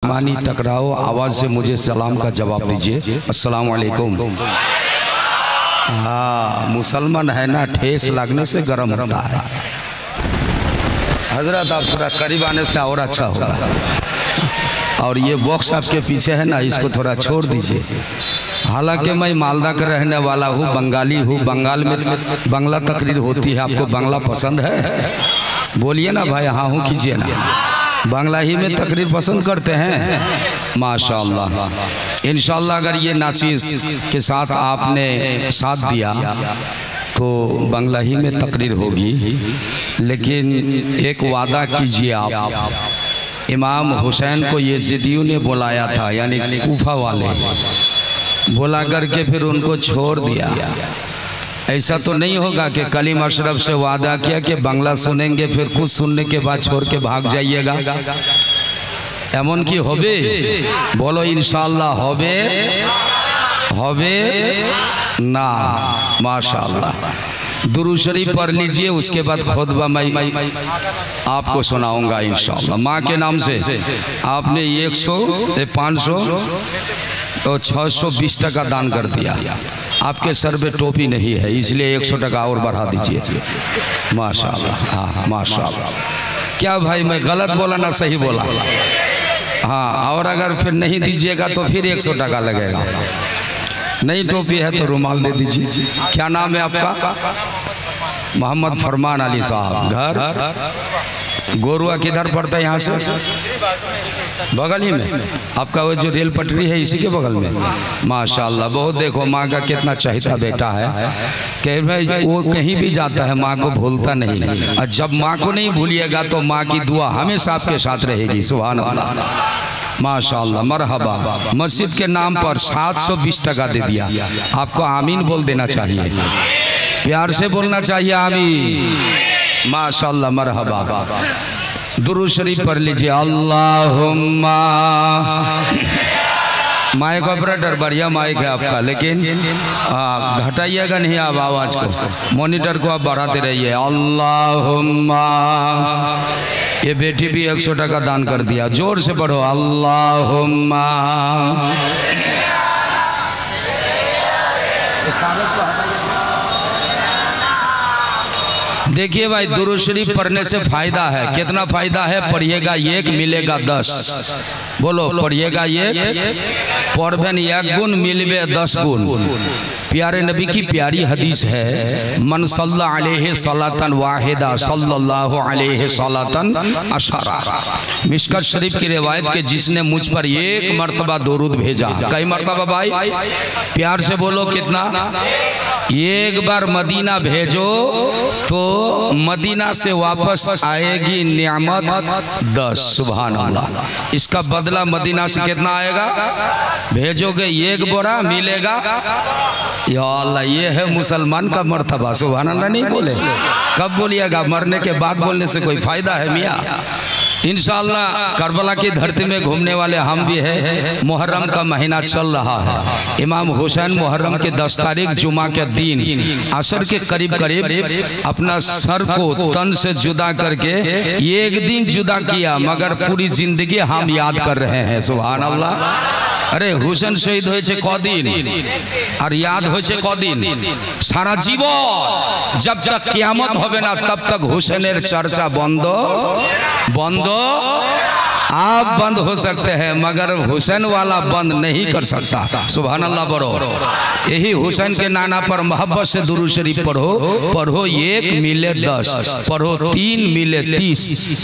आसमानी टकराओ आवाज़ से मुझे सलाम का जवाब दीजिए। अस्सलाम वालेकुम। हाँ, मुसलमान है ना, ठेस लगने से गर्म होता है। हजरत आप थोड़ा करीब आने से और अच्छा होगा। और ये बॉक्स आपके पीछे है ना, इसको थोड़ा छोड़ दीजिए। हालांकि मैं मालदा का रहने वाला हूँ, बंगाली हूँ। बंगाल में बांग्ला तकरीर होती है। आपको बांग्ला पसंद है? बोलिए ना भाई, हाँ हूँ कीजिए ना। बांग्ला ही में तकरीर पसंद करते हैं? माशाअल्लाह। इंशाअल्लाह अगर ये नाचीज़ के साथ आपने साथ दिया तो बांग्ला ही में तकरीर होगी। लेकिन एक वादा कीजिए आप, इमाम हुसैन को यजीदियों ने बुलाया था, यानी कूफा वाले बुला करके फिर उनको छोड़ दिया। ऐसा तो नहीं होगा कि कलीम अशरफ से वादा किया कि बांग्ला सुनेंगे, फिर कुछ सुनने के बाद छोड़ के भाग जाइएगा। एमन की होबे? बोलो इंशाअल्लाह होबे? होबे ना? माशाअल्लाह। दुरूद शरीफ पढ़ लीजिए, उसके बाद खुतबा मैं आपको सुनाऊंगा इंशाअल्लाह। माँ के नाम से आपने 100, 500 और 620 टका दान कर दिया। आपके सर पे टोपी नहीं है, इसलिए 100 टका और बढ़ा दीजिए। माशाअल्लाह। हाँ माशाअल्लाह। क्या भाई मैं गलत बोला ना सही बोला? हाँ, और अगर फिर नहीं दीजिएगा तो फिर 100 टका लगेगा। नहीं टोपी है तो रुमाल दे दीजिए। क्या नाम है आपका? मोहम्मद फरमान अली साहब। घर गोरुआ किधर पड़ता है? यहाँ से बगल ही में। आपका वो जो रेल पटरी है इसी के बगल में। माशाअल्लाह। बहुत देखो माँ का कितना चहेता बेटा है कि भाई वो कहीं भी जाता है माँ को भूलता नहीं। और जब माँ को नहीं भूलिएगा तो माँ की दुआ हमेशा आपके साथ रहेगी। सुभान अल्लाह। माशाअल्लाह। मरहबा। मस्जिद के नाम पर 720 टका दे दिया। आपको आमीन बोल देना चाहिए, प्यार से बोलना चाहिए आमीन। माशाअल्लाह। मरहबा। दुरूद शरीफ पढ़ लीजिए। अल्लाहुम्मा। माइक ऑपरेटर बढ़िया माइक है आपका, लेकिन घटाइएगा नहीं आप आवाज़ को, मॉनिटर को आप बढ़ाते रहिए। अल्लाहुम्मा। ये बेटी भी 100 टका दान कर दिया। जोर से पढ़ो। अल्लाहुम्मा। देखिए भाई, दुरूद शरीफ पढ़ने से फायदा है। कितना फायदा है? पढ़िएगा 1 मिलेगा 10। बोलो पढ़िएगा 1, पढ़बेन 1 गुण मिलबे 10 गुण। प्यारे नबी की प्यारी हदीस है, मन सल्ला अलैहि सलातन वाहिदा सल्लल्लाहु अलैहि सलातन अशरा। मिशकत शरीफ की रिवायत के जिसने मुझ पर 1 मरतबा दुरूद भेजा। कई मरतबा भाई? प्यार से बोलो कितना? 1 बार मदीना भेजो तो मदीना से वापस आएगी नियामत 10। सुभान अल्लाह। इसका बदला मदीना से कितना आएगा? भेजोगे 1 बोरा मिलेगा। या अल्लाह, ये है मुसलमान का मर्तबा। सुभान अल्लाह नहीं बोले? कब बोलिएगा? मरने के बाद बोलने से कोई फायदा है मियाँ? इंशाअल्लाह करबला की धरती में घूमने वाले हम भी हैं। मुहर्रम का महीना चल रहा है। इमाम हुसैन मुहर्रम के 10 तारीख जुमा के दिन असर के करीब करीब अपना सर को तन से जुदा करके 1 दिन जुदा किया, मगर पूरी जिंदगी हम याद कर रहे हैं। सुभान अल्लाह। अरे हुसैन शहीद হয়েছে কদিন আর याद হয়েছে কদিন? सारा जीवन। जब तक कियामत होबे ना तब तक हुसैनेर चर्चा बंद आप बंद हो सकते हैं, मगर हुसैन वाला बंद नहीं कर सकता। सुभान अल्लाह। बरो यही हुसैन के नाना पर मोहब्बत से दुरूद शरीफ पढ़ो 1 मिले 10, पढ़ो 3 मिले 30,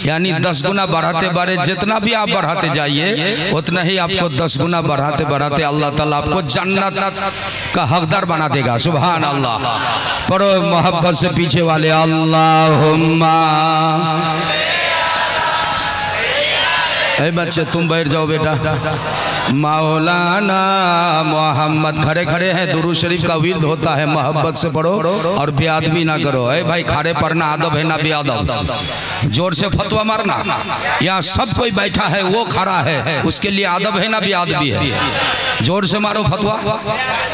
यानी 10 गुना बढ़ाते बढ़े जितना भी आप बढ़ाते जाइए उतना ही आपको 10 गुना बढ़ाते बढ़ाते अल्लाह ताला आपको जन्नत का हकदार बना देगा। सुभान अल्लाह। पढ़ो मोहब्बत से पीछे वाले। अल्लाहुम्मा। ऐ बच्चे तुम बैठ जाओ बेटा। मौलाना मोहम्मद। खड़े खड़े हैं, दुरूद शरीफ का विर्द होता है, मोहब्बत से पढ़ो और बेअदबी ना करो। ऐ भाई, खड़े पढ़ना आदब है ना बेअदब? जोर से फतवा मारना। यहाँ सब कोई बैठा है, वो खड़ा है, उसके लिए आदब है ना बेअदबी है? जोर से मारो फतवा।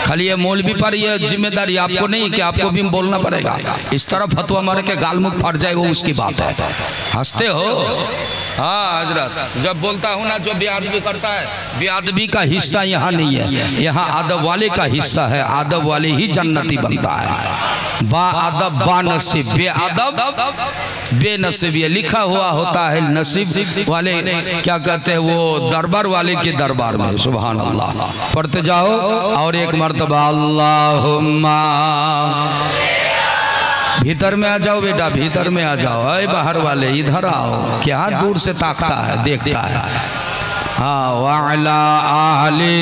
खाली ये मौलवी पर ये जिम्मेदारी आपको नहीं कि आपको भी बोलना पड़ेगा। इस तरह फतवा मारे के गाल मुख फट जाए वो उसकी बात है। हंसते हो? हाँ हजरत, जब बोलता हूँ ना जो बेअदबी करता है, बेअदबी का हिस्सा यहाँ नहीं है, यहाँ अदब वाले का हिस्सा है। अदब वाले ही जन्नती बनता है। बा अदब बा नसीब, बेअदब बेनसीब, ये लिखा हुआ होता है नसीब वाले क्या कहते हैं वो दरबार वाले के दरबार में। सुभान अल्लाह पढ़ते जाओ और एक मर्तबा अल्लाहुम्मा। भीतर में आ जाओ बेटा, भीतर में आ जाओ। अरे बाहर वाले इधर आओ, क्या दूर से ताकता है देखता है। हाँ वाला आहले,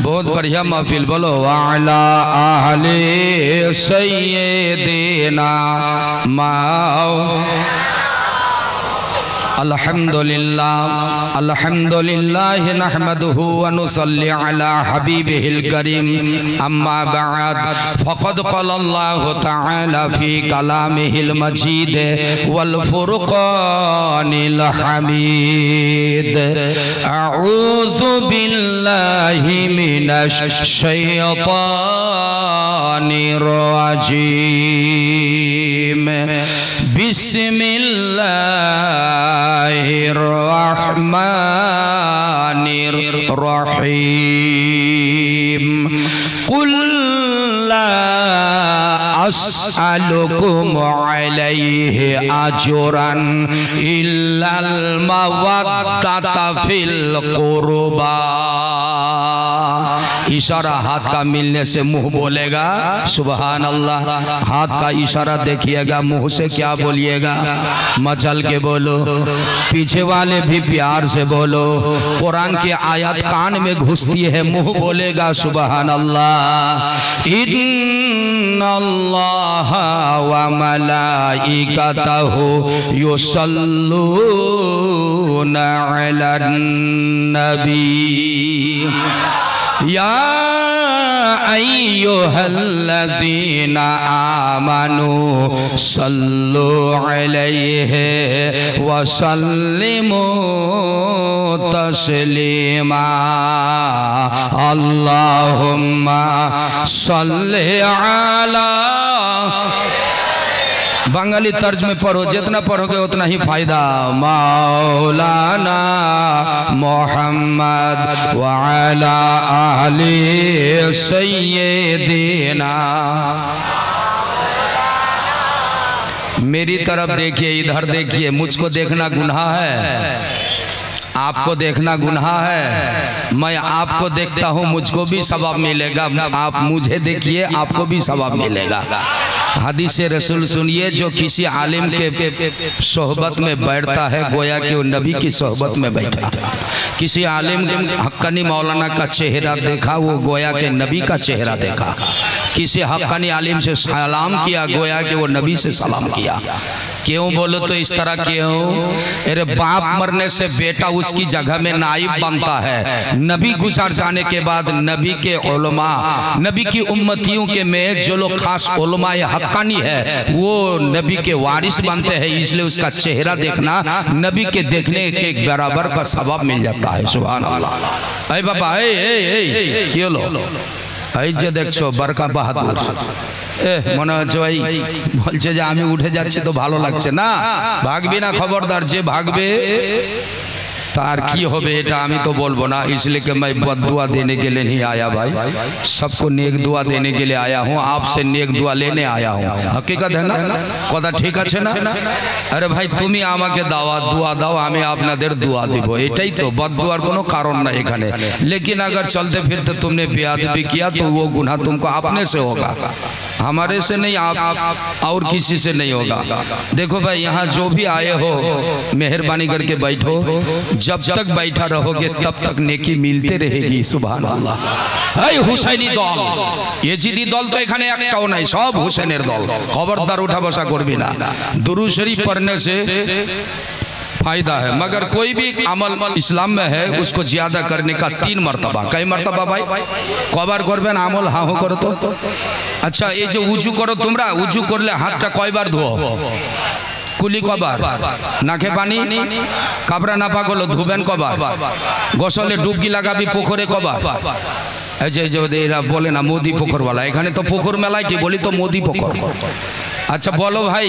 बहुत बढ़िया महफिल, बोलो वाला आहले सैयदना माओ। अल्हम्दुलिल्लाह अल्हम्दुलिल्लाह नहमदुहु व नुसल्ली अला हबीबिहिल करीम, अम्मा बअद फ़क़द क़ालल्लाहु तआला फ़ी कलामिहिल मजीद वल फ़ुरक़ानिल हमीद। अऊज़ु बिल्लाहि मिनश शैतानिर रजीम। बिस्मिल्लाहिर्रहमानिर्रहीम। कुल ला अस्अलुकुम अलैहि अजरन इल्लल मवद्दता फिल कुर्बा। इशारा हाथ का मिलने से मुंह बोलेगा सुभान अल्लाह। हाथ का इशारा देखिएगा, मुंह से क्या बोलिएगा, मचल के बोलो। पीछे वाले भी प्यार से बोलो। कुरान की आयत कान में घुसती है, मुंह बोलेगा सुभान अल्लाह। इन्नल्लाह व मलाइकतहु युसल्लूना अलन नबी। या अय्युहल्लज़ीना आमनू सल्लु अलैहि व सल्लिमू तस्लीमा। अल्लाहुम्मा सल्लि अला। बंगाली तर्ज में पढ़ो, जितना पढ़ोगे उतना ही फायदा। मौलाना मोहम्मद व अला आले सय्यदना। मेरी तरफ देखिए, इधर देखिए। मुझको देखना गुनाह है, आपको देखना गुनाह है। मैं आपको देखता हूँ, मुझको भी सवाब मिलेगा। आप मुझे देखिए, आपको भी सवाब मिलेगा। हदीस रसूल सुनिए, जो किसी आलिम के सोहबत में बैठता है गोया कि वो नबी की सोहबत में बैठा। किसी आलिम हक्कानी मौलाना का चेहरा देखा, वो गोया के नबी का चेहरा देखा। किसी हक्कानी आलिम से सलाम किया, गोया कि वो नबी से सलाम किया। क्यों बोलो तो इस तरह क्यों? अरे बाप मरने से बेटा उसकी जगह में नाइब बनता है। नबी गुजर जाने के बाद नबी के उलमा, नबी की उम्मतियों के में जो लोग खास उलमा हक्कानी है वो नबी के वारिस बनते हैं। इसलिए उसका चेहरा देखना नबी के देखने के बराबर का सवाब मिल जाता है। सुभान अल्लाह। अरे बाबा क्यों लो যে দেখছো बरका बहादुर মনে হচ্ছে ভাই বলছে যে আমি উঠে যাচ্ছি তো ভালো লাগছে না। ভাগবি না, খবরদার। যে ভাগবে तार की होबे एटा आमी तो बोलबो ना, इसलिए कि मैं बद्दुआ देने के लिए नहीं आया भाई, सबको नेक दुआ देने के लिए आया हूँ। आपसे नेक दुआ लेने आया हूँ। हकीकत है ना? कदा ठीक আছে না? अरे भाई তুমি আমাকে দাওয়াত दुआ দাও, আমি আপনাদের दुआ দিব। এটাই তো, बद्दुआर কোনো कारण नहीं এখানে। लेकिन अगर चलते फिरते तुमने बेअदबी किया तो वो गुनाह तुमको अपने से होगा, हमारे से नहीं, आप और किसी से नहीं होगा। देखो भाई यहाँ जो भी आए हो मेहरबानी करके बैठो। जब तक बैठा रहोगे तब तक नेकी मिलते रहेगी। सुभान अल्लाह। এই হুসাইনি দল, এজিদি দল তো এখানে একটাও নাই, সব হুসেনের দল। খবরদার উঠা বসা করবি না। दुरूद शरीफ पढ़ने से फायदा है, मगर कोई भी अमल इस्लाम में है उसको ज्यादा करने का 3 मरतबा। कई मरतबा भाई? कबार करबे ना আমল? हाँ हो करो तो। अच्छा ये जो उजू करो তোমরা, उजू करले हाथটা কয়বার ধোও? কুলি কবার? নাকে পানি কাবরা না পাক হলো ধুবেন কবার? গোসলে ডুবকি লাগাবি পুকুরে কবার? এই যে এরা বলে না মোদি পুকুরওয়ালা, এখানে তো পুকুর মেলায় কি বলি তো মোদি পুকুর। अच्छा बोलो भाई,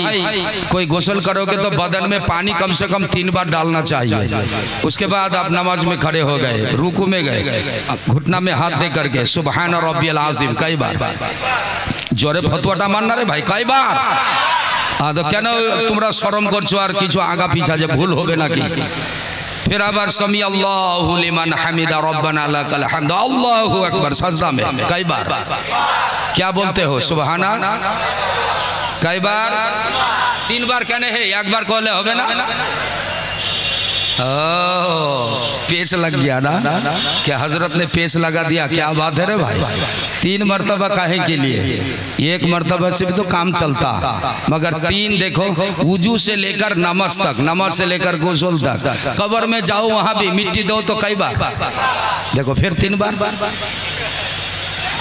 कोई गुस्ल करोगे तो बदन में पानी कम से कम 3 बार डालना चाहिए। उसके बाद आप नमाज में खड़े हो गए, रुकू में गए, घुटना में हाथ दे करके सुबहान रब्बियल आज़ीम कई बार। जोरे फतुआटा मानना रे भाई कई बार। तो केन तुम्हारा शरम करछो और किछु आगा पीछा जे भूल होबे ना कि। फिर आबार समी अल्लाहु लिमान हमिदा रब्बना लकल हम्द, अल्लाहु अकबर सजदा में कई बार। क्या बोलते हो? सुबहाना कई बार? 3 बार कहने है, 1 बार कहले होबे ना? पेश लग गया ना? क्या हजरत ने पेश लगा दिया? क्या बात है रे भाई। 3 मर्तबा काहे के लिए? 1 मर्तबा से भी तो काम चलता, मगर 3 देखो, वुजू से लेकर नमाज तक, नमाज से लेकर गुस्ल तक। कब्र में जाओ वहां भी मिट्टी दो तो कई बार देखो, फिर 3 बार।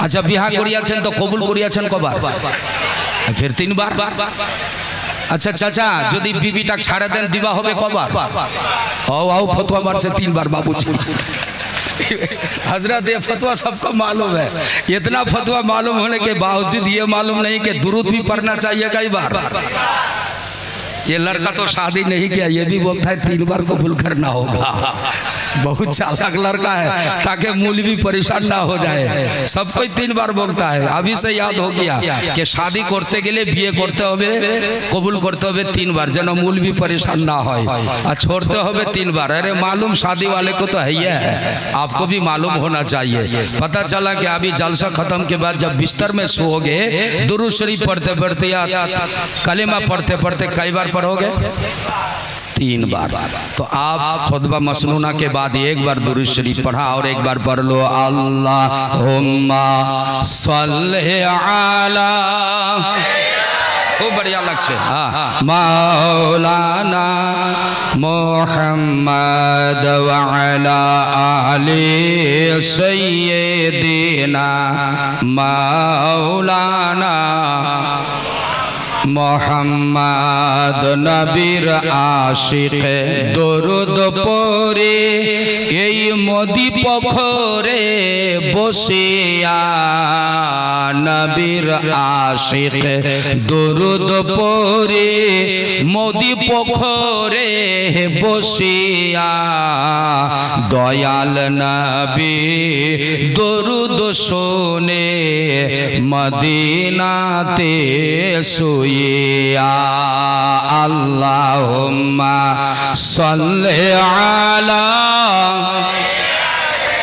अच्छा बिहा करियाछेन तो कबुल करियाछेन कबार? फिर 3 बार। अच्छा चाचा यदि बीबीटा छाड़ा देन दिवा होबे कबार? आओ फतवा मारছে 3 बार बाबूजी। हजरत ये फतवा सबको मालूम है। इतना फतवा मालूम होने के बावजूद ये मालूम नहीं कि दुरूद भी पढ़ना चाहिए कई बार। ये लड़का तो शादी नहीं किया, ये भी बोलता है 3 बार कबूल करना होगा। बहुत चालाक लड़का है, ताकि मौलवी परेशान ना हो जाए। सब कोई 3 बार बोलता है। अभी से याद हो गया कि शादी करते गए बिये करते होबे, कबूल करते होबे 3 बार, जेन मौलवी परेशान ना हो, और छोड़ते होबे 3 बार। अरे मालूम शादी वाले को तो है ही है, आपको भी मालूम होना चाहिए। पता चला कि अभी जलसा खत्म के बाद जब बिस्तर में सोओगे, दुरूद शरीफ पढ़ते पढ़ते या कलेमा पढ़ते पढ़ते कई बार पढ़ोगे? 3 बार। तो आप खुतबा मसनूना के बाद 1 बार दुरूद शरीफ पढ़ा और 1 बार पढ़ लो अल्लाहुम्मा सल्ली अला, खूब बढ़िया लक्ष्य। हाँ, मौलाना मोहम्मद व अला आले सय्यिदना मौलाना मोहम्मद नबीर आशिक दरुद परे এই মদি পখরে বসিয়া নবীর আশিক দরুদ পরে মদি পখরে বসিয়া দয়াল নবী দরুদ শোনে মদিনাতে শুইয়া আল্লাহুম্মা सल्ले आला,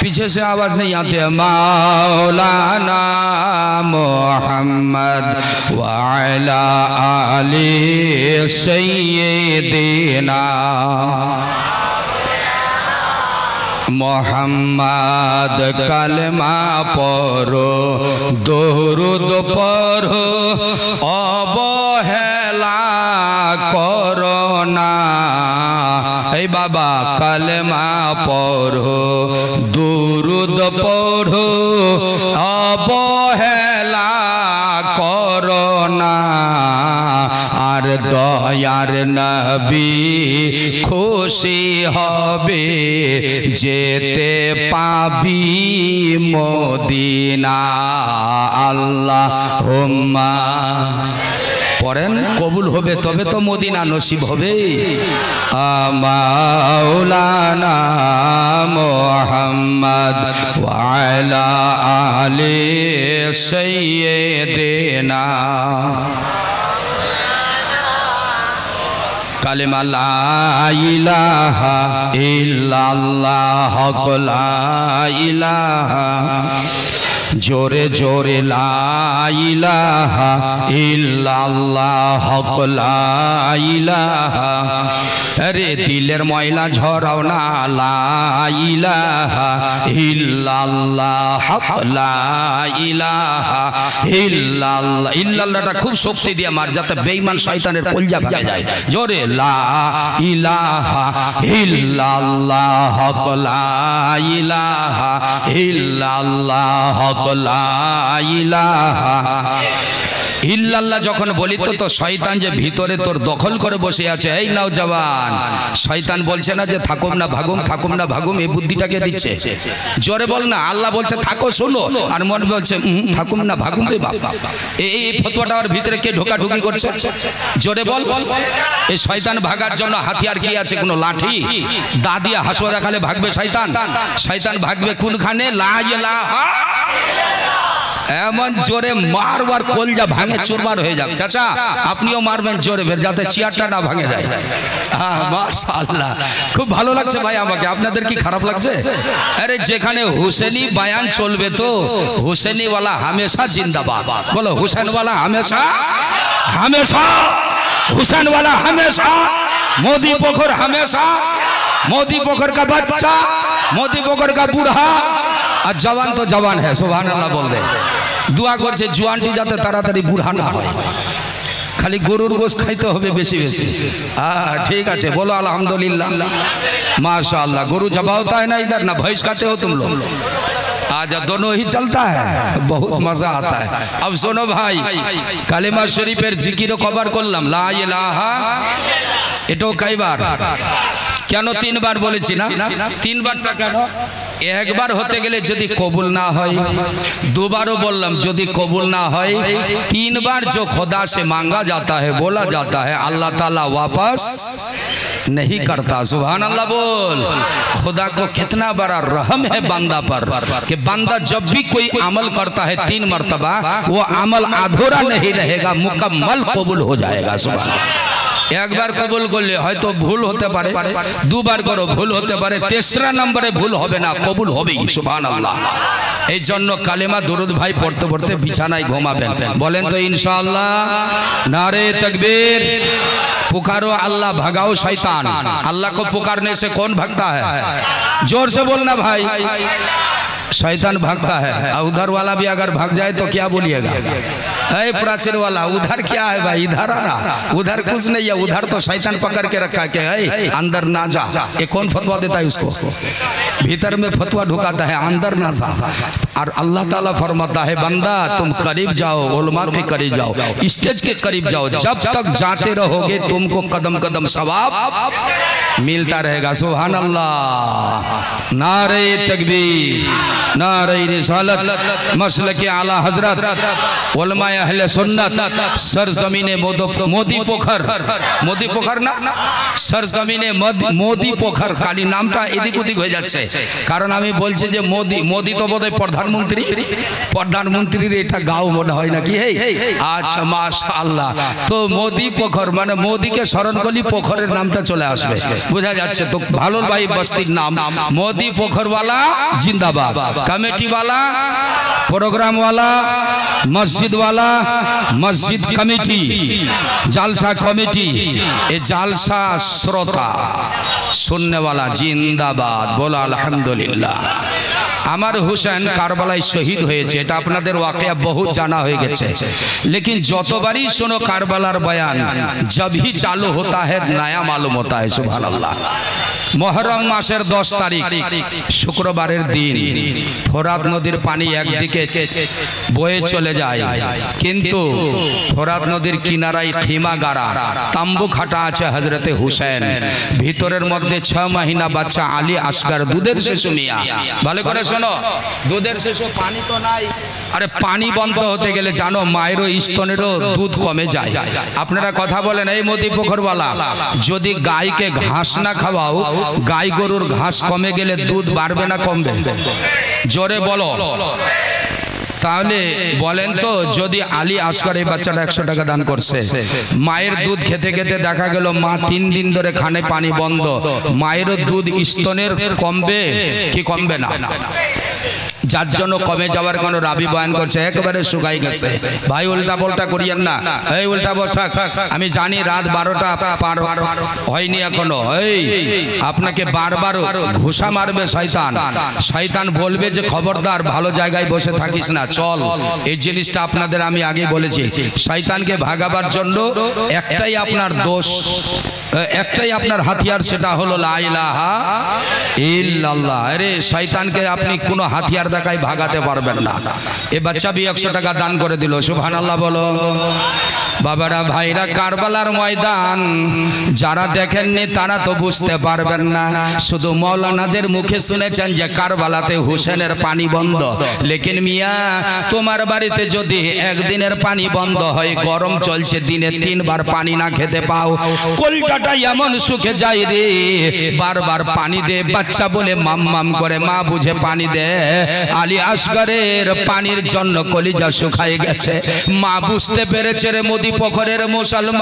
पीछे से आवाज नहीं आती है, मौलाना मोहम्मद व अला आले सय्यिदना मोहम्मद कलमा पढ़ो दरूद पढ़ो अवहेला करो ना। ए बाबा कलमा पढ़ो दरूद पढ़ो अवहेला करो ना। আর দয়ার নবী খুশি হবে যেতে পাবি মদিনা। আল্লাহুম্মা পড়েন, কবুল হবে তবে তো মদিনা নসিব হবে। মাওলানা মোহাম্মদ ওয়া আলা আলি সাইয়্যিদিনা কালেমা লা ইলাহা ইল্লাল্লাহ লা ইলাহা जोरे जोरे ला इलाहा इल्लल्लाह ला इलाहा। अरे दिलेर मयला झराओ ना ला इलाहा इल्लल्लाह ला इलाहा इल्लल्लाह। इल्लल्लाहটা খুব শক্তি দিয়ে মার, যাতে বেঈমান শয়তানের কলজা ভেঙে যায়। জোরে লা ইলাহা ইল্লাল্লাহ লা ইলাহা ইল্লাল্লাহ লা ইলাহা ইল্লাল্লাহ যখন বলি তো শয়তান যে ভিতরে তোর দখল করে বসে আছে, এই নওজওয়ান, শয়তান বলছে না যে থাকুম না ভাগুম, থাকুম না ভাগুম, এই বুদ্ধিটাকে দিচ্ছে। জোরে বল না। আল্লাহ বলছে থাকো শোনো, আর মন বলছে থাকুম না ভাগুম রে বাপ। এই ফতোয়াটার ভিতরে কে ঢোকাঢুকি করছে? জোরে বল। এই শয়তান ভাগার জন্য হাতিয়ার কি আছে? কোনো লাঠি? দা দিয়ে হাসুয়া দেখালে ভাগবে শয়তান? শয়তান ভাগবে কোনখানে? লা ইলাহা, এমন জোরে মারবার কলজা ভাঙে চুরমার হয়ে যাক। চাচা আপনিও মারবেন জোরে বের, যাতে চেয়ারটা না ভাঙে যায়। মাশাআল্লাহ, খুব ভালো লাগছে ভাই আমাকে। আপনাদের কি খারাপ লাগছে? আরে যেখানে হুসেনি বায়ান চলবে তো হুসেনি ওয়ালা হামেশা জিন্দাবাদ। বলো হুসেন ওয়ালা হামেশা, হামেশা হুসেন वाला हमेशा, मोदी पोखर हमेशा, मोदी पोखर का बच्चा, मोदी पोखर का बूढ़ा और जवान तो जवान है। सुभान अल्लाह बोल दे। दुआ करছে জওয়ানটি যাতে তাড়াতাড়ি বুড়া না হয়, খালি গরুর গোশত খাইতে হবে বেশি বেশি। ठीक है, बोलो अल्हम्दुलिल्लाह माशाअल्लाह। गुरु जबा होता है ना इधर, ना भैंस खाते हो तुम लोग? आज दोनों ही चलता है, बहुत मजा आता है। अब सुनो भाई, कालिमा शरीफेर जिकिर कवर करलाम, ला इलाहा, एटाও कई बार কেন? 3 বার বলেছি না? 3 বারটা কেন? एक बार होते गले यदि कबूल ना হয়, 2 बारों बोललाम यदि कबूल ना হয়, 3 बार जो खुदा से मांगा जाता है, बोला जाता है, अल्लाह ताला वापस नहीं करता। सुभान अल्लाह बोल। खुदा को कितना बड़ा रहम है बंदा पर कि बंदा जब भी कोई अमल करता है 3 मर्तबा, वो अमल अधूरा नहीं रहेगा, मुकम्मल कबूल हो जाएगा। सुभान। एक बार कबूल कर ले হয়তো ভুল হতে পারে, 2 বার করো ভুল হতে পারে, 3রা নম্বরে ভুল হবে না, কবুল হবেই। সুবহানাল্লাহ। এই জন্য কালেমা দরুদ ভাই পড়তে পড়তে বিছানায় ঘুমাবেন। বলেন তো ইনশাআল্লাহ। नारे तकबीर। पुकारो अल्लाह, भगाओ शैतान। अल्लाह को पुकारने से कौन भागता है? जोर से बोलना भाई। शैतान भागता है। उधर वाला भी अगर भाग जाए तो क्या बोलिएगा? प्राचीर वाला उधर क्या है भाई? इधर आना। उधर कुछ नहीं है, उधर तो शैतान पकड़ के रखा के अंदर ना जा। ये कौन फतवा देता है उसको? भीतर में फतवा ढुकाता है, अंदर ना जा। और अल्लाह ताला फरमाता है, बंदा तुम करीब जाओ, उलमा के करीब जाओ, स्टेज के करीब जाओ। जब तक जाते रहोगे तुमको कदम कदम सवाब मिलता रहेगा। सुभान अल्लाह। नारे तकबीर, नारे रिसालत, मसलके आला हजरत, उलमा अहले सुन्नत, सरजमीने मोदी पोखर, मोदी पोखर ना, सरजमीने मोदी पोखर। खाली नामटा एदिक ओदिक হয়ে যাচ্ছে, কারণ আমি বলছি যে মোদি, মোদি তো বোধহয় প্রধানমন্ত্রী, প্রধানমন্ত্রীর এটা গাঁও মনে হয় নাকি? আচ্ছা মাশাআল্লাহ। তো মোদি পোখর মানে মোদিকে স্মরণ করলে পোখরের নামটা চলে আসবে, বোঝা যাচ্ছে। তো ভালো ভাই বস্তির নাম मोदी पोखर वाला जिंदाबाद, कमेटी वाला, प्रोग्राम वाला, मस्जिद वाला, मस्जिद कमेटी, जालसा कमेटी, ये जालसा श्रोता सुनने वाला जिंदाबाद। बोला अल्हम्दुलिल्लाह। আমার হুসেন কারবালায় শহীদ হয়েছে, এটা আপনাদের ওয়াকিয়া বহুত জানা হয়ে গেছে। लेकिन যতবারই শোনো কারবালার বয়ান, जब ही चालू होता है नया मालूम होता है। सुभान अल्लाह। मुहर्रम मासेर 10 तारीख शुक्रबारेर दिन ফোরাত নদীর পানি একদিকে বয়ে চলে যায়, কিন্তু ফোরাত নদীর কিনারায় খিমা গাড়া তাম্বু খাটা আছে হযরতে হুসেন। ভিতরের মধ্যে 6 মহিনা বাচ্চা আলী আসগার দুধের শিশু মিয়া। ভালো করে শোনো, দুধের শিশু, পানি তো নাই। আরে পানি বন্ধ হতে গেলে জানো মায়েরও স্তনেরও দুধ কমে যায়। আপনারা কথা বলেন, এই মোদি পোখরওয়ালা, যদি গাইকে ঘাস না খাওয়াও, গাই গরুর ঘাস কমে গেলে দুধ বাড়বে না কমবে? জোরে বলো। তাহলে বলেন তো, যদি আলী আসগার এই বাচ্চাটা 100 টাকা দান করছে, মায়ের দুধ খেতে খেতে দেখা গেল মা 3 দিন ধরে খানে পানি বন্ধ, মায়েরও দুধ স্তনের কমবে কি কমবে না? যার জন্য কমে যাওয়ার কোনো রাবি বয়ান করছে একেবারে শুকাই গেছে। ভাই উল্টা পাল্টা করিয়েন না। এই উল্টা বসা, আমি জানি রাত 12টা পার হয়নি এখনো। এই আপনাকে বারবার ঘুষা মারবে শয়তান। শয়তান বলবে যে খবরদার ভালো জায়গায় বসে থাকিস না, চল। এই জিনিসটা আপনাদের আমি আগে বলেছি। শয়তানকে ভাগাবার জন্য একটাই আপনার দোষ, একটাই আপনার হাতিয়ার, সেটা হলো লা ইলাহা ইল্লাল্লাহ। আরে শয়তানকে আপনি কোনো হাতিয়ার দেখাই ভাগাতে পারবেন না। এ বাচ্চা भी 100 টাকা দান করে দিল, সুবহানাল্লাহ বলো। বাবারা ভাইরা, কারবালার ময়দান যারা দেখেননি তারা তো বুঝতে পারবেন না। শুধু মৌলানাদের মুখে শুনেছেন যে কারবালাতে হুসেনের পানি বন্ধ, লেকিন মিয়া তোমার বাড়িতে যদি একদিনের পানি বন্ধ হয়, গরম চলছে, দিনে 3 বার পানি না খেতে পাও, কলজাটা এমন শুকে যায় রে। বারবার পানি দে, বাচ্চা বলে মাম মাম করে, মা বুঝে পানি দে। আলী আসগরের পানির জন্য কলিজা শুকায় গেছে। মা বুঝতে পেরেছে রে মোদি পোখরের মুসলমান।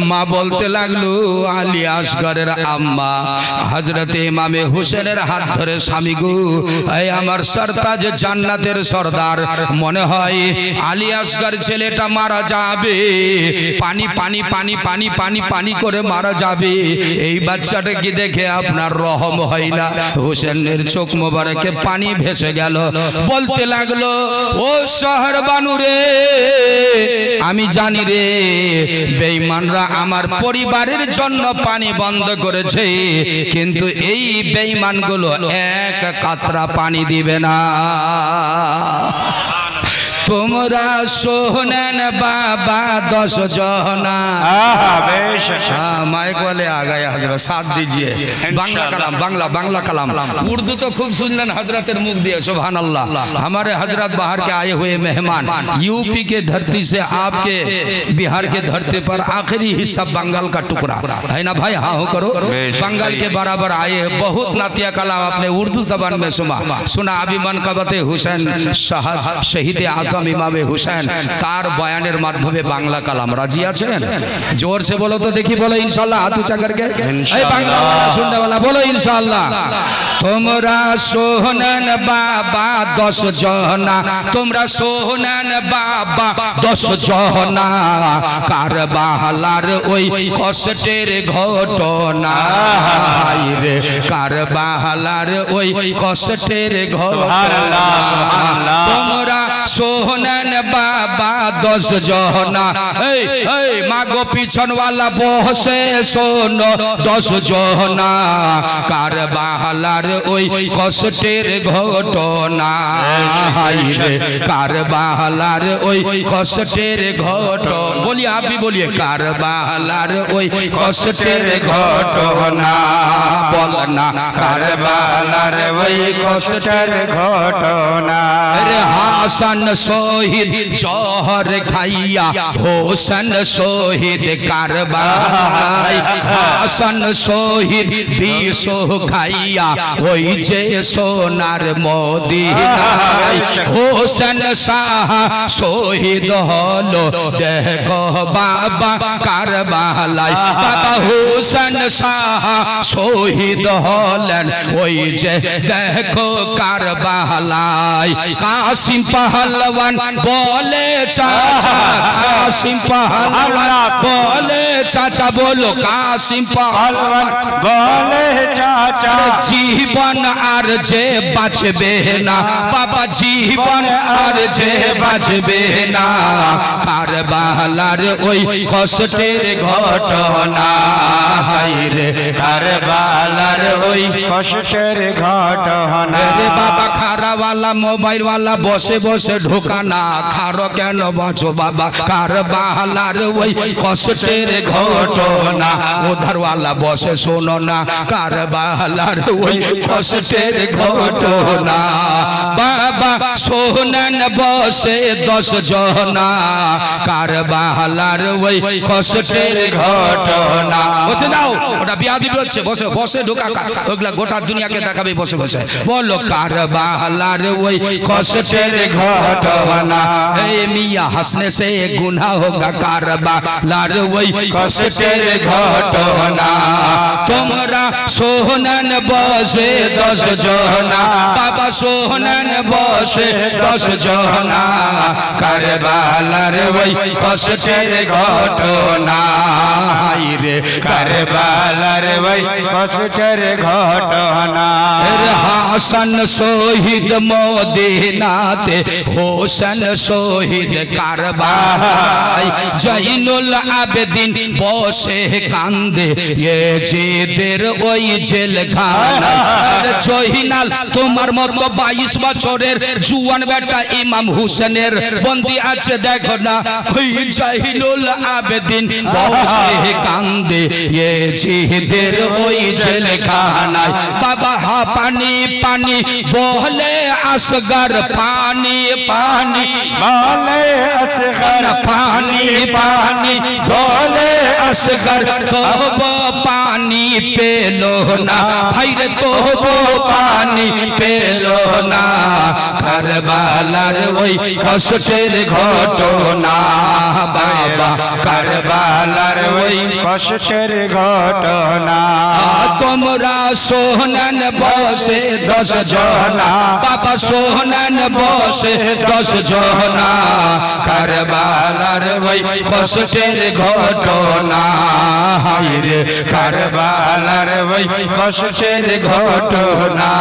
মা বলতে লাগলো, আলী আসগরের আম্মা হযরতে ইমামে হুসেনের হাত ধরে, স্বামী গো, এই আমার সরতাজ জান্নাতের সরদার, মনে হয় আলী আসগর ছেলেটা মারা যাবে, পানি পানি পানি পানি পানি পানি করে মারা যাবে। এই বাচ্চাটাকে দেখে আপনার রহম হয় না। হুসেনের চোখ মোবারকে পানি ভেসে গেল। বলতে লাগলো, ও শহর বানু রে, আমি জানি রে বেঈমানরা আমার পরিবারের জন্য পানি বন্ধ করেছে, কিন্তু এই বেঈমানগুলো এক কাতরা পানি দিবে না। তোমরা শোনেন বাবা 10 जना। माइक वाले आ गए हजरत, साथ दीजिए। बांग्ला कलाम, बांग्ला कलाम, उर्दू तो खूब सुनलेन हजरतेर मुख दिए, सुभान अल्लाह। हमारे हजरत बाहर के आए हुए मेहमान, यूपी के धरती से आपके बिहार के धरती पर आखिरी हिस्सा बंगाल का टुकड़ा है ना भाई, हाँ हो करो। बंगाल के बराबर आए, बहुत नातिया कलाम अपने उर्दू जबान में सुना। अभी मनकबते हुसैन शहीद आजम इमामे हुसैन तार बयानेर माध्यमे बांग्ला कलाम। राजी आছেন? जोर से बोलो तो देखी, बोलो इंशाल्लाह, हाथ ऊंचा करके। ए बांग्ला वाला सुनने वाला बोलो इंशाल्लाह। তোমরা শোনেন বাবা 10 जना, তোমরা শোনেন বাবা 10 जना, কারবালার ওই কষ্টের ঘটনা রে, কারবালার ওই কষ্টের ঘটনা। তোমরা শোনেন বাবা 10 जना, এই এই মাগো পিছন वाला বসে শোনো 10 जना, কারবালার ওই কষ্টের ঘটনা রে, কারবালার ওই কষ্টের ঘটনা। বলিए आप भी बोलिए, কারবালার ওই কষ্টের ঘটনা, বলনা কারবালার ওই কষ্টের ঘটনা। রে হাসান শহীদ জহর খাইয়া, হোসেন শহীদ কারবালায়, হাসান শহীদ বিষ খাইয়া ওই যে সোনার মদিনায়, হোসেন শাহ শহীদ হলো দেখো বাবা কারবালায়, বাবা হোসেন শাহ শহীদ হলেন ওই যে দেখো কারবালায়। কাসিম পহলওয়ান বলে চাচা, কাসিম পহলওয়ান বলে চাচা, বলো কাসিম পহলওয়ান বলে চাচা, জীবন আর যে বাঁচবে না বাবা, জীবন আর যে বাঁচবে না, কারবালার ওই কষ্টের ঘটনা রে, কারবালার ওই কষ্টের ঘটনা। রে বাবা খারাওয়ালা মোবাইল वाला বসে বসে ঢোকানা, খারো কেন বাঁচো বাবা, কারবালার ওই কষ্টের ঘটনা। উধার वाला বসে শোনো না, কারবালার ওই কষ্টের ঘটনা। বাবা শোনেন বসে 10 जना, কারবালার ওই কষ্টের ঘটনা। বসে যাও, ওটা বিয়াদি হচ্ছে, বসে বসে ঢোকা, ওগুলা গোটা দুনিয়াকে দেখাবে বসে বসে। বলো কারবালার ওই কষ্টের ঘটনা। এই মিয়া হাসনে से गुनाह होगा, কারবালার ওই কষ্টের ঘটনা। তোমরা শোনেন বসে 10 जना, বাবা শোনেন বসে 10 जना, কারবালার ওই কষ্টের ঘটনা রে, কারবালার ওই কষ্টের ঘটনা। হাসান শহীদ মদিনাতে, হোসেন শহীদ কারবালায়, জৈনুল আবেদিন বসে কান্দে, ইয়েজিদের ওই জেল জেলখানা জহিনাল তোমার মতো 22 বছরের জুয়ান বেটা ইমাম হুসেনের বন্দি আছে দেখো না ওই জাহিনুল আবেদিন বসে কান্দে এ জিদের ওই জেলখানায় বাবা হা পানি পানি বলে আসগর পানি পানি বলে আসগর পানি পানি বলে আসগর তবু পানি পেলো না ভাইরে তবু পানি পেলো না কারবালার ওই কষ্টের ঘটনা বাবা কারবালার ওই কষ্টের ঘটনা তোমরা সোহনান বসে 10 জনা বাবা সোহনান বসে 10 জনা কারবালার ওই কষ্টের ঘটনা হায়রে কারবালার ওই কষ্টের ঘটনা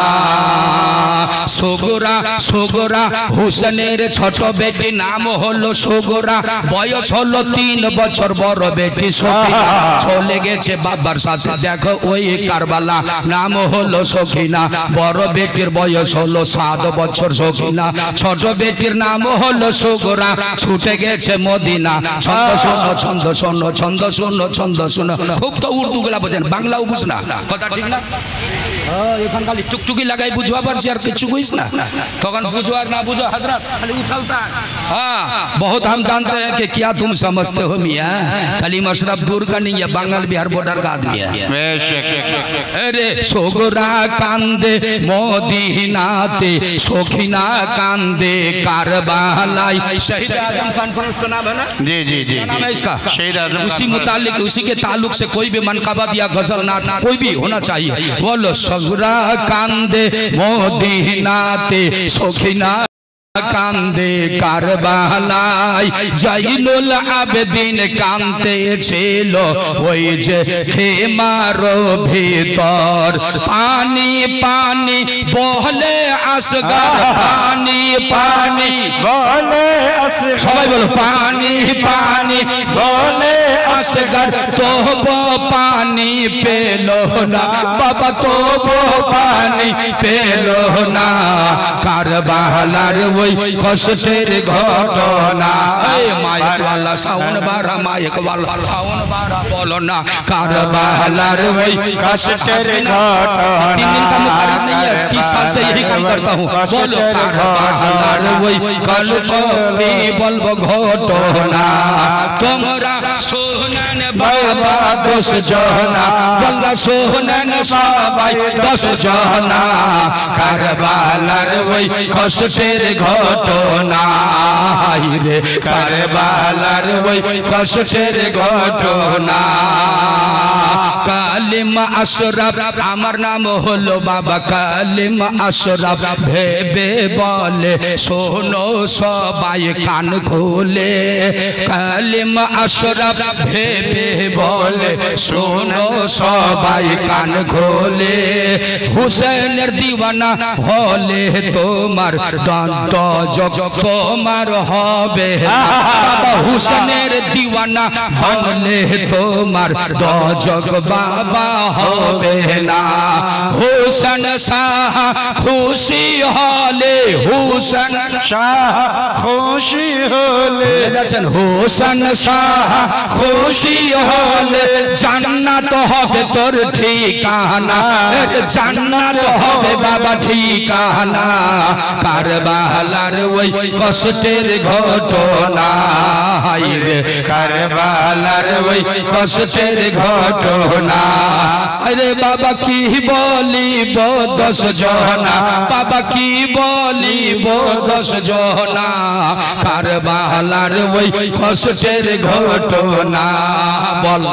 সুগরা সুগরা হুসেনের ছোট বেটি নাম হলো সুগরা বয়স হলো 3 বছর বড় বেটি সখিনা চলে গেছে বাবার সাথে দেখো ওই কারবালা নাম হলো সখিনা বড় বেটির বয়স হলো 7 বছর সখিনা ছোট বেটির নাম হলো সুগরা ছুটে গেছে মদিনা ছন্দ শোনো ছন্দ শোনো ছন্দ শোনো ছন্দ শোনো খুব তো উর্দু গুলা বোঝেন বাংলাও বুঝ না কথা ঠিক না এখন খালি টুকটুকি লাগাই বুঝবা পারছি আর কিছু বুঝিস ना तখন बुझो और ना बुझो हजरत खाली उछलता है हाँ बहुत हम जानते हैं कि क्या तुम समझते हो मियाँ कलीम अशरफ दूर का नहीं है बंगाल बिहार बॉर्डर का आदमी है अरे सोगरा कांदे मोदीनाते सोखिना कांदे कारबालाई शहीद आजम कॉन्फ्रेंस का नाम है ना जी जी जी नाम है इसका शहीद आजम उसी मुतालिक उसी के ताल्लुक से कोई भी मनकबत या गजल नात कोई भी होना चाहिए बोलो सोगरा कांदे मोदीनाते सोखिना कांदे कारबालाई জাইনুল আবেদিন কান্দে ছিল ওই যে খেমারো ভিতর পানি পানি বলে আসগর পানি পানি বলে আসগর সবাই বলো পানি পানি বলে আসগর তবু পানি পেলো না বাবা তবু পানি পেলো না কারবালার ওই কষ্টের ঘটনা এই মাইক वाला साउंड बारा माइक वाला साउंड बारा बोलो ना कारबालार वही कष्टेर घटना 3 दिन का मुकर्रर नहीं है 30 साल से यही काम करता हूँ बोलो कारबालार वही कष्टेर बल्ब घटना তোমরা সোহনান বাবা 10 জনা বল্লা সোহনান সবাই 10 জনা কারবালার ওই কষ্টের ঘটনা হায়রে কারবালার ওই কষ্টের ঘটনা কালিমা আশরাফ আমার নাম হলো বাবা কালিমা আশরাফ ভেবে বলে শোনো সবাই কান খোলে কালিমা আশরাফ ভেবে বলে শোনো সবাই কান খোলে হুসেনের দিওয়ানা হলে তোমার দন্ত জগ তোমার হবে বাবা হুসেনের দিওয়ানা হলে তোমার দজগ বাবা হবে না হুসেন শাহ খুশি হলে হুসেন শাহ খুশি হলে দেখেন হুসেন শাহ খুশি হলে জান্নাত হবে তোর ঠিকানা জান্নাত হবে বাবা ঠিকানা কারবালার ওই কষ্টের ঘটনা হায়রে কারবালার ওই কষ্টের ঘটনা আরে বাবা কি বলিব 10 জনা বাবা কি বলিব 10 জনা কারবালার ওই কষ্টের ঘটনা বল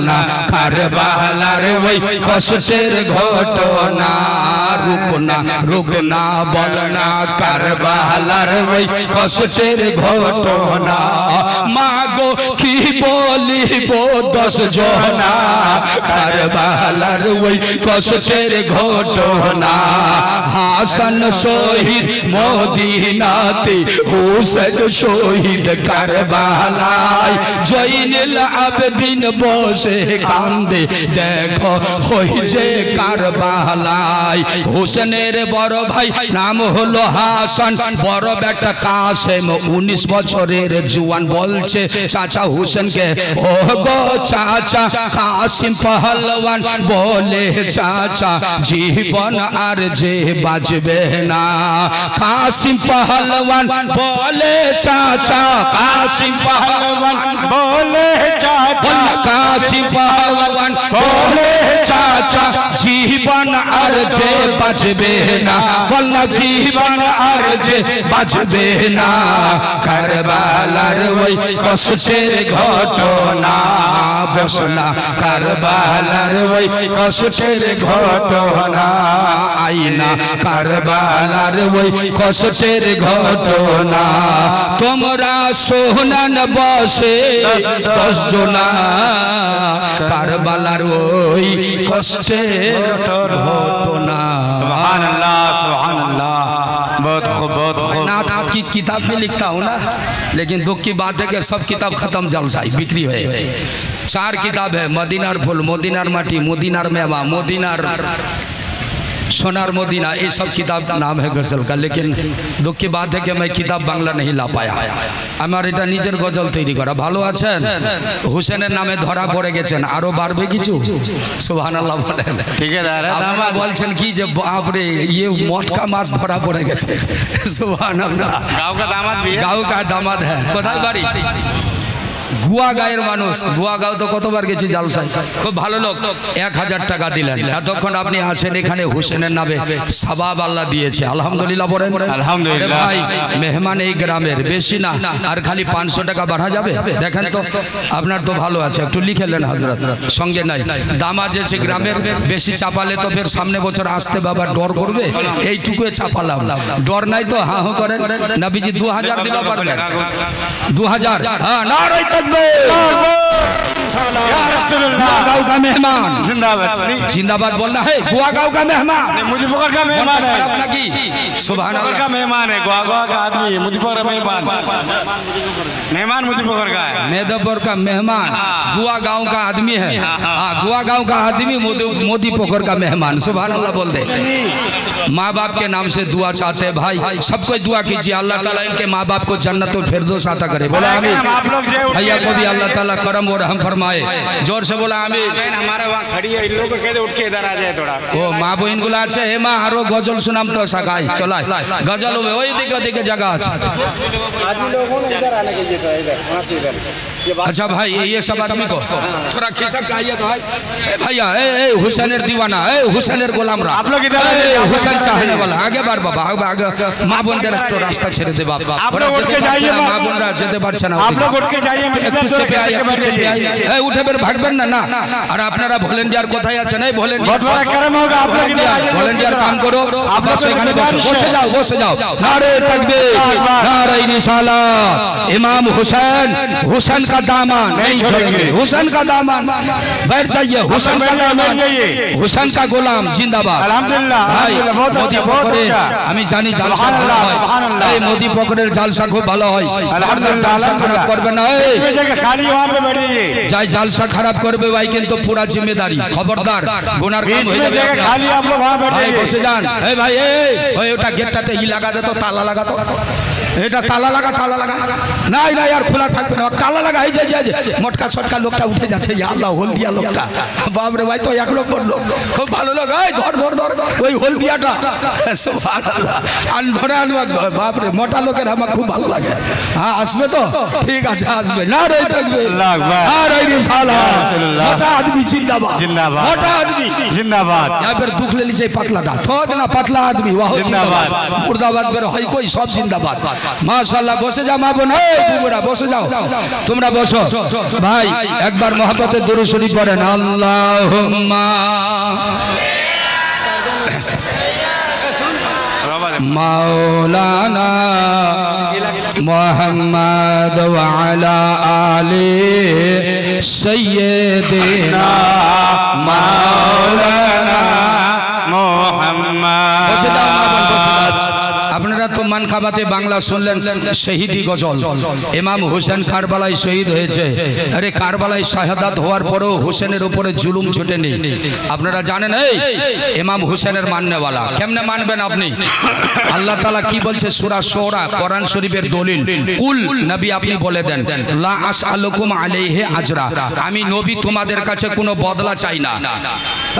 না কারবালার ওই কষ্টের ঘটনা রুকনা বল না কারবালার ওই কষ্টের ঘটনা মাগো কি বলিব 10 জনা কারবালার ওই কষ্টের ঘটনা হাসান শহীদ মদিনাতে হুসেন শহীদ কারবালায় জয়নুল আবেদিন বসে কান্দে দেখো হই যে কারবালায় হুসেনের বড় ভাই নাম হলো হাসান বড় বেটা কাসেম 19 বছরের জওয়ান বলছে চাচা হুসেনকে ও গো চাচা কাসিম পহলওয়ান বলে চাচা জীবন আর যে বাঁচবে না কাসিম পহলওয়ান বলে চাচা কাসিম পহলওয়ান बोले चाचा কাসিম পহলওয়ান বলে চাচা জীবন আর যে বাঁচবে না বলনা জীবন আর যে বাঁচবে না কারবালার ওই কষ্টের ঘটনা বসনা কারবালার ওই কষ্টের ঘটনা আইনা কারবালার ওই কষ্টের ঘটনা তোমরা সোহনান বসে 10 জনা কারবালার ওই কষ্টের ঘটনা सुभान अल्लाह बहुत खूब बहुत खूब नाथ की किताब में लिखता हूँ ना लेकिन दुख की बात है कि सब किताब खत्म जलसाई बिक्री हुए 4 किताब है मदीनार फूल मदीनार माटी मदीनार मेवा मदीनार सोनार मदीना ये सब किताब नाम है गजल का लेकिन दुख की बात है कि मैं किताब बांग्ला नहीं ला पाया আমার এটা নিজের গজল তৈরি করা ভালো আছেন হুসেনের নামে ধরা পড়ে গেছেন আরো বাড়বে কিছু সুবহানাল্লাহ বলেন ठीक है আপনারা বলছেন কি যে বাপ রে ये মটকা মাছ ধরা পড়ে গেছে সুবহানাল্লাহ गाँव का दामाद भी है গাঁও কা দামাদ হ্যাঁ কোথায় বাড়ি গুয়া গায়ের মানুষ গুয়া গাঁও তো কতবার গেছি জালসায় খুব ভালো লোক 1000 টাকা দিলেন এতক্ষণ আপনি আছেন এখানে হুসেনের নামে সওয়াব আল্লাহ দিয়েছে আলহামদুলিল্লাহ বলেন আলহামদুলিল্লাহ ভাই মেহমান এই গ্রামের বেশি না আর খালি 500 টাকা বাড়া যাবে দেখেন তো আপনার তো ভালো আছে একটু লিখে নেন হযরত সঙ্গে নাই দামাজ এসে গ্রামের বেশি চাপালে তো ফের সামনে বছর আসতে বাবা ডর করবে এইটুকু চাপালাম ডর নাই তো হ্যাঁ হ্যাঁ করেন নবীজি 2000 দিবা পারবেন 2000 হ্যাঁ নারে या रसूलुल्लाह गाँव का मेहमान जिंदाबाद जिंदाबाद बोलना है गुआ गाँव का मेहमान मुजफ्फर का मेहमान है खराब लगी सुभान मुजफ्फर का अल्लाह मेहमान है गोवा गोवा का आदमी मुजफ्फर का मेहमान मेहमान मुजफ्फर का है मेदपुर का मेहमान गुआ गाँव का आदमी है हाँ गुआ गाँव का आदमी मोदी पोखर का मेहमान सुभान अल्लाह बोल दे माँ बाप के नाम से दुआ चाहते हैं भाई सबको दुआ कीजिए अल्लाह ताला इनके माँ बाप को जन्नत और फिरदौस अता करे बोला आमीन आप लोग जो भैया को भी अल्लाह ताला करम और रहम फरमाए जोर से बोला आमीन हमारे वहाँ खड़ी है इन लोगों को कहते उठ के इधर आ जाए थोड़ा ও মা বইন গুলো আছে হে মা আরো গজল শুনাম তো সাকাই চলাই গজল হবে ওই দিকে দিকে জায়গা আছে आदमी लोगों ने इधर आने के लिए तो इधर वहाँ से इधर ये बात अच्छा भाई ये सब आदमी को थोड़ा खिसक आइए तो भाई ए भैया ए हुसैनेर दीवाना ए हुसैनेर गोलाम रा आप लोग इधर ए हुसैन चाहने वाला आगे बार बाबा आगे মা বোনদের একটু রাস্তা ছেড়ে দে বাবা आप ওরা लोग उठ যেতে के পারছে जाइए না মা বোনরা যেতে পারছে না आप लोग उठ के जाइए একটু চেপে আই একটু চেপে আই এই উঠে বের ভাগবেন না না আর আপনারা ভলেন্টিয়ার কোথায় আছেন এই बहुत बड़ा कर्म होगा आप लोग इधर आइए ভলেন্টিয়ার কাম করো आप বসে लोग এখানে गुजारिश है। বসে যাও नारे तकबीर नारे रिसालत इमाम हुसैन हुसैन का दामन नहीं छोड़ेंगे हुसैन का दामन बैठ जाइए हुसैन का दामन हुसैन का गोलाम जिंदाबाद अल्हम्दुलिल्लाह भाई बहुत मोदी अच्छा बहुत পকরের अच्छा আমি জানি জালসা সুবহানাল্লাহ, ভালো হয় সুবহানাল্লাহ। এই মোদি পকরের জালসা খুব ভালো হয় আলহামদুলিল্লাহ, জালসা খারাপ করবে না এই इस जगह खाली वहाँ पे बैठिए যাই জালসা খারাপ করবে ভাই কিন্তু পুরা জিম্মেদারি খবরদার গুনার কাম बीच হয়ে में যাবে जगह আপনার। खाली आप लोग वहाँ ভাই बैठिए বসে যান এই ভাই এই ওই ওটা গেটটাতে ই লাগা দে তো তালা লাগা তো এটা তালা লাগা নাই না यार খোলা থাকবে না তালা লাগা এই যে মোটকা ছটকা লোকটা উঠে যাচ্ছে ইয়া আল্লাহ হলদিয়া লোকটা বাপ রে ভাই তো এক লোক পড়লো খুব ভালো লোক এই ধর ওই হলদিয়াটা সুবহানাল্লাহ আনভরা বাপ রে মোটা লোকের আমার খুব ভালো লাগে হ্যাঁ আসবে তো ঠিক আছে আসবে না রে থাকবে আল্লাহু আকবার না রে রিসালাত মোটা आदमी जिंदाबाद जिंदाबाद मोटा आदमी जिंदाबाद या फिर दुख ले लीजिए पतला थोड़ देना पतला आदमी वह जिंदाबाद मुर्दाबाद में है कोई सब जिंदाबाद माशाल्लाह बसे जाओ माँ बोन बुबुरा बसे जाओ तुमरा बसो भाई एक बार मोहब्बत दुरूद शरीफ पढ़ें अल्लाहुम्मा मौलाना मोहम्मद व अला आले सय्यदना मौलाना मोहम्मद। আপনারা তো মান খাবাতে বাংলা শুনলেন শহীদি গজল। ইমাম হোসেন কারবালায় শহীদ হয়েছে। আরে কারবালায় শাহাদাত হওয়ার পরেও হোসেনের উপরে জুলুম ছুটেনি। আপনারা জানেন এই ইমাম হোসেনের মাননেওয়ালা কেমনে মানবেন আপনি? আল্লাহ তাআলা কি বলছে সূরা শুরা কোরআন শরীফের দলিল, কুল নবী আপনি বলে দেন লা আসআলুকুম আলাইহি আজরা, আমি নবী তোমাদের কাছে কোনো বদলা চাই না।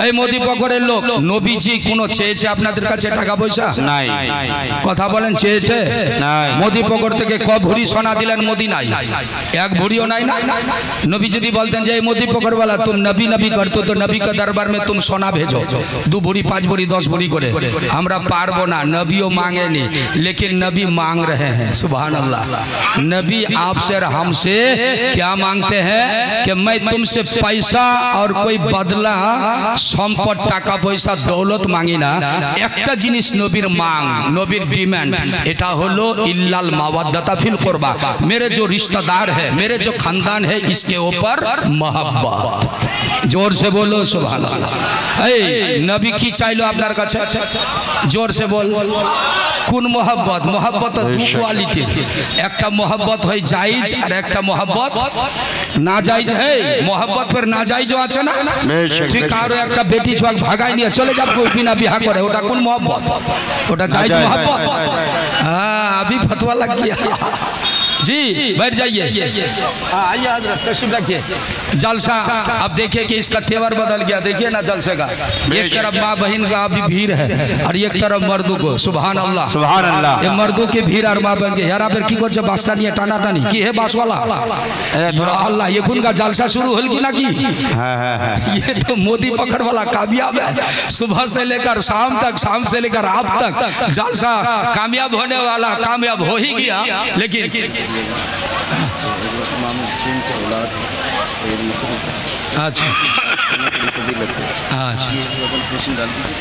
এই মোদি পকরের লোক নবীজি কোনো চেয়েছে আপনাদের কাছে টাকা পয়সা? নাই। কথা বলেন চেয়েছে? মোদি পকর থেকে ক ভরি সোনা দিলেন? মোদি নাই, এক ভরিও নাই। না নবী যদি বলতেন যে মোদি পকর वाला तुम नबी नबी करते तो नबी का दरबार में तुम सोना भेजो 2 भरी 5 भरी 10 भरी করে, আমরা পারবো না। নবীও मांगेनी लेकिन नबी मांग रहे हैं। सुभान अल्लाह। नबी आपसे और हमसे क्या मांगते हैं कि मैं तुमसे पैसा और कोई बदला সম্পদ টাকা পয়সা দৌলত মাঙ্গি না। একটা জিনিস নবীর মাং, নবীর डिमांड, এটা হলো इल्लाल मावद्दता फिल कुर्बा, मेरे जो रिश्तेदार है, मेरे जो खानदान है, इसके ऊपर मोहब्बत। जोर से बोलो सुभान अल्लाह। এই নবী কি চাইলো আপনার কাছে? जोर से बोल। কোন मोहब्बत? मोहब्बत তো দু কোয়ালিটি, একটা मोहब्बत হয় জায়েজ আর একটা मोहब्बत না জায়েজ। है मोहब्बत पर না জায়েজও আছে না? ঠিক কারো একটা বেটি ছোয়াক ভাগাই নিয়ে চলে যাব কোই বিনা বিয়া করে, ওটা কোন मोहब्बत? ওটা জায়েজ मोहब्बत? हाँ अभी फतवा लग गया जी। बैठ जाइए, आइए हजरत तशरीफ रखिए। जलसा अब देखिए कि इसका तेवर बदल गया। देखिए ना जलसे का, एक तरफ माँ बहन का अभी भीड़ है और एक तरफ मर्दों को। सुभान अल्लाह सुभान अल्लाह। ये मर्दों के भीड़ और माँ बहन के यार फिर की करছে বাসটা নিয়ে টানাটানি কি है बास वाला? अल्लाह এখন का जलसा शुरू होल की ना की? ये तो मोदी पकड़ वाला कामयाब है। सुबह से लेकर शाम तक, शाम से लेकर आप तक जलसा कामयाब होने वाला कामयाब हो ही गया। लेकिन अच्छा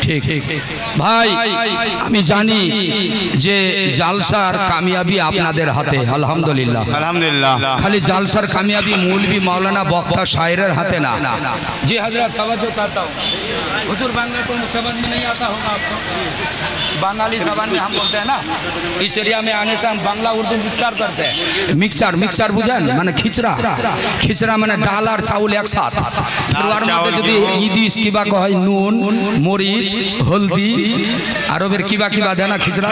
ठीक ভাই আমি জানি যে জালসার কামিয়াবি আপনাদের হাতে। আলহামদুলিল্লাহ अल्हम्दुलिल्लाह। খালি জালসার কামিয়াবি মৌলভী মাওলানা বক্তা शायरेर हाथे ना। जी हजरत तवज्जो चाहता हूँ। हुजूर बांग्ला को समझ में नहीं आता होगा आपको? बंगाली जबान में हम बोलते हैं ना, इस एरिया में आने से हम बांग्ला उर्दू मिक्सर करते हैं। मिक्सर मिक्सर बुझेन माने खिचड़ा, खिचड़ा माने डाल और चाउल एक साथ। परिवार में যদি ইদি কিবা কয় নুন মরিচ হলদি আরো বের কিবা কিবা দেনা खिचड़ा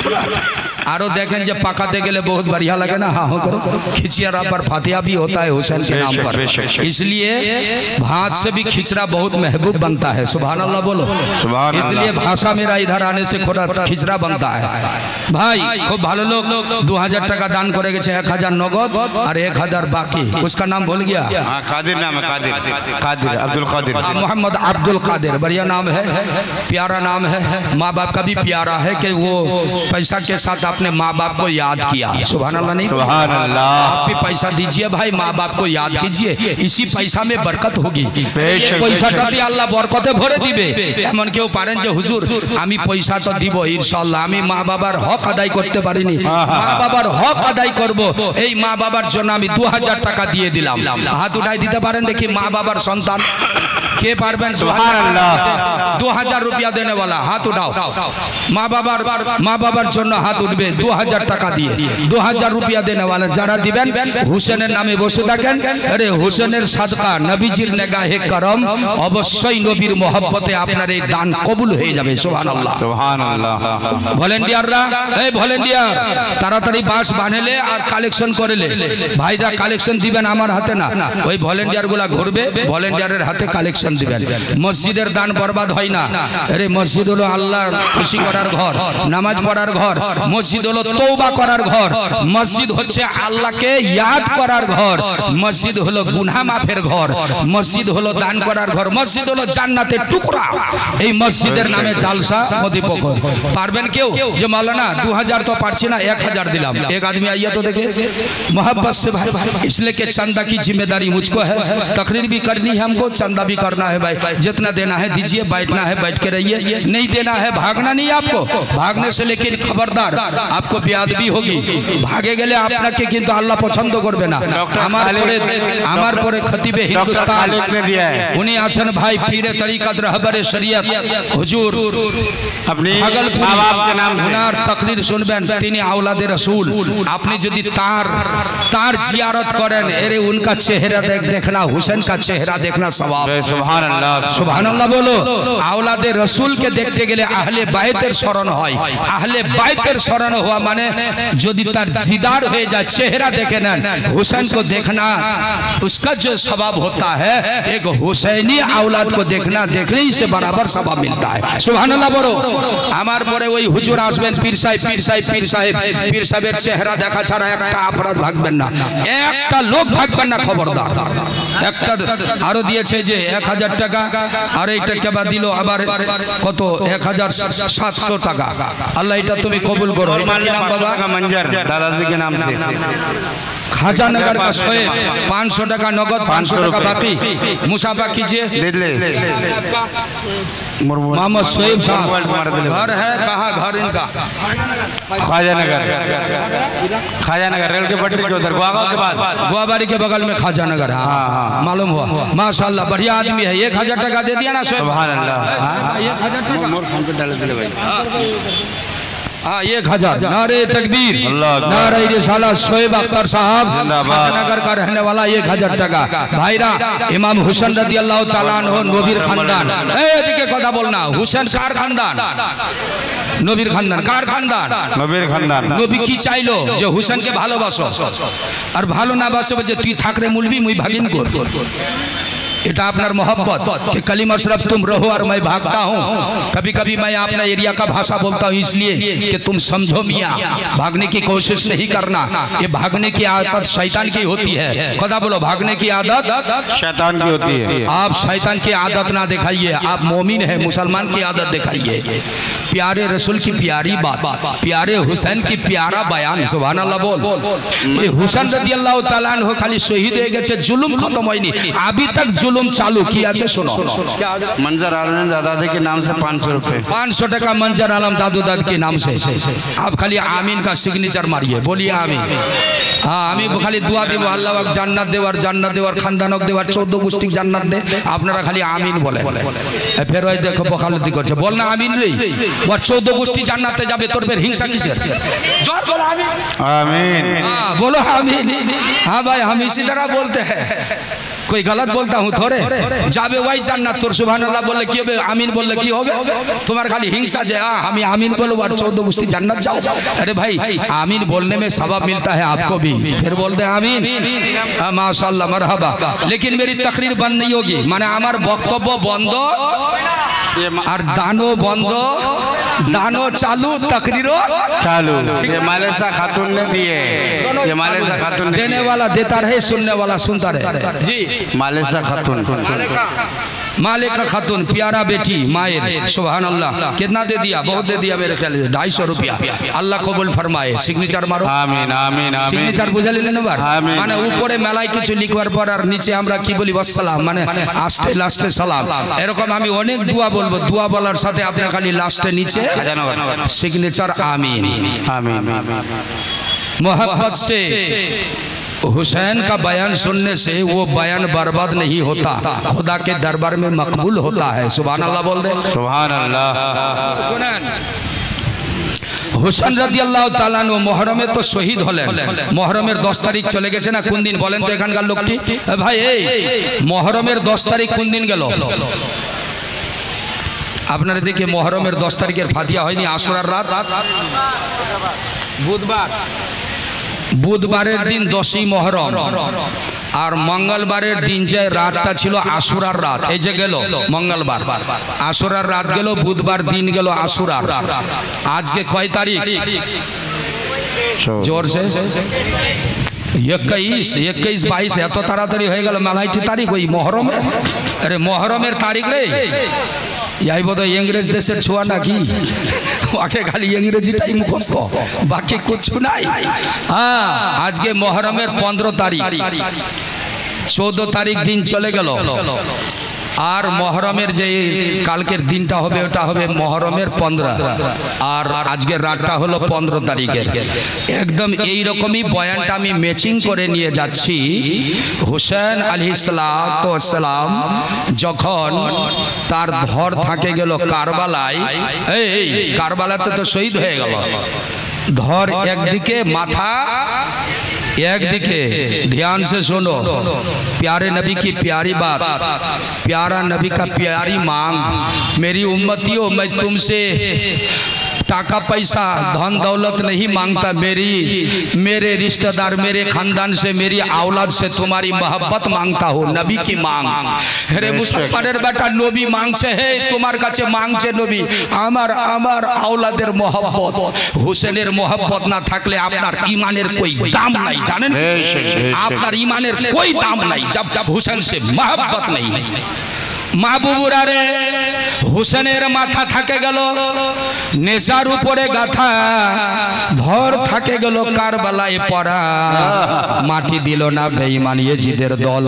आरो देखें जब पकाते गले बहुत बढ़िया लगे ना। हाँ हाँ करो। खिचिया पर फातिहा भी होता है हुसैन के नाम पर, इसलिए भात से भी खिचड़ा बहुत महबूब बनता है। सुभान अल्लाह बोलो। इसलिए भाषा मेरा इधर आने से थोड़ा खिचड़ा बनता है। भाई खूब भालो लोग 2000 টাকা दान करे गए, 1000 नगद और 1000 बाकी। उसका नाम भूल गया? कादिर नाम है, कादिर कादिर अब्दुल कादिर मोहम्मद अब्दुल कादिर। बढ़िया नाम है, प्यारा नाम है। माँ बाप का भी प्यारा है कि वो पैसा के साथ अपने माँ बाप को याद किया। सुभान अल्लाह नहीं? सुभान अल्लाह। आप भी पैसा दीजिए भाई, माँ बाप को याद कीजिए, इसी पैसा में बरकत होगी। पैसाটাতে আল্লাহ বরকতে ভরে দিবে। এমন কেউ পারেন যে হুজুর আমি পয়সা তো দিব ইনশাআল্লাহ, আমি মা বাবার হক আদায় করতে পারিনি, মা বাবার হক আদায় করব, এই মা বাবার জন্য আমি 2000 টাকা দিয়ে দিলাম। হাত উঠাই দিতে পারেন দেখি মা বাবার সন্তান কে পারবেন? सुभान अल्लाह। 2000 रुपया देने वाला हाथ उठाओ। माँ बाबार জন্য हाथ उठবে 2000 টাকা দিয়ে। 2000 रुपया देने वाला যারা দিবেন হুসেনের নামে বসে থাকেন। আরে হুসেনের সাদকা নবীজির নেগাহে করম, অবশ্যই নবীর মহব্বতে আপনার এই দান কবুল হয়ে যাবে। সুবহানাল্লাহ সুবহানাল্লাহ। ভলেন্টিয়াররা এই ভলেন্টিয়ার তাড়াতাড়ি বাস বানালে আর কালেকশন করলে ভাইরা কালেকশন দিবেন আমার হাতে না, ওই ভলেন্টিয়ারগুলা ঘুরবে, ভলেন্টিয়ারের হাতে কালেকশন দিবেন। মসজিদের দান বরবাদ হয় না। আরে মসজিদ হলো আল্লাহর খুশি করার ঘর, নামাজ পড়ার ঘর। মসজিদ মসজিদ হলো তওবা করার ঘর, মসজিদ হচ্ছে আল্লাহকে ইয়াদ করার ঘর, মসজিদ হলো গুনাহ মাফের ঘর, মসজিদ হলো দান করার ঘর, মসজিদ হলো জান্নাতের টুকরা। এই মসজিদের নামে জালসা মদিপকর। পারবেন কেউ যে मौलाना 2000 तो पार्ची ना 1000 दिला। एक आदमी आइए तो देखे मोहब्बत से भाई, इसलिए कि चंदा की जिम्मेदारी मुझको है, तकरीर भी करनी है हमको, चंदा भी करना है भाई, जितना देना है दीजिए, बैठना है बैठ के रहिए, नहीं देना है भागना नहीं आपको, भागने से लेकिन खबरदार आपको बेअदबी होगी, भागे गेले आपनाके किन्तु अल्लाह पसंद करबे ना। আমার পরে খতিবে হিন্দুস্তান উনি আছেন ভাই পীরে তরিকত রাহবারে শরিয়ত হুজুর अपनी ভাগলপুর के नाम से উনার তাকরীর শুনবেন, তিনি আওলাদে রাসূল। আপনি যদি তার জিয়ারত করেন, এরে উনকা চেহারা देखना, हुसैन का चेहरा देखना सवाब। सुभान अल्लाह, सुभान अल्लाह बोलो। আওলাদে রাসূল কে দেখতে গেলে আহলে বাইতের শরণ হয়। আহলে বাইতের শরণ হওয়া মানে যদি তার জিদার হয়ে যায়, चेहरा देखे ना, हुसैन को देखना उसका जो सवाब होता है, एक हुसैनी औलाद को देखना, देखने ही से बराबर सवाब मिलता है। सुभान अल्लाह बोलो। আমার পরে ওই হুজুর আসবেন, পীর সাহেবের চেহারা দেখা ছাড়া একটা অপরাধ ভাগবেন না, একটা লোক ভাগবেন না, খবরদার। একটা আরো দিয়েছে যে 1000 টাকা, আর এইটা কেবা দিল আবার কত 1700 টাকা। আল্লাহ এটা তুমি কবুল করো। কি নাম বাবা? मंजर दादाजी के नाम से। खाजा नगर का शोएब 500 टाका नगद, 500 टाका बाकी। मुसाफा कीजिए। मोहम्मद शोएब साहब घर है कहाँ? घर इनका ख्वाजा नगर रेल के पटरी के उधर गुआबारी के बगल में खाजा नगर। हाँ मालूम हुआ। माशाल्लाह बढ़िया आदमी है। 1000 टाका दे दिया ना शोएब? सुभान अल्लाह। 1000। नारे तकबीर, नारे रिसाला। शोएब अख्तर साहब नगर का रहने वाला, 1000 टाका। भाईरा इमाम हुसैन रदियल्लाहु ताला अन्हु नबीर खानदान। এদিকে কথা বল না। হুসেন কার খানদান? নবীর খানদান। কার খানদান? নবীর খানদান। নবী কি চাইলো? যে হুসেনকে ভালোবাসো, আর ভালো না বাসো যে তুই থাকরে মুলবি মুই ভাগিন কর। এটা আপনার मोहब्बत कि कलीम अशरफ तुम रहो और मैं भागता हूँ। कभी कभी मैं अपना एरिया का भाषा बोलता हूँ इसलिए कि तुम समझो मियाँ, भागने की कोशिश नहीं करना। ये भागने की आदत शैतान की होती है। खुदा बोलो, भागने की आदत शैतान की होती है। आप शैतान की आदत ना दिखाइए, आप मोमिन है, मुसलमान की आदत दिखाइए। प्यारे रसूल की प्यारी बात, प्यारे हुसैन की प्यारा बयान। सुभान अल्लाह बोल। ये हुसैन रदियल्लाहु ताला अन्हु खाली शहीद হয়ে গেছে, जुलुम खत्म হয়নি, अभी तक जुलुम चालू किया है। सुनो, मंजर आलम दादा के नाम से 500 रुपए, 500 टाका मंजर आलम दादू दाद के नाम से। आप खाली आमीन का सिग्नेचर मारिए, बोलिए आमीन। हाँ আমি খালি দোয়া দেব, আল্লাহ পাক জান্নাত দেওয়ার, জান্নাত দেওয়ার, খানদানক দেওয়ার, 14 গোষ্ঠী জান্নাত দে। আপনারা খালি আমিন বলেন। ফের ওই দেখো বখালতি করছে, বল না আমিন রে। ওর 14 গোষ্ঠী জান্নাতে যাবে, তোর ফের হিংসা কিসের? জোর বল আমিন। आमीन। हाँ बोलो आमीन। हाँ भाई हम इसी तरह बोलते हैं, कोई गलत बोलता हूँ थोड़े। जाबे वही জান্নাত, তোর সুবহান আল্লাহ বললে কি হবে, আমিন বললে কি হবে? তোমার খালি হিংসা যে আমি आमीन बोलो और 14 गोष्ठी जन्नत जाओ। अरे भाई आमीन बोलने में सवाब मिलता है आपको भी, फिर बोलते हैं आमीन। माशाल्लाह मरहबा। लेकिन मेरी तकरीर बंद नहीं होगी, माने আমার বক্তব্য বন্ধ আর দানও বন্ধ, दानो चालू तकरीरो चालू। ये मालेसा खातून ने दिए, ये मालेसा खातून देने वाला देता रहे, सुनने वाला सुनता रहे। जी मालेसा खातून, मालिका खातून प्यारा बेटी मायर। सुभान अल्लाह। कितना दे दिया? बहुत दे दिया मेरे ख्याल से 250 रुपया। अल्लाह कबूल फरमाए। सिग्नेचर मारो। आमीन आमीन आमीन। सिग्नेचर बुझे लेने बार माने ऊपरे मेलाয় কিছু লিখবার পর আর নিচে আমরা কি বলি ওয়াসসালাম, মানে আস্তে লাস্টে সালাম। এরকম আমি অনেক দোয়া বলবো, দোয়া বলার সাথে আপনি খালি লাস্টে নিচে सिग्नेचर आमीन आमीन। मोहब्बत से हुसैन का बयान सुनने से वो बयान बर्बाद नहीं होता, खुदा के दरबार में मकबूल होता है। सुभान अल्लाह बोल दे। सुभान अल्लाह। हुसैन রাদিয়াল্লাহু তাআলা আনহু মুহরমে তো শহীদ হলেন। মুহরমের 10 তারিখ চলে গেছে না, কোন দিন বলেন তো এখানকার লোকটি? ভাই এই মুহরমের 10 তারিখ কোন দিন গেল? আপনারা দেখে মুহরমের 10 তারিখের ফাতিহা হয়নি, আশুরার রাত বুধবার, বুধবারের দিন 10ই মুহরম, আর মঙ্গলবারের দিন যে রাতটা ছিল আশুরার রাত। এই যে গেল মঙ্গলবার, আশুরার রাত গেল, বুধবার দিন গেল আশুরার। আজকে কয় তারিখ? जोर से 21 22 এত তাড়াতাড়ি হয়ে গেল মেলাইটি তারিখ ওই মহরমে আরে মহরমের তারিখ রে ইয়াই বোধহয় ইংরেজ দেশের ছোঁয়া নাকি ওকে খালি ইংরেজিটাই মুখস্থ বাকি কিছু নাই হ্যাঁ আজকে মহরমের 15 তারিখ 14 তারিখ দিন চলে গেল আর মহরমের যে কালকের দিনটা হবে ওটা হবে মহরমের 15 আর আজকের রাতটা হলো 15 তারিখের একদম এই রকমই বয়ানটা আমি ম্যাচিং করে নিয়ে যাচ্ছি হুসেন আলাইহিস সালাম যখন তার ধর থাকে গেল কারবালায় এই কারবালাতে তো শহীদ হয়ে গেল ধর একদিকে माथा एक दिखे ध्यान से सुनो प्यारे नबी की प्यारी बात प्यारा नबी का प्यारी मांग मेरी उम्मतियों मैं तुमसे टाका पैसा धन दौलत नहीं मांगता मेरे रिश्तेदार मेरे खानदान से मेरी औलाद से तुम्हारी मोहब्बत मांगता हूँ नबी की मांग अरे मुसलमानेर बेटा नबी मांगছে হে তোমার কাছে মাংছে নবী আমার আমার औलादेर मोहब्बत হুসেনের मोहब्बत না থাকলে আপনার ঈমানের कोई दाम नहीं জানেন আপনার ঈমানের कोई दाम नहीं जब हुसैन से मोहब्बत नहीं है महबूबुरा रे हुसैनेर माथा थाके गेल नेशार उपरे गाथा धर थाके गेल कारबालाय पड़ा माटी दिल ना बेईमान येजिदेर दल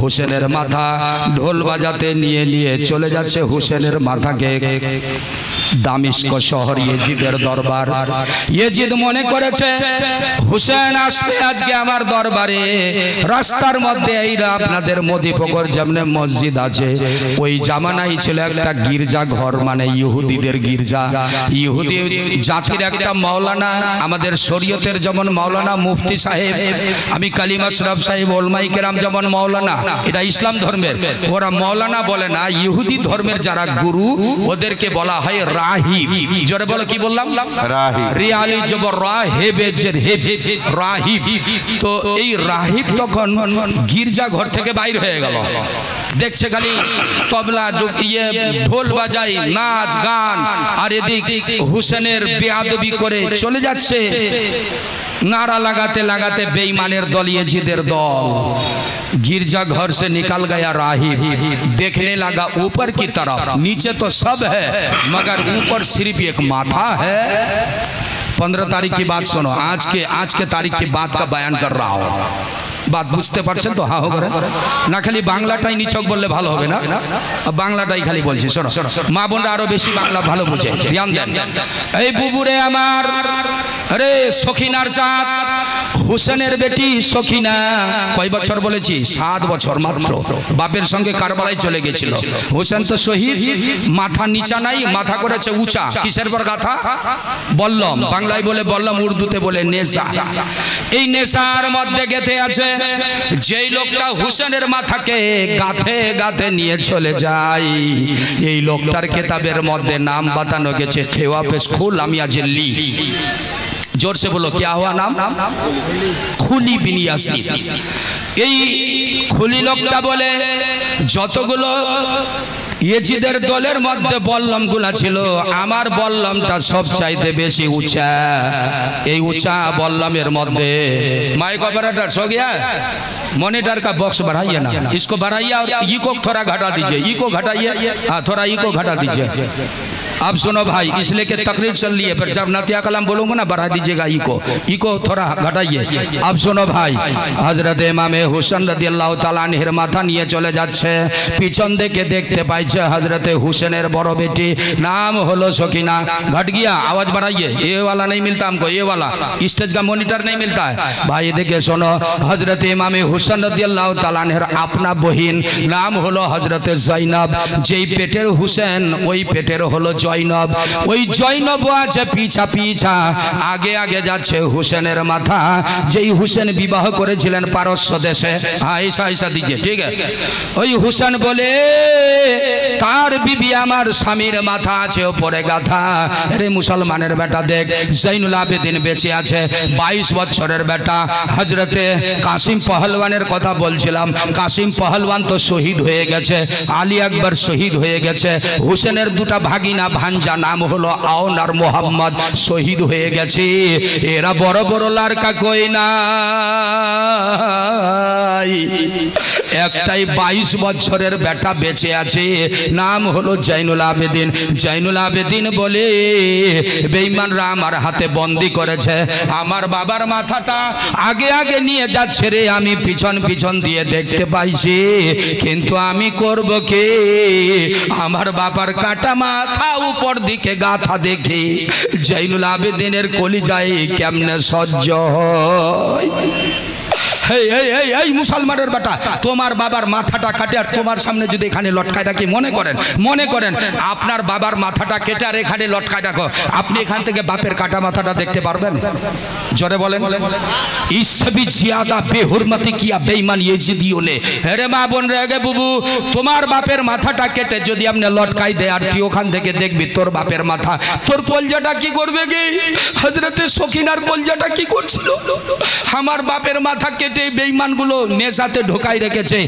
हुसैनेर माथा ढोल बाजाते निये निये चले जाच्छे हुसैनेर माथाके दामिश्क शहर येजिदेर दरबार येजिद मने करेछे हुसैन आसबे आजके आमार दरबारे रास्तार मध्य एइरा आपनादेर मदिपुकुर जेमने मस्जिद आछे ওই জামানায় ছিল একটা গির্জা ঘর মানে ইহুদিদের গির্জা ইহুদি জাতির একটা মাওলানা আমাদের শরীয়তের যেমন মাওলানা মুফতি সাহেব আমি কালিমা শরফ সাহেব ওলমাই কেরাম যেমন মাওলানা এটা ইসলাম ধর্মের ওরা মাওলানা বলে না ইহুদি ধর্মের যারা গুরু ওদেরকে বলা হয় রাহিব জোরে বলো কি বললাম রাহিব রিয়ালি জবর রাহিবে জের হেব রাহিব তো এই রাহিব তখন গির্জা ঘর থেকে বাইরে হয়ে গেল দেখছে খালি তবলা ইয়ে ঢোল বাজাই নাচ গান আর এদিক হুসেনের বেয়াদবি করে চলে যাচ্ছে नारा लगाते लगाते बेईमानेर दल येजिदेर दल गिरजा घर से निकल गया राहिब देखने लगा ऊपर की तरफ नीचे तो सब है मगर ऊपर सिर्फ एक माथा है 15 तारीख की बात सुनो आज के तारीख की बात का बयान कर रहा हूँ बात बुझते पारছেন তো হ্যাঁ হবে না খালি বাংলাটাই নিছক বললে ভালো হবে না বাংলাটাই খালি বলছি শোনো মা বোনরা আরো বেশি বাংলা ভালো বুঝে ধ্যান দেন এই বুবুরে আমার আরে সখিনার জাত হুসেনের বেটি সখিনা কয় বছর বলেছি 7 বছর মাত্র বাপের সঙ্গে কারবালায় চলে গিয়েছিল হুসেন তো শহীদ মাথা নিচা নাই মাথা করেছে উঁচা কিসের পর গাথা বললাম বাংলায় বলে বললাম উর্দুতে বলে নেশা এই নেশার মধ্যে গেথে আছে যেই লোকটা হুসেনের মাথাকে গাথে গাথে নিয়ে চলে যায় এই লোকটার কিতাবের মধ্যে নাম বাতানো গেছে খেওয়াফেস খুল আমি আজ লি जोर से बोलो क्या हुआ नाम खुली बिन यासीन এই খুলি লোকটা বলে যতগুলো येजिदेर दलेर मध्य बल्लम गुला छिलो आमार बल्लमटा सब चाइते बेशी ऊंचा এই ऊंचा बल्लमेर मध्य माइक ऑपरेटर सो गया मॉनिटर का बॉक्स बढ़ाइए ना इसको बढ़ाइए और इको थोड़ा घटा दीजिए इको घटाइए हाँ थोड़ा इको घटा दीजिए अब सुनो भाई इसलिए के तकरीर चल रही है फिर जब नातिया कलाम बोलूंगा ना बढ़ा दीजिएगा इको थोड़ा घटाइए अब सुनो भाई हजरत इमाम हुसैन রাদিয়াল্লাহু তাআলা আনহুর माथा নিয়ে চলে যাচ্ছে পিছন দিকে দেখতে পাইছে हजरत हुसैनेर बड़ो बेटी नाम हलो सकीना घट गया आवाज बढ़ाइए ये वाला नहीं मिलता हमको ये वाला स्टेज का मॉनिटर नहीं मिलता है भाई देखे सुनो हजरत इमाम हुसैन রাদিয়াল্লাহু তাআলা আনহুর अपना बहिन नाम हलो हजरत जैनब যেই পেটের हुसैन ওই পেটের হলো জয়নব ওই জয়নব আছে পিছা পিছা আগে আগে যাচ্ছে হুসেনের মাথা যেই হুসেন বিবাহ করেছিলেন পারস্য দেশে হ্যাঁ ऐसा ऐसा दीजिए ठीक है ওই হুসেন বলে তার বিবি আমার স্বামীর মাথা আছে উপরে গাথা রে মুসলমানের বেটা দেখ জৈনুল আবেদিন বেঁচে আছে 22 বছরের বেটা হযরতে কাসিম পহলওয়ানের কথা বলছিলাম কাসিম পহলওয়ান তো শহীদ হয়ে গেছে আলী আকবর শহীদ হয়ে গেছে হুসেনের দুটা ভাগিনা ভাঞ্জা নাম হলো আওন আর মোহাম্মদ শহীদ হয়ে গেছে। এরা বড় বড় লারকা কই না, একটাই 22 বছরের বেটা বেঁচে আছে, নাম হলো জৈনুল আবেদিন। জৈনুল আবেদিন বলে বেঈমানরা আমার হাতে বন্দি করেছে, আমার বাবার মাথাটা আগে আগে নিয়ে যাচ্ছে রে, আমি পিছন পিছন দিয়ে দেখতে পাইছি, কিন্তু আমি করব কি? আমার বাবার কাটা মাথা উপর দিকে গাথা দেখে জৈনুল আবেদিনের কলিজায় কেমনে সহ্য হয়। এই মুসলমানের বেটা, তোমার বাবার মাথাটা কাটে আর তোমার সামনে যদি এখানে লটকায় রাখি, মনে করেন আপনার বাবার মাথাটা কেটে আর এখানে লটকায় রাখো, আপনি এখান থেকে বাপের কাটা মাথাটা দেখতে পারবেন? জোরে বলেন। ইসবি জিয়াদা বেহুরমতি কিয়া বেঈমান ইয়েজিদিও নে। আরে মা বোন রে, আগে বুবু, তোমার বাপের মাথাটা কেটে যদি আপনি লটকাই দেয় আর তুই ওখান থেকে দেখবি তোর বাপের মাথা, তোর কলজাটা কি করবে কি? হযরতে সকিনার কলজাটা কি করছিল? আমার বাপের মাথা কেটে বেঈমানগুলো নেশাতে ঢোকাই রেখেছে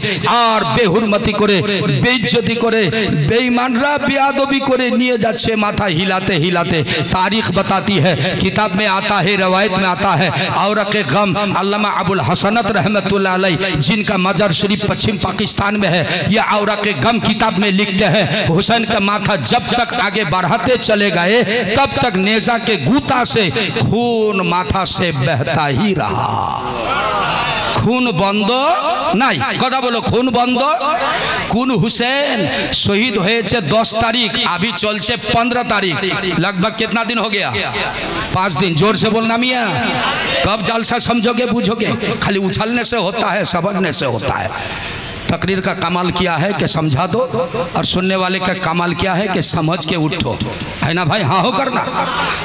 আর বেহুরমতি করে বেইজ্জতি করে বেঈমানরা বেয়াদবি করে নিয়ে যাচ্ছে মাথা हिलाते हिलाते। तारीख बताती है, किताब में आता है, रवायत में आता है, औरक़े गम अल्लामा अबुल हसनत रहमतुल्लाह अलैह जिनका मजार शरीफ पश्चिम पाकिस्तान में है, ये औरक़े गम किताब में लिखते हैं हुसैन का माथा जब तक आगे बढ़ाते चले गए तब तक नेज़ा के गूता से खून माथा से बहता ही रहा। खून बंद নাই, কথা বলো, खून बंद। खून हुसैन शहीद হয়েছে 10 तारीख, अभी चलছে 15 तारीख, लगभग कितना दिन हो गया? 5 दिन। जोर से बोलना मियाँ, कब जलसा समझोगे बूझोगे? खाली उछलने से होता है, समझने से होता है। तकरीर का कमाल क्या है कि समझा दो, और सुनने वाले का कमाल क्या है कि समझ के उठो, है ना भाई? हाँ हो करना।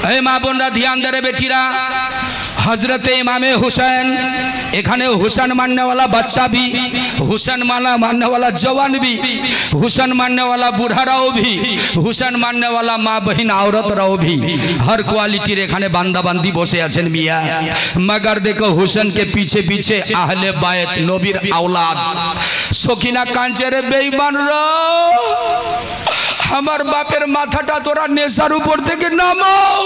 ए माँ बोनरा ध्यान दे रे बेटीरा, हजरत इमाम हुसैन, एखाने हुसैन मानने वाला बच्चा भी, हुसैन मानने वाला जवान भी, हुसैन मानने वाला बूढ़ाराओ भी, हुसैन मानने वाला माँ बहन औरत राओ भी, हर क्वालिटी एखाने बांदा बांदी बसे आছেন मिया। मगर देखो हुसैन के पीछे पीछे आहले बायत नबीर औलाद सकिना कांचे रे बेईमान रो, हमार बापेर माथाटा तोरा नेशार ऊपर থেকে নামাও,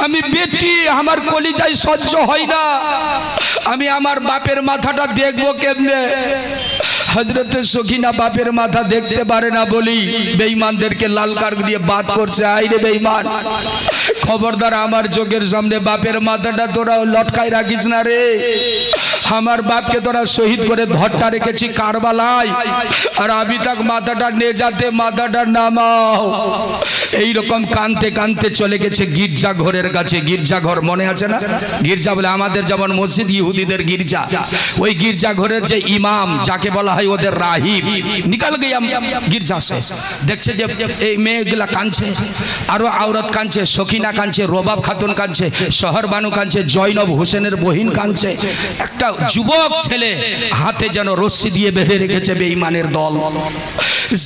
আমি বেটি আমার কলিজায় সহ্য হয় না, আমি আমার বাপের মাথাটা দেখবো কেমনে? হযরতে সকিনা বাপের মাথা দেখতে পারে না বলি বেঈমানদেরকে লাল কার্ড দিয়ে বাদ করছে, আইরে বেঈমান খবরদার আমার চোখের সামনে বাপের মাথাটা তোরা লটকাই রাখিস না রে, আমার বাপকে তোরা শহীদ করে ধরটা রেখেছি কারবালায়, আর আমি তাক মাথাটা নিয়ে যাতে মাথাটা নামাও। এই রকম কানতে কানতে চলে গেছে গির্জা ঘরের কাছে। গির্জা ঘর মনে আছে না? গির্জা বলে আমাদের যেমন মসজিদ ইহুদিদের গির্জা, ওই গির্জা ঘরের যে ইমাম যাকে বলা হয় ওদের রাহিব, নিকাল গিয়া গির্জা সে দেখছে যে এই মেয়েগুলা কাঁদছে, আরো আওরত কাঁদছে, সকিনা কাঁদছে, রবাব খাতুন কাঁদছে, শহর বানু কাঁদছে, জয়নব হোসেনের বহিন কাঁদছে, একটা যুবক ছেলে হাতে যেন রশ্মি দিয়ে বেঁধে রেখেছে বেঈমানের দল।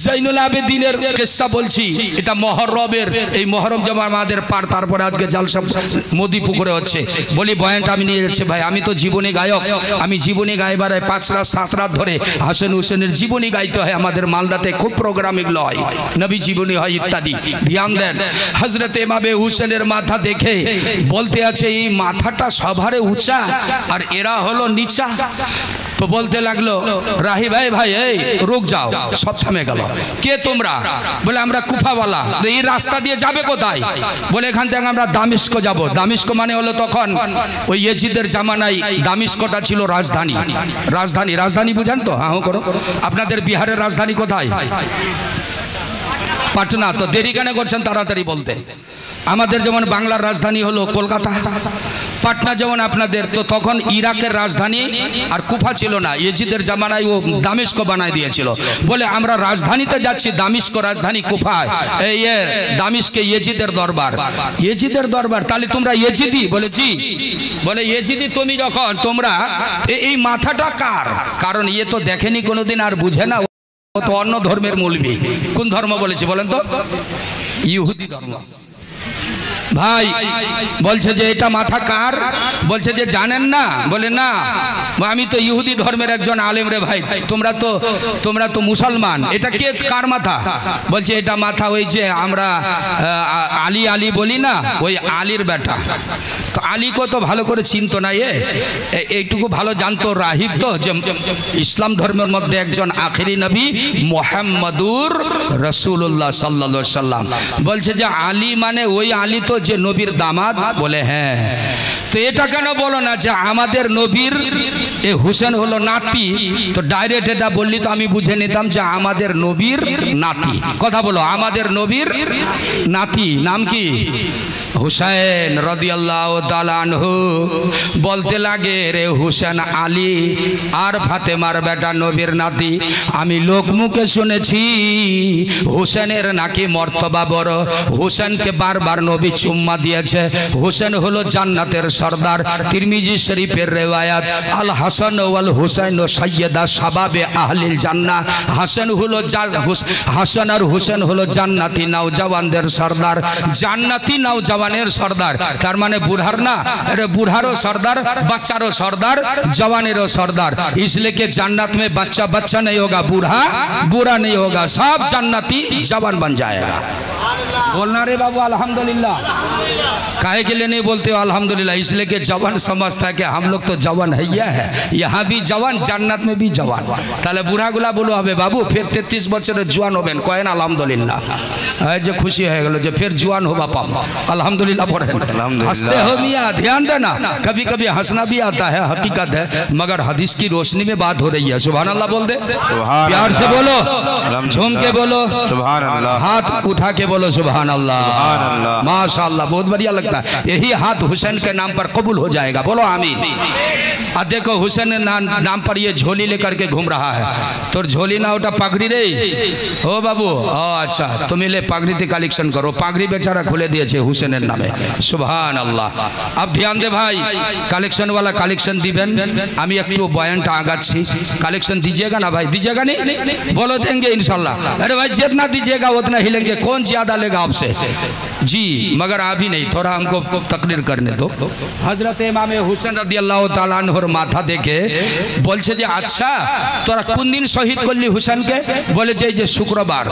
জৈনুল আবেদিনের কিস্সা বলছি, এটা মহরমের, এই মহরম যেমন আমাদের পার, তারপরে আজকে জালসা মোদি পুকুরে হচ্ছে। বলি বয়ানটা আমি নিয়ে যাচ্ছি ভাই, আমি তো জীবনী গায়ক, আমি জীবনী গাইবার 5 রাত 7 রাত ধরে হাসান হুসেনের জীবনী গাইতে হয়, আমাদের মালদাতে খুব প্রোগ্রাম এগুলো হয়, নবী জীবনী হয় ইত্যাদি। ধ্যান দেন, হযরত ইমাম হুসেনের মাথা দেখে বলতে আছে এই মাথাটা সবারে উঁচা আর এরা হলো নিচা। তো বলতে লাগলো রাহি ভাই ভাই এই রুক যাও, সব থামে গেল। কে তোমরা? বলে আমরা কুফাওয়ালা। এই রাস্তা দিয়ে যাবে কোথায়? বলে এখান থেকে আমরা দামিস্ক যাব। দামিস্ক মানে হলো তখন ওই ইয়েজিদের জামানায় দামিস্কটা ছিল রাজধানী। রাজধানী রাজধানী বুঝেন তো? হ্যাঁ করো। আপনাদের বিহারের রাজধানী কোথায়? পাটনা। তো দেরি কেন করছেন তাড়াতাড়ি বলতে? আমাদের যেমন বাংলার রাজধানী হলো কলকাতা, পাটনা যেমন আপনাদের, তো তখন ইরাকের রাজধানী আর কুফা ছিল না, ইয়েজিদের জামানায় ও দামিস্ক বানায় দিয়েছিল। বলে আমরা রাজধানীতে যাচ্ছি, দামিস্ক রাজধানী কুফায়, এই দামিস্কে ইয়েজিদের দরবার। ইয়েজিদের দরবার, তাহলে তোমরা ইয়েজিদি? বলে জি। বলে ইয়েজিদি তুমি যখন, তোমরা এই মাথাটা কার? কারণ ইয়ে তো দেখেনি কোনোদিন আর বুঝে না, ও তো অন্য ধর্মের মৌলবি। কোন ধর্ম বলেছে বলেন তো? ইহুদি ধর্ম। ভাই বলছে যে এটা মাথা কার? বলছে যে জানেন না? বলে না, আমি তো ইহুদি ধর্মের একজন আলেম রে ভাই, তোমরা তো মুসলমান, এটা কে কার মাথা? বলছে এটা মাথা ওই যে আমরা আলী আলী বলি না, ওই আলীর বেটা। তো আলীকে তো ভালো করে চিনতো না, এইটুকু ভালো জানতো রাহিব তো, যে ইসলাম ধর্মের মধ্যে একজন আখেরি নবী মুহাম্মাদুর রাসূলুল্লাহ সাল্লাল্লাহু আলাইহি সাল্লাম। বলছে যে আলী মানে ওই আলী তো যে নবীর দামাদ? বলে হ্যাঁ। তো এটা কেন বলো না যে আমাদের নবীর এ হুসেন হলো নাতি? তো ডাইরেক্ট এটা বললি তো আমি বুঝে নিতাম যে আমাদের নবীর নাতি। কথা বলো, আমাদের নবীর নাতি নাম কি? হুসেন রাদিয়াল্লাহু তাআলা আনহু। বলতে লাগে রে হুসেন আলী আর ফাতেমার বেটা, নবীর নাতি। আমি লোকমুখে শুনেছি হুসেনের নাকি মর্তবা বড়, হুসেনকে বারবার নবী চুম্মা দিয়েছে। হুসেন হলো জান্নাতের সর্দার। তিরমিজি শরীফের রিওয়ায়াত, আল হাসান ওয়াল হুসাইন সাইয়্যিদা শাবাবে আহলিল জান্নাহ। হাসান আর হুসেন হলো জান্নাতি নওজওয়ানদের সর্দার, জান্নাতি নওজওয়ানের সর্দার। তার মানে বুढ़ार ना, अरे बुढ़ारो सरदार, बच्चारो सरदार, जवानेरो सरदार। इसलिए कि जन्नत में बच्चा बच्चा नहीं होगा, बूढ़ा बूढ़ा नहीं होगा, सब जन्नती जवान बन जाएगा। बोलना रे बाबू अल्हम्दुलिल्लाह। काहे के लिए नहीं बोलते हो अल्हम्दुलिल्लाह? इसलिए कि जवान समझता है कि हम लोग तो जवान है, यहाँ भी जवान, जन्नत में भी जवान। ताले बुढ़ा गुला बोलो हबे बाबू फिर 33 বছরের জওয়ান হবেন, কয়েন আলহামদুলিল্লাহ। এই যে খুশি হয়ে গেল যে फिर जवान होगा पाप, अल्हम्दुलिल्लाह पढ़ें। हंसते हो मियाँ, ध्यान देना, कभी कभी हंसना भी आता है, हकीकत है, मगर हदीस की रोशनी में बात हो रही है। सुभान अल्लाह बोल दे, प्यार से बोलो, झूम के बोलो, हाथ उठा के बोलो सुभान अल्लाह, माशाअल्लाह। बहुत बढ़िया लगता है। यही हाथ हुसैन के नाम पर कबूल हो जाएगा, बोलो आमीन। अब देखो हुसैन नाम पर ये झोली लेकर के घूम रहा है, तो झोली ना उठा पागड़ी रे ओ बाबू। अच्छा तुम ले पागड़ी कलेक्शन करो, पागड़ी बेचारा खुले दिए हुसैনের নামে। সুবহান আল্লাহ। अब ध्यान दे भाई, कलेक्शन वाला कलेक्शन दिबेन। আমি একটু বয়ানটা আগাচ্ছি, कलेक्शन दीजिएगा ना भाई? दीजिएगा नहीं? बोलो देंगे इंशाल्लाह। अरे भाई जितना दीजिएगा उतना हिलेंगे, कौन ज्यादा लेगा आपसे? जी मगर अभी नहीं, थोड़ा हमको तकरीर करने दो। हजरत इमाम हुसैन রাদিয়াল্লাহু তাআলা আনহুর মাথা দেখে বলছে যে আচ্ছা তোরা কোন দিন শহীদ করলি হুসেনকে? বলে যে এই যে শুক্রবার।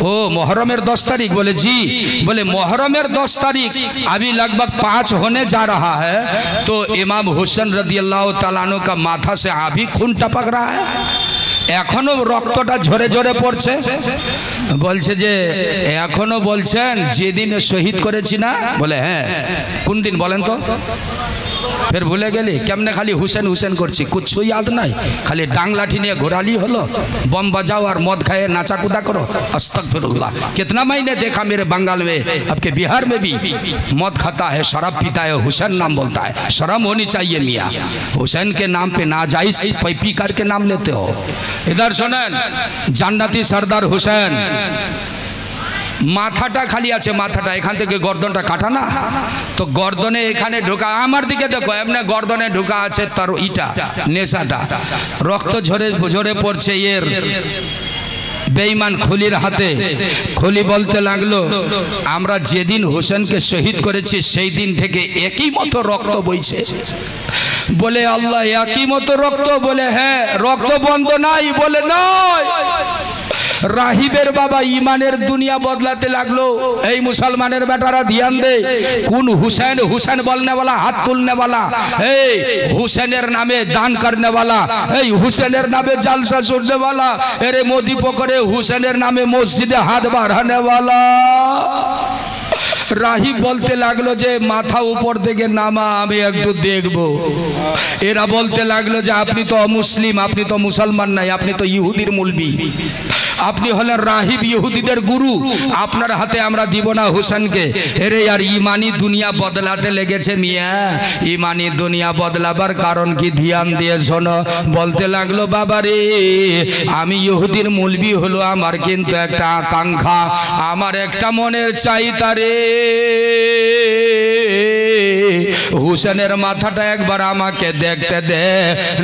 ও मुहर्रमेर 10 तारीख? बोले जी। बोले मुहर्रमेर 10 तारीख अभी लगभग 5 होने जा रहा है, तो इमाम हुसैन रदियल्लाहु ताआला अन्हु का माथा से अभी खून टपक रहा है, এখনো রক্তটা ঝরে ঝরে পড়ছে। বলছে যে এখনো বলছেন যেদিন শহীদ করেছি না? বলে হ্যাঁ। কোন দিন বলেন তো? फिर भूले गेली केमने? खाली हुसैन हुसैन करছি, कुछ याद नहीं, खाली डांग लाठी निये घोराली हलो, बम बजाओ और मद खाए नाचा कूदा करो। अस्तगफिरुल्लाह। कितना महीने देखा मेरे बंगाल में, आपके बिहार में भी मद खाता है, शराब पीता है, हुसैन नाम बोलता है। शर्म होनी चाहिए मियाँ, हुसैन के नाम पे नाजायज पैपी करके नाम लेते हो। इधर सुनें, জান্নাতি सरदार हुसैन মাথাটা খালি আছে, মাথাটা এখান থেকে গর্দনটা কাটা না, তো গর্দনে এখানে ঢোকা, আমার দিকে দেখো এমনি গর্দনে ঢোকা আছে তার ইটা নেশাটা, রক্ত ঝরে ঝরে পড়ছে এর বেঈমান খুলির হাতে। খুলি বলতে লাগলো আমরা যেদিন হোসেনকে শহীদ করেছি সেই দিন থেকে একই মতো রক্ত বইছে। বলে আল্লাহ একই মতো রক্ত? বলে হ্যাঁ। রক্ত বন্ধ নাই? বলে নয়। রাহিবের বাবা ইমানের দুনিয়া বদলাতে লাগলো। এই মুসলমানের বেটারা ধ্যান দে, কোন হুসैन? হুসैन बोलने वाला, हाथ तुलने वाला, এই হুসैনের নামে দান करने वाला, এই হুসैনের নামে জালসা सुनने वाला, এরে মোদি পকড়ে হুসैনের নামে মসজিদে হাত বাড়ানে वाला। রাহি বলতে লাগলো যে মাথা উপর থেকে নামা, আমি একটু দেখবো। এরা বলতে লাগলো যে আপনি তো অমুসলিম, আপনি তো মুসলমান নাই, আপনি তো ইহুদির মুলবি, আপনি হলেন রাহিব, ইহুদিদের গুরু, আপনার হাতে আমরা দিব না হুসেনকে। এরে আর ইমানি দুনিয়া বদলাতে লেগেছে মিয়া। ইমানি দুনিয়া বদলাবার কারণ কি? ধ্যান দিয়ে শোনো। বলতে লাগলো বাবা রে, আমি ইহুদির মুলবি হলো, আমার কিন্তু একটা আকাঙ্ক্ষা, আমার একটা মনের চাহিদা রে। হুসেনের মাথাটা একবার আমাকে দেখতে দে।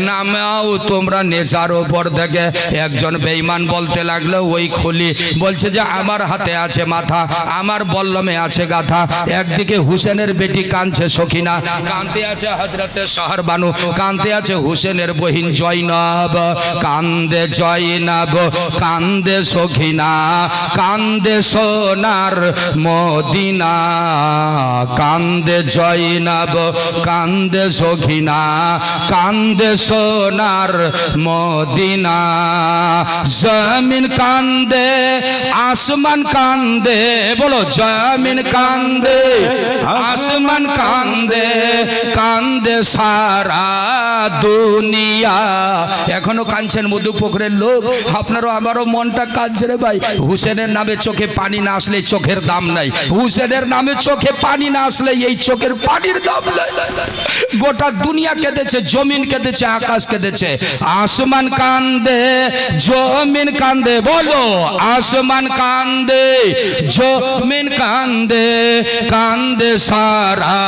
নামাও তোমরা নেশার ওপর থেকে। একজন বেঈমান বলতে লাগলো ওই খুলি, বলছে যে আমার হাতে আছে মাথা, আমার বল্লমে আছে গাথা। একদিকে হুসেনের বেটি কাঁদছে সখিনা, কাঁদতে আছে হযরতে শাহরবানু, কাঁদতে আছে হুসেনের বহিন জয়নব। কান্দে জয়নব, কান্দে সখিনা, কান্দে সোনার মদিনা। কান্দে জয়নব, কান্দে সখিনা, কান্দে সোনার মদিনা। জমিন কান্দে, আসমান কান্দে, বলো জমিন কান্দে, আসমান কান্দে, কান্দে সারা দুনিয়া। এখনো কাঁদছেন মধুপুকুরের লোক, আপনারও আমারও মনটা কাঁদছে রে ভাই। হুসেনের নামে চোখে পানি না আসলে চোখের দাম নাই, হুসেনের নামে চোখে পানি না আসলে এই চোখের পানির দাম নাই। গোটা দুনিয়া কেঁদেছে, জমিন কেঁদেছে, আকাশ কেঁদেছে। আসমান কান্দে, জমিন কান্দে, বলো আসমান কান্দে, জমিন কান্দে, কান্দে সারা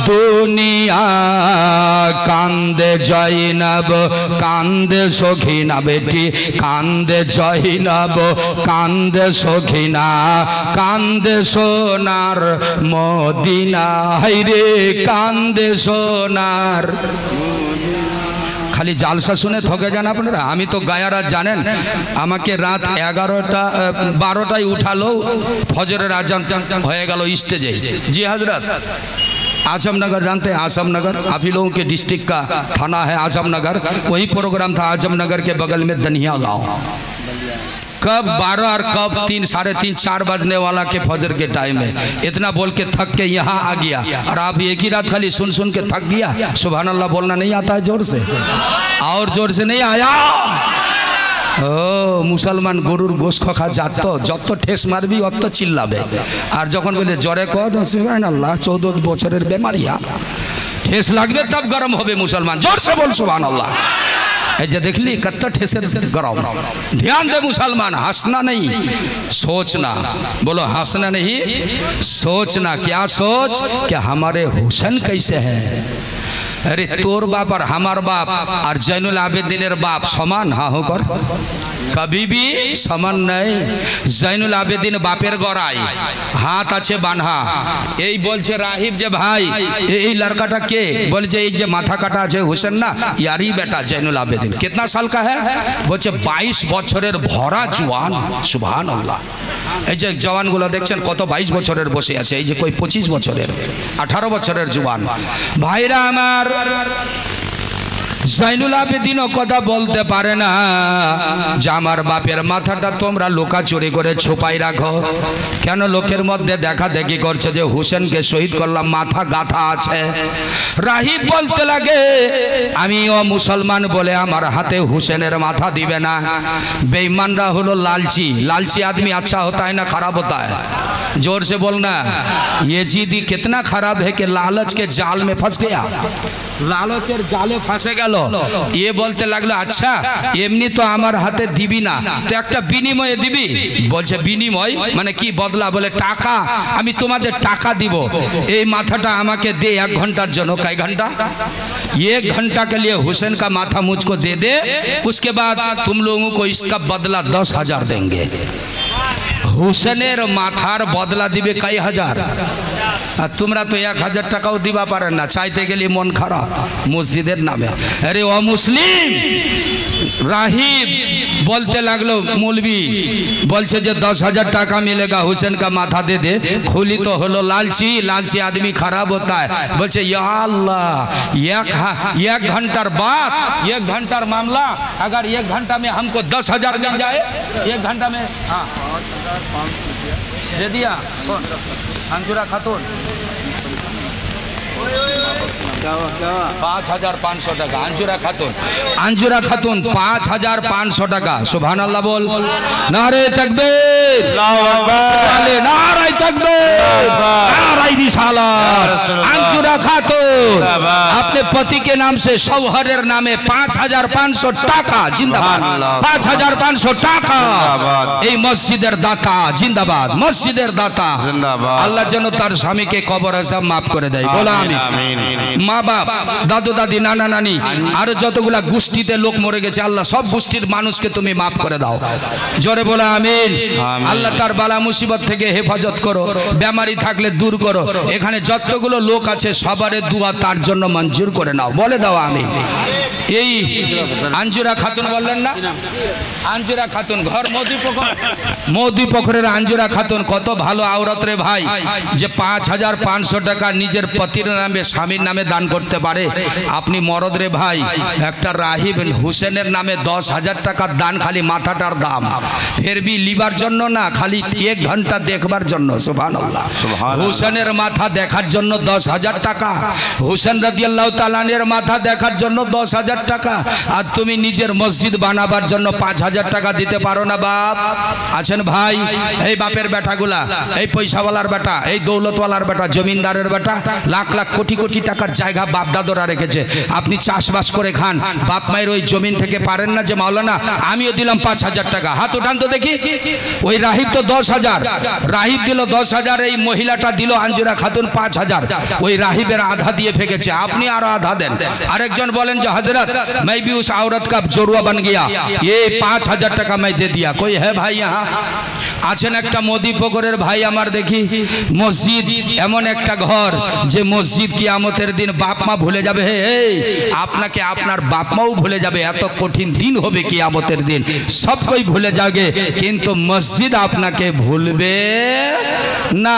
দুনিয়া। কান্দে জয়নব, কান্দে সখিনা বেটি, কান্দে জয়নব, কান্দে সখিনা, কান্দে সোনার মদিনা। হায়রে কান্দে সোনার। খালি জালসা শুনে থকে যান আপনারা। আমি তো গায়ারা জানেন, আমাকে রাত 11টা 12টায় উঠালো, ফজরের আজান হয়ে গেল স্টেজে। জি हजरत, आजमनगर जानते हैं? आजमनगर आप ही लोगों के डिस्ट्रिक्ट का थाना है आजमनगर, वही प्रोग्राम था आजमनगर के बगल में दनिया गांव। कब 12 और कब 3, 3:30, 4 बजने वाला के फजर के टाइम में इतना बोल के थक के यहाँ आ गया। और आप एक ही रात खाली सुन सुन के थक गया। सुभान अल्लाह बोलना नहीं आता है जोर से? और जोर से नहीं आया? ও মুসলমান গরুর গোশ খা যাত, যত ঠেস মারবি অত চিল্লাবে। আর যখন বলে জ্বরে কদ সুবহানাল্লাহ 14 বছরের বেমারিয়া, ঠেস লাগবে তব গরম হবে মুসলমান। जोर से बोल सुभान-अल्लाह। जे देखली कत्ता ठेसर गरम। ध्यान दे मुसलमान, हंसना नहीं सोचना, बोलो हंसना नहीं सोचना। क्या सोच कि हमारे हुसैन कैसे हैं। अरे तोर बाप और हमार बाप और जैनुल आबेदीनेर बाप समान? हाँ हो कर कभी भी समान नहीं। जैनुल आबेदीन बापेर गड़ाई हाथ आछे बान्हा। এই বলছে রাহিব যে ভাই এই लड़काटा के বলছে এই যে মাথা কাটা আছে হুসেন না, ইয়ারই বেটা জैनुल आबेदीन। कितना साल का है? বলছে 22 বছরের ভরা জওয়ান। সুবহানাল্লাহ। এই যে জওয়ানগুলো দেখছেন কত 22 বছরের বসে আছে, এই যে কই 25 বছরের, 18 বছরের জওয়ান। ভাইরা আমার, জৈনুল আবেদিনও কথা বলতে পারে না যে আমার বাপের মাথাটা তোমরা লোকা চুরি করে ছুপাই রাখো। কেন লোকের মধ্যে দেখা দেখি করছে যে হুসেনকে শহীদ করলাম, মাথা গাথা আছে। রাহিব বলতে লাগে আমি ও মুসলমান বলে আমার হাতে হুসেনের মাথা দিবে না। বেঈমানরা হলো लालची। लालची आदमी अच्छा होता है ना खराब होता है? जोर से बोलना। ये जीदी कितना खराब है कि लालच के जाल में फंस गया, लालचेर जाले फंसे गেল। ये बोलते লাগলো আচ্ছা এমনি তো আমার হাতে দিবি না, তো একটা বিনিময়ে দিবি। বলছে বিনিময় মানে কি? বদলা। বলে টাকা, আমি তোমাদের টাকা দিব, এই মাথাটা আমাকে দে 1 घंटाর জন্য। कई घंटा? 1 घंटा के लिए हुसैन का माथा मुझको दे दे, उसके बाद तुम लोगों को इसका बदला 10,000 देंगे। হুসেনের মাথার বদলা দিবে কয় হাজার, আর তোমরা তো 1000 টাকাও দিবা পারেন না, চাইতে গেলে মন খারাপ মসজিদের নামে। আরে ও মুসলিম, রাহিব बोलते लगलो मौलवी बोलছে যে 10,000 टाका मिलेगा, हुसैन का माथा दे दे। खुली तो हलो लालची, लालची आदमी खराब होता है। बोलছে या अल्लाह 1 घंटार बात, 1 घंटार मामला, अगर 1 घंटा में हमको 10,000 मिल जाए, 1 घंटा में। हाँ दे दिया। कौन? अंजुरा खातून। 5,500 টাকা। अंजुरा खातून, अंजुरा खातून 5,500 টাকা। सुभान-अल्लाह बोल। नारे तकबीर, नारे तकबीर, नारे रिसालत। अंजुरा खातून, आप अपने पति के नाम से शौहरेर नामे 5500 টাকা जिंदाबाद 5500 টাকা এই মসজিদের দাতা जिंदाबाद মসজিদের দাতা আল্লাহ যেন তার স্বামীকে কবর আযাব maaf করে দেয় বলো আমিন মা বাপ দাদু দাদি নানা নানি আর যতগুলা গোষ্ঠীতে লোক মরে গেছে আল্লাহ সব গোষ্ঠীর মানুষকে তুমি maaf করে দাও জোরে বলো আমিন আল্লাহ তার বালা মুসিবত থেকে হেফাজত করো বেমারি থাকলে দূর করো এখানে যতগুলো লোক আছে সবারে দোয়া তার জন্য মঞ্জুর করে নাও বলে দাও আমিন এই আঞ্জুরা খাতুন বললেন না আঞ্জুরা খাতুন ঘর মৌদি পুকুরের আঞ্জুরা খাতুন কত ভালো আওরত রে ভাই যে 5500 টাকা নিজের পতির নামে স্বামীর নামে দান করতে পারে আপনি মরদ রে ভাই একটা রাহিব হুসেনের নামে 10,000 টাকা দান খালি মাথাটার দাম ফেরবি লিবার জন্য না খালি 1 ঘন্টা দেখবার জন্য সুবহানাল্লাহ হুসেনের মাথা দেখার জন্য 10,000 টাকা হুসেন রাদিয়াল্লাহু তাআলা এর মাথা দেখার জন্য 10,000 টাকা আর তুমি নিজের মসজিদ বানাবার জন্য 5,000 টাকা দিতে পারো না বাপ আছেন ভাই এই বাপের বেটাগুলা এই পয়সাওয়ালার বেটা এই দৌলতওয়ালার বেটা জমিনদারের বেটা লাখ লাখ কোটি কোটি টাকার জায়গা বাপ দাদরা রেখেছে আপনি চাষবাস করে খান বাপ মায়ের ওই জমিন থেকে পারেন না যে মাওলানা আমিও দিলাম 5,000 টাকা হাত উঠান তো দেখি ওই রাহিব তো 10,000 রাহিব দিল 10,000 এই মহিলাটা দিল আঞ্জুরা খাতুন 5,000 ওই রাহিবের আধা দিয়ে ফেকেছে আপনি আরো আধা দেন আরেকজন বলেন যে हजरत मैं भी उस औरत का जोरुआ बन गया ये 5,000 টাকা मैं दे दिया कोई है भाई यहाँ আছেন একটা মোদি পুকুরের ভাই আমার দেখি মসজিদ এমন একটা ঘর যে মসজিদ কিয়ামতের দিন বাপ মা ভুলে যাবে হে আপনাকে আপনার বাপ মাও ভুলে যাবে এত কঠিন দিন হবে কিয়ামতের দিন সব কই ভুলে যাবে কিন্তু মসজিদ আপনাকে ভুলবে না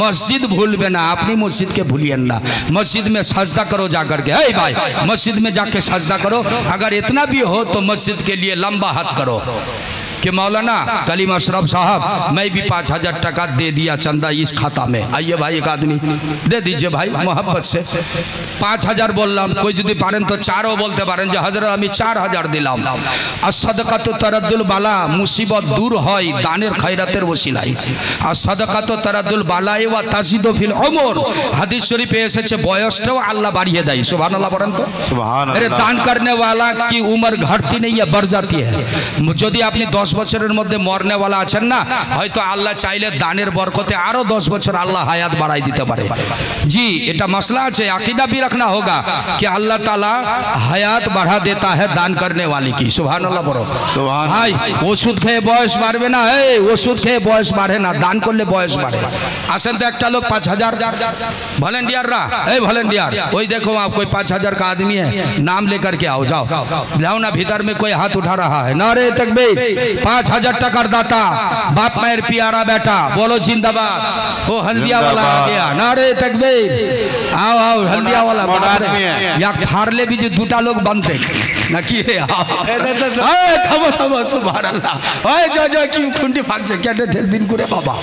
मस्जिद भूलबे ना अपनी मस्जिद के भूलियन ना मस्जिद में सजदा करो जाकर के हे भाई मस्जिद में जाके सजदा करो अगर इतना भी हो तो मस्जिद के लिए लंबा हाथ करो कि मौलाना कलीम अशरफ साहब मैं भी 5,000 टाका दे दिया चंदा इस खाता में आइए भाई एक आदमी दे दीजिए भाई मोहब्बत से 5,000 बोललाम कोई यदि पारें तो चारों बोलते पारें जो हजरत हमें 4,000 दिलाम और सदका तो तरद्दुल बाला मुसीबत दूर হয় দানের খয়রাতের ওসিলায় আর সাদাকা তো তারাদুল বালাই ওয়া তাজিদু ফিল উমর হাদিস শরীফে এসেছে বয়সটাও আল্লাহ বাড়িয়ে দেয় সুবহানাল্লাহ বলেন তো সুবহানাল্লাহ আরে দান करने वाला की उम्र घटती नहीं है बढ़ जाती है যদি আপনি 10 বছরের মধ্যে মরনেওয়ালা আছেন না হয়তো আল্লাহ চাইলে দানের বরকতে আরো 10 বছর আল্লাহ হায়াত বাড়াই দিতে পারে জি এটা মसला আছে আকীদা भी रखना होगा कि अल्लाह ताला हयात बढ़ा देता है दान करने वाले की सुबहानाल्लाह বলো ভাই ওষুধ খেয়ে বয়স বাড়বে না এই ওষুধ খেয়ে বয়স বাড়ে না দান করলে বয়স বাড়ে আসেন তো একটা লোক 5,000 वॉलंटियरরা এই वॉलंटियर ওই देखो आप कोई 5,000 का आदमी है नाम लेकर के आओ जाओ जाओ ना भीतर में कोई हाथ उठा रहा है नारे तकबीर 5,000 টাকার দাতা बाप मायर प्यारा बेटा बोलो जिंदाबाद वो हल्दिया वाला आ गया नारे तकबीर आओ आओ हल्दिया वाला या फाड़ले भी जो দুটা লোক बनते ना কি হে এই থামো থামো সুবহানাল্লাহ ওই जो কি খুন্ডি ফাঁকছে কেটে ঠেস দিন করে বাবা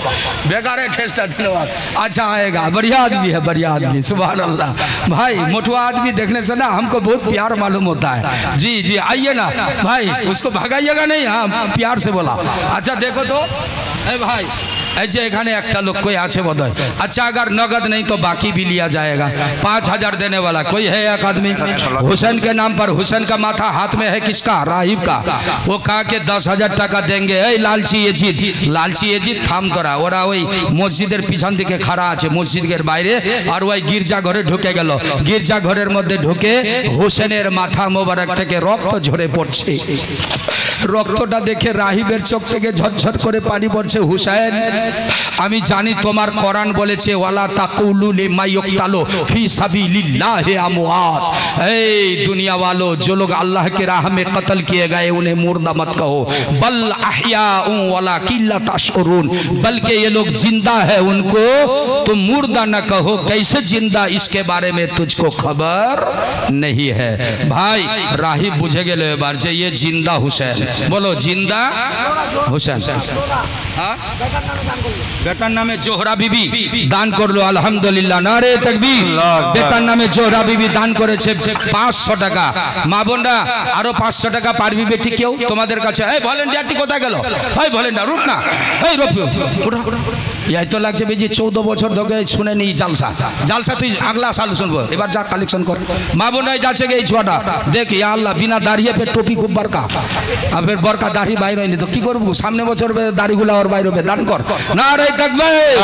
बेकार है ठेसটা धन्यवाद अच्छा आएगा बढ़िया आदमी है बढ़िया आदमी सुबहानल्लाह भाई मोटवा आदमी देखने से ना हमको बहुत प्यार मालूम होता है जी जी आइए ना भाई उसको भगाइएगा नहीं हाँ प्यार से बोला अच्छा देखो तो ए भाई ऐसे एखाने একটা লোক कोई আছে বোধহয় अच्छा अगर नगद नहीं तो बाकी भी लिया जाएगा 5,000 देने वाला कोई है एक आदमी हुसैन के नाम पर हुसैन का माथा हाथ में है किसका राहिब का वो कहा के 10,000 টাকা देंगे ए लालची एजिद থাম তোরা ওরা ওই মসজিদের পিছন দিকে খাড়া আছে মসজিদের বাইরে আর ওই গির্জা ঘরে ঢুকে গেল গির্জা ঘরের মধ্যে ঢুকে হোসেনের মাথা মোবারক থেকে রক্ত ঝরে পড়ছে রক্তটা দেখে রাহিবের চোখ থেকে ঝরঝর করে পানি পড়ছে হুসাইন আমি জানি তোমার কোরআন বলেছে ওয়ালা তাকুলু লিমা ইয়ক্তালু ফি সাবিলিল্লাহি আমওয়াত এই दुनिया वालों जो लोग अल्लाह के राह में कत्ल किए गए उन्हें मुर्दा मत कहो बल अहयाउ वलाकिन ला तशउरून बल्कि ये लोग जिंदा है उनको तुम मुर्दा न कहो कैसे जिंदा इसके बारे में तुझको खबर नहीं है भाई राहिब बुझे गेले एबार जे ये जिंदा हुसैन बोलो जिंदा हुसैन हां बेटार नामे जोहरा बीबी दान करलो আলহামদুলিল্লাহ नारे तकबीर बेटार नामे जोहरा बीबी दान করেছে 500 টাকা মা বোনরা আরো 500 টাকা পারবি বেটি কেউ তোমাদের কাছে এই ভলেন্টিয়ারটি কোথায় গেল এই ভলেন্টিয়ার রুক না এই রফিউ উঠা यही तो लगे बेजी 14 बছর धोके सुने नहीं जालसा जालसा तुई अगला साल सुनबो एबार जा कलेक्शन कर माबो नहीं जाचे गई छुआटा देख या अल्लाह बिना दाढ़िए पे टोपी खूब बड़का अब फिर बड़का दाढ़ी बाहर हইনি तो की करबो सामने बছর दाढ़ीगुला और बाहर হবে दान कर नारे तकबीर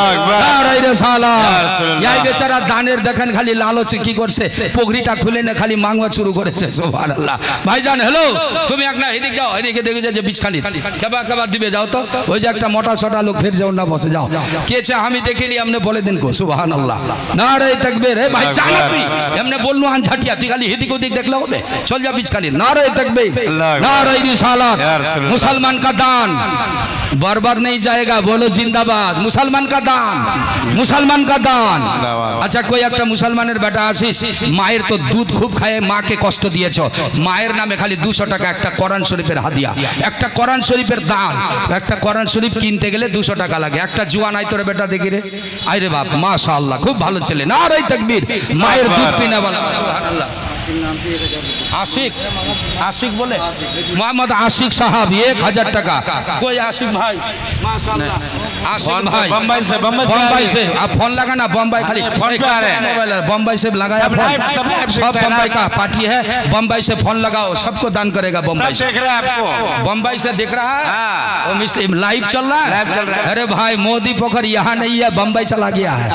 नारे रिसालात यही बेचारा दाনের দেখেন খালি লালচ কি করছে পগড়িটা খুলে না খালি মাংবা শুরু করেছে সুবহানাল্লাহ ভাইজান हेलो তুমি একনা এদিকে যাও এদিকে দেখে যে বিছখানি কেবা কেবা দিবে যাও তো ওই যে একটা মোটা ছোটা লোক ফির যাও না বসে যাও কেছে আমি দেখিনি हमने बोले दिन को सुबहानअल्लाह नारे तकबीर है भाई जाना तू हमने बोलनु आन झाटिया तू खाली हिदी को देखला होबे चल जा बीच नारे तकबीर नारे रिसालत मुसलमान का दान बार-बार नहीं जाएगा बोलो जिंदाबाद मुसलमान का दान अच्छा कोई একটা মুসলমানের বেটা আছিস মায়ের তো দুধ খুব খায় মাকে কষ্ট দিয়েছো মায়ের নামে খালি 200 টাকা একটা কোরআন শরীফের হাদিয়া একটা কোরআন শরীফের দান একটা কোরআন শরীফ কিনতে গেলে 200 টাকা লাগে একটা জুয়ান আই তোর বেটা দেখি রে আরে বাপ মাশাআল্লাহ খুব ভালো ছেলে নারে তাকবীর মায়ের দুধ পিনা वाला সুবহানাল্লাহ आशिक आशिक बोले मोहम्मद आशिक साहब 1000 टका कोई आशिक भाई माशाल्लाह आशिक भाई बम्बई से आप फोन लगा ना बम्बई खाली फोन पे आ रहे हैं बम्बई से लगाया फोन सब बम्बई का पार्टी है बम्बई से फोन लगाओ सबको दान करेगा बम्बई से देख रहा है आपको बम्बई से देख रहा है वो लाइव चल रहा है अरे भाई मोदी पोखर यहाँ नहीं है बम्बई चला गया है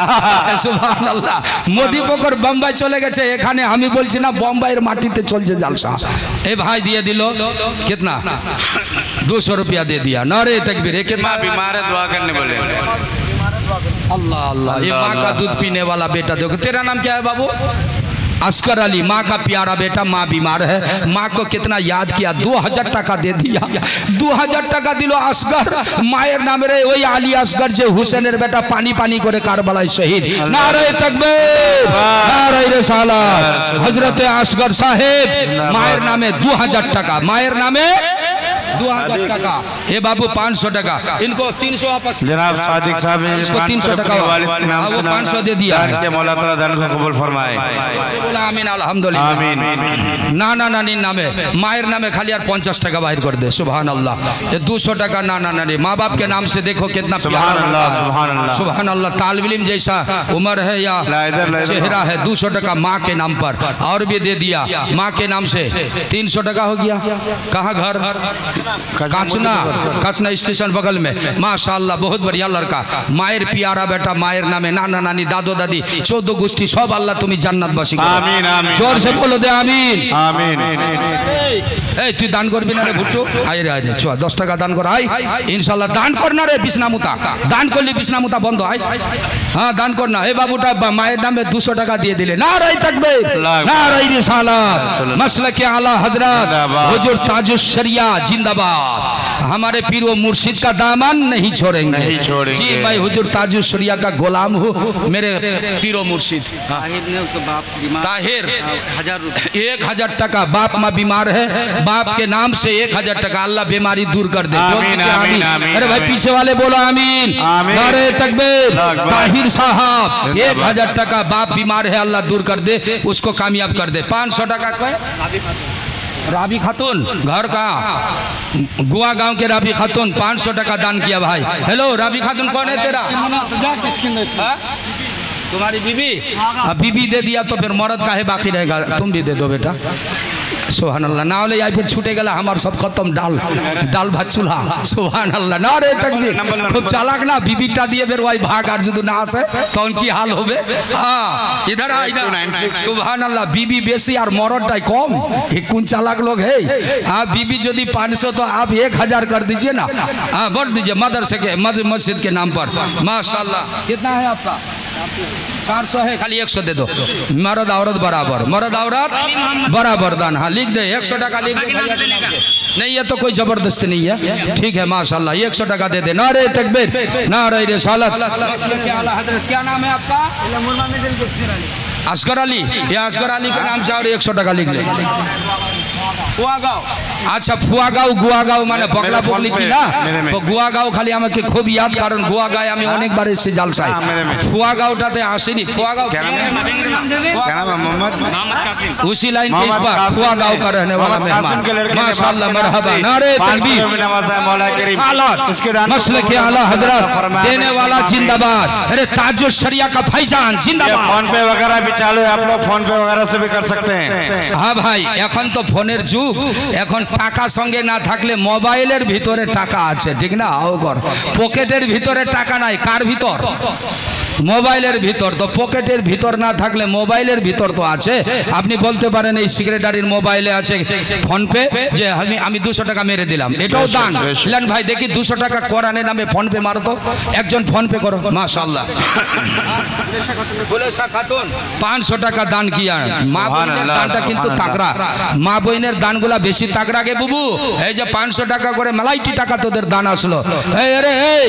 सुबहानअल्लाह मोदी पोखर बम्बई चले गए এখানে আমি বলছি না बम्बईर माटीते चलছে জালসা ए भाई दिए दिलो कितना 200 रुपया दे दिया नारे तकबीर कितना बीमार है दुआ करने बोले अल्लाह अल्लाह ये माँ का दूध पीने वाला बेटा देखो तेरा नाम क्या है बाबू अस्कर अली माँ का प्यारा बेटा माँ बीमार है माँ को कितना याद किया 2000 टका दे दिया 2000 टका दिलो असगर मायर नाम रे वही आली असगर जे हुसैनेर बेटा पानी पानी करे कारबलाय शहीद नारे तकबीर नारे रिसालत हजरत असगर साहेब मायर नामे 2000 टका मायर नामे 2000 टका ये बाबू 500 टका इनको 300 वापस जनाब सादिक साहब ने इसको 300 टका वालिद के नाम से 500 दे दिया कि मौला ताला दान को कबूल फरमाए बोला आमीन अल्हम्दुलिल्लाह आमीन नाना नानी नामे मायर नामे खाली यार 50 टका बाहर कर दे सुभान अल्लाह ये 200 टका नाना नानी माँ बाप के नाम से देखो कितना प्यार सुभान अल्लाह तालिब इल्म जैसा उम्र है या चेहरा है 200 टका माँ के नाम पर और भी दे दिया माँ के नाम से 300 टका हो गया कहाँ घर काचना स्टेशन बगल में माशाल्लाह बहुत बढ़िया लड़का मायर प्यारा बेटा मायर नामे नाना नानी दादो दादी 14 गोष्ठी सब अल्लाह तुम्हें जन्नत बसी आमीन आमीन जोर से बोलो दे आमीन आमीन ए तू दान करबি না রে ভুট্টু আয় রে 10 টাকা দান কর আয় ইনশাআল্লাহ দান কর না রে বিছনামুতা দান করলি বিছনামুতা বন্ধ আয় हां दान करना ए बाबूटा मायर नामे 200 टका दिए दिले नारे तकबीर नारे रिसालत मसलक आला हजरत हुजूर ताजुश शरिया जिंदाबाद हमारे पीर व मुर्शिद का दामन नहीं छोड़ेंगे जी मैं हुजूर ताजुश शरिया का गुलाम हूँ मेरे पीर व मुर्शिद ताहिर ने उसका बाप बीमार ताहिर 1000 रुपए 1000 टका बाप माँ बीमार है बाप के नाम से 1000 टका अल्लाह बीमारी दूर कर दे आमीन आमीन आमीन अरे भाई पीछे वाले बोलो आमीन नारे तकबीर ताहिर साहब 1000 टका बाप बीमार है अल्लाह दूर कर दे उसको कामयाब कर दे 500 टका कोई राबी खातून घर का गुआ गांव के राबी खातून 500 टका दान किया भाई हेलो राबी खातून कौन है तेरा तुम्हारी बीबी बीबी दे दिया तो फिर मर्द का है बाकी रहेगा तुम भी दे दो बेटा सुभान अल्लाह ना होले आई फिर छूटे गला हमार सब खत्म डाल भात चूल्हा सुभान अल्लाह ना रे तकबीर खूब चालाक ना बीबीटा दिए बेर वाई भाग आर जुदू ना आसे तो उनकी हाल होबे हां इधर आ इधर सुभान अल्लाह बीबी बेसी और मर्दटाई कम ये कौन चालाक लोग है हां बीबी यदि 500 तो आप 1000 कर दीजिए ना हां बढ़ दीजिए मदरसे के मस्जिद के नाम पर माशाल्लाह कितना है आपका 400 है खाली 100 दे दो मर्द औरत बराबर दान हाँ लिख दे 100 टका लिख दे नहीं है तो कोई जबरदस्ती नहीं है ठीक है माशाल्लाह 100 टका दे दे नारे तकबीर नारे रिसालत क्या नाम है आपका असगर अली या असगर अली के नाम से और 100 टका लिख दे আচ্ছা ফুয়াগাঁও গুয়াগাঁও মানে বগলা বগলি কি না তো গুয়াগাঁও খালি আমাকে খুব ইয়াদ কারণ গুয়াগাঁও আমি অনেকবার এসেছি জালসায় ফুয়াগাঁওটাতে আসেনি ফুয়াগাঁও उसी लाइन के इस बार फुआगांव का रहने वाला मेहमान माशाअल्लाह मरहबा नारे तकबीर मसले के आला हजरत देने वाला जिंदाबाद अरे ताजुल शरिया का भाईजान जिंदाबाद फोन पे वगैरह भी चालू है आप लोग फोन पे वगैरह से भी कर सकते हैं हाँ भाई এখন তো ফোনের যুগ এখন টাকা সঙ্গে না থাকলে মোবাইলের ভিতরে টাকা আছে ঠিক না ওগর পকেটের ভিতরে টাকা নাই কার ভিতর মোবাইলের ভিতর তো পকেটের ভিতর না থাকলে মোবাইলের ভিতর তো আছে আপনি বলতে পারেন এই সেক্রেটারির মোবাইলে আছে ফোন পে যে আমি 200 টাকা মেরে দিলাম এটাও দান লেন ভাই দেখি 200 টাকা কোরআনের নামে ফোন পে মারো তো একজন ফোন পে করো মাশাআল্লাহ বুলেশা খাতুন 500 টাকা দান কিয়া মা বোনের দানটা কিন্তু তাগড়া মা বোনের দানগুলা বেশি তাগড়া গে বুবু এই যে 500 টাকা করে মালাইটি টাকা তোদের দান আসলো এই আরে এই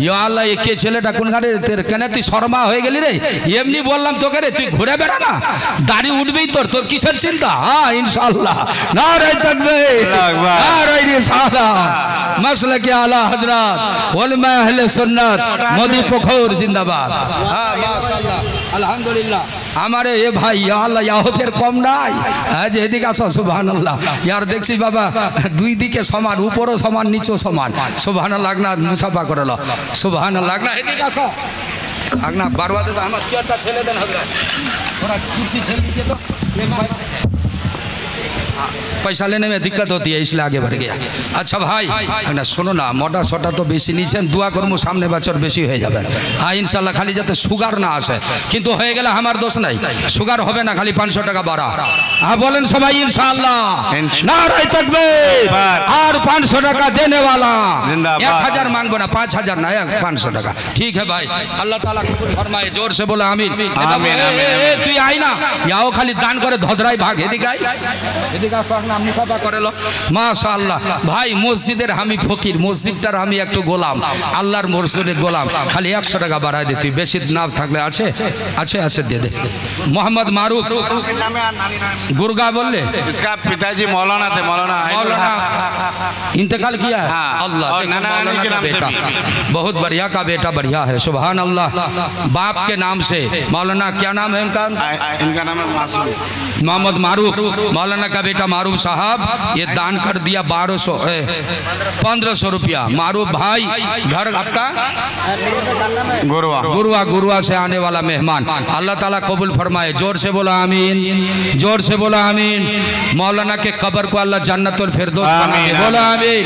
ইয়া আল্লাহ এই কে ছেলেটা কোন ঘাটে কেন তুই শর্মা হয়ে গেলি রে এমনি বললাম তোকে রে তুই ঘুরে বেড়া না দাড়ি উঠবেই তোর কিসের চিন্তা হ্যাঁ ইনশাআল্লাহ নারে তাকবীর নারে রিসালাত মাসলাকে আলা হযরত উলামা আহলে সুন্নাত মোদি পোখর জিন্দাবাদ হ্যাঁ মাশাআল্লাহ আলহামদুলিল্লাহ हमारे ये भाई या अल्लाह या फिर कम নাই আজ এদিকে আসো সুবহানাল্লাহ यार দেখছি বাবা দুই দিকে সমান উপরও সমান নিচেও সমান সুবহানাল্লাহ আগনা মুসাফা করে লো সুবহানাল্লাহ আগনা এদিকে আসো আগনা বারবাদে আমার চেয়ারটা ফেলে দেন হযরত थोड़ा कुर्सी ठेल दीजिए तो पैसा लेने में दिक्कत होती है इसलिए आगे बढ़ गया अच्छा भाई ना सुनो ना मोटा सोटा तो बेसि नीचेन दुआ करमु सामने बचर बेसि हो जाबे हाँ इंशाल्लाह खाली जाते सुगार ना आसे किन्तु हो गेले हमार दोष नहीं सुगार होबे ना खाली 500 टाका बाड़ा हाँ बोलें सबाई इंशाल्लाह नारे तकबीर और 500 टाका देने वाला 1000 मांगबो ना 5000 ना 500 टाका ठीक है भाई अल्लाह ताला कबूल फरमाए जोर से बोला आमीन तू आई ना याओ खाली दान करे धदराई भाग एदिके आई এদিকে আসো মুসাফা করে লো মাশাআল্লাহ ভাই মসজিদের আমি ফকির মসজিদটার আমি একটু গোলাম আল্লাহর মসজিদের গোলাম খালি 100 টাকা বাড়ায় দে তুই বেশি না থাকলে আছে আছে আছে दे दे मोहम्मद मारूफ गुरगा बोले इसका पिताजी मौलाना थे मौलाना इंतकाल किया है अल्लाह मौलाना का बेटा बहुत बढ़िया का बेटा बढ़िया है सुभान अल्लाह बाप के नाम से मौलाना क्या नाम है इनका नाम है मासूम मोहम्मद मारूफ मौलाना का बेटा मारूफ साहब ये दान कर दिया 1500 रुपया मारूफ भाई घर आपका गुरुआ से आने वाला मेहमान अल्लाह ताला कबूल फरमाए जोर से बोला आमीन जोर से बोला आमीन मौलाना के कब्र को अल्लाह जन्नतुल फिरदौस बनाए बोला आमीन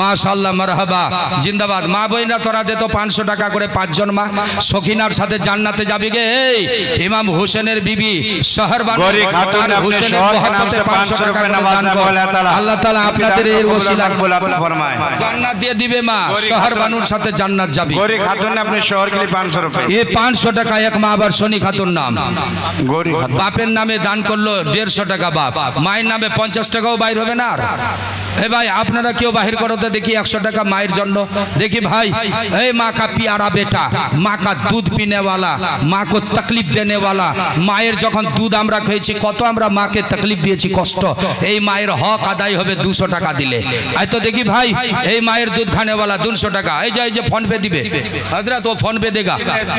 माशाअल्लाह मरहबा जिंदाबाद मा बहिना तोरा दे तो 500 টাকা করে 5 জন মা সখিনার সাথে জান্নাতে যাবি গে এই ইমাম হোসেনের বিবি শহর বানু হোসেনের মহব্বতে 500 টাকা দান করে আল্লাহ তাআলা আপনাদের এর ওসিলা फरमाए জান্নাত দিয়ে দিবে মা শহর বানুর সাথে জান্নাত যাবি गोरी खातून ने अपने शोहर के लिए 500 रुपए ये 500 টাকা এক মা আবার সোনি খাতুন নাম गोरी বাপের নামে দান করলো 150 টাকা বাপ মায়ের নামে 50 টাকাও বাইর হবে না আর ए भाई আপনারা কেউ বাহির করো তো দেখি 100 টাকা মায়ের জন্য দেখি ভাই ए माँ का प्यारा बेटा माँ का दूध पीने वाला माँ को तकलीफ देने वाला মায়ের যখন দুধ আমরা খেয়েছি কত আমরা মাকে तकलीफ দিয়েছি কষ্ট এই মায়ের হক আদায় হবে 200 টাকা দিলে আই তো দেখি ভাই এই মায়ের দুধ खाने वाला 200 টাকা এই যে फोन पे दिबे हजरत वो फोन पे देगा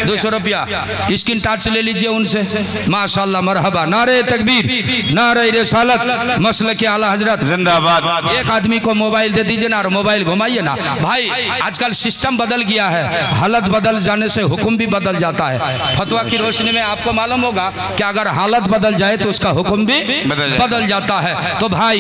200 रुपया स्क्रीन टच ले लीजिए उनसे माशाल्लाह मरहबा नारे तकबीर नारे रिसालत मसलक आला हजरत जिंदाबाद एक आदमी को मोबाइल दे दीजिए ना और मोबाइल घुमाइए ना भाई आजकल सिस्टम बदल गया है हालत बदल जाने से हुक्म भी बदल जाता है फतवा की रोशनी में आपको मालूम होगा कि अगर हालत बदल जाए तो उसका हुक्म भी बदल जाता है तो भाई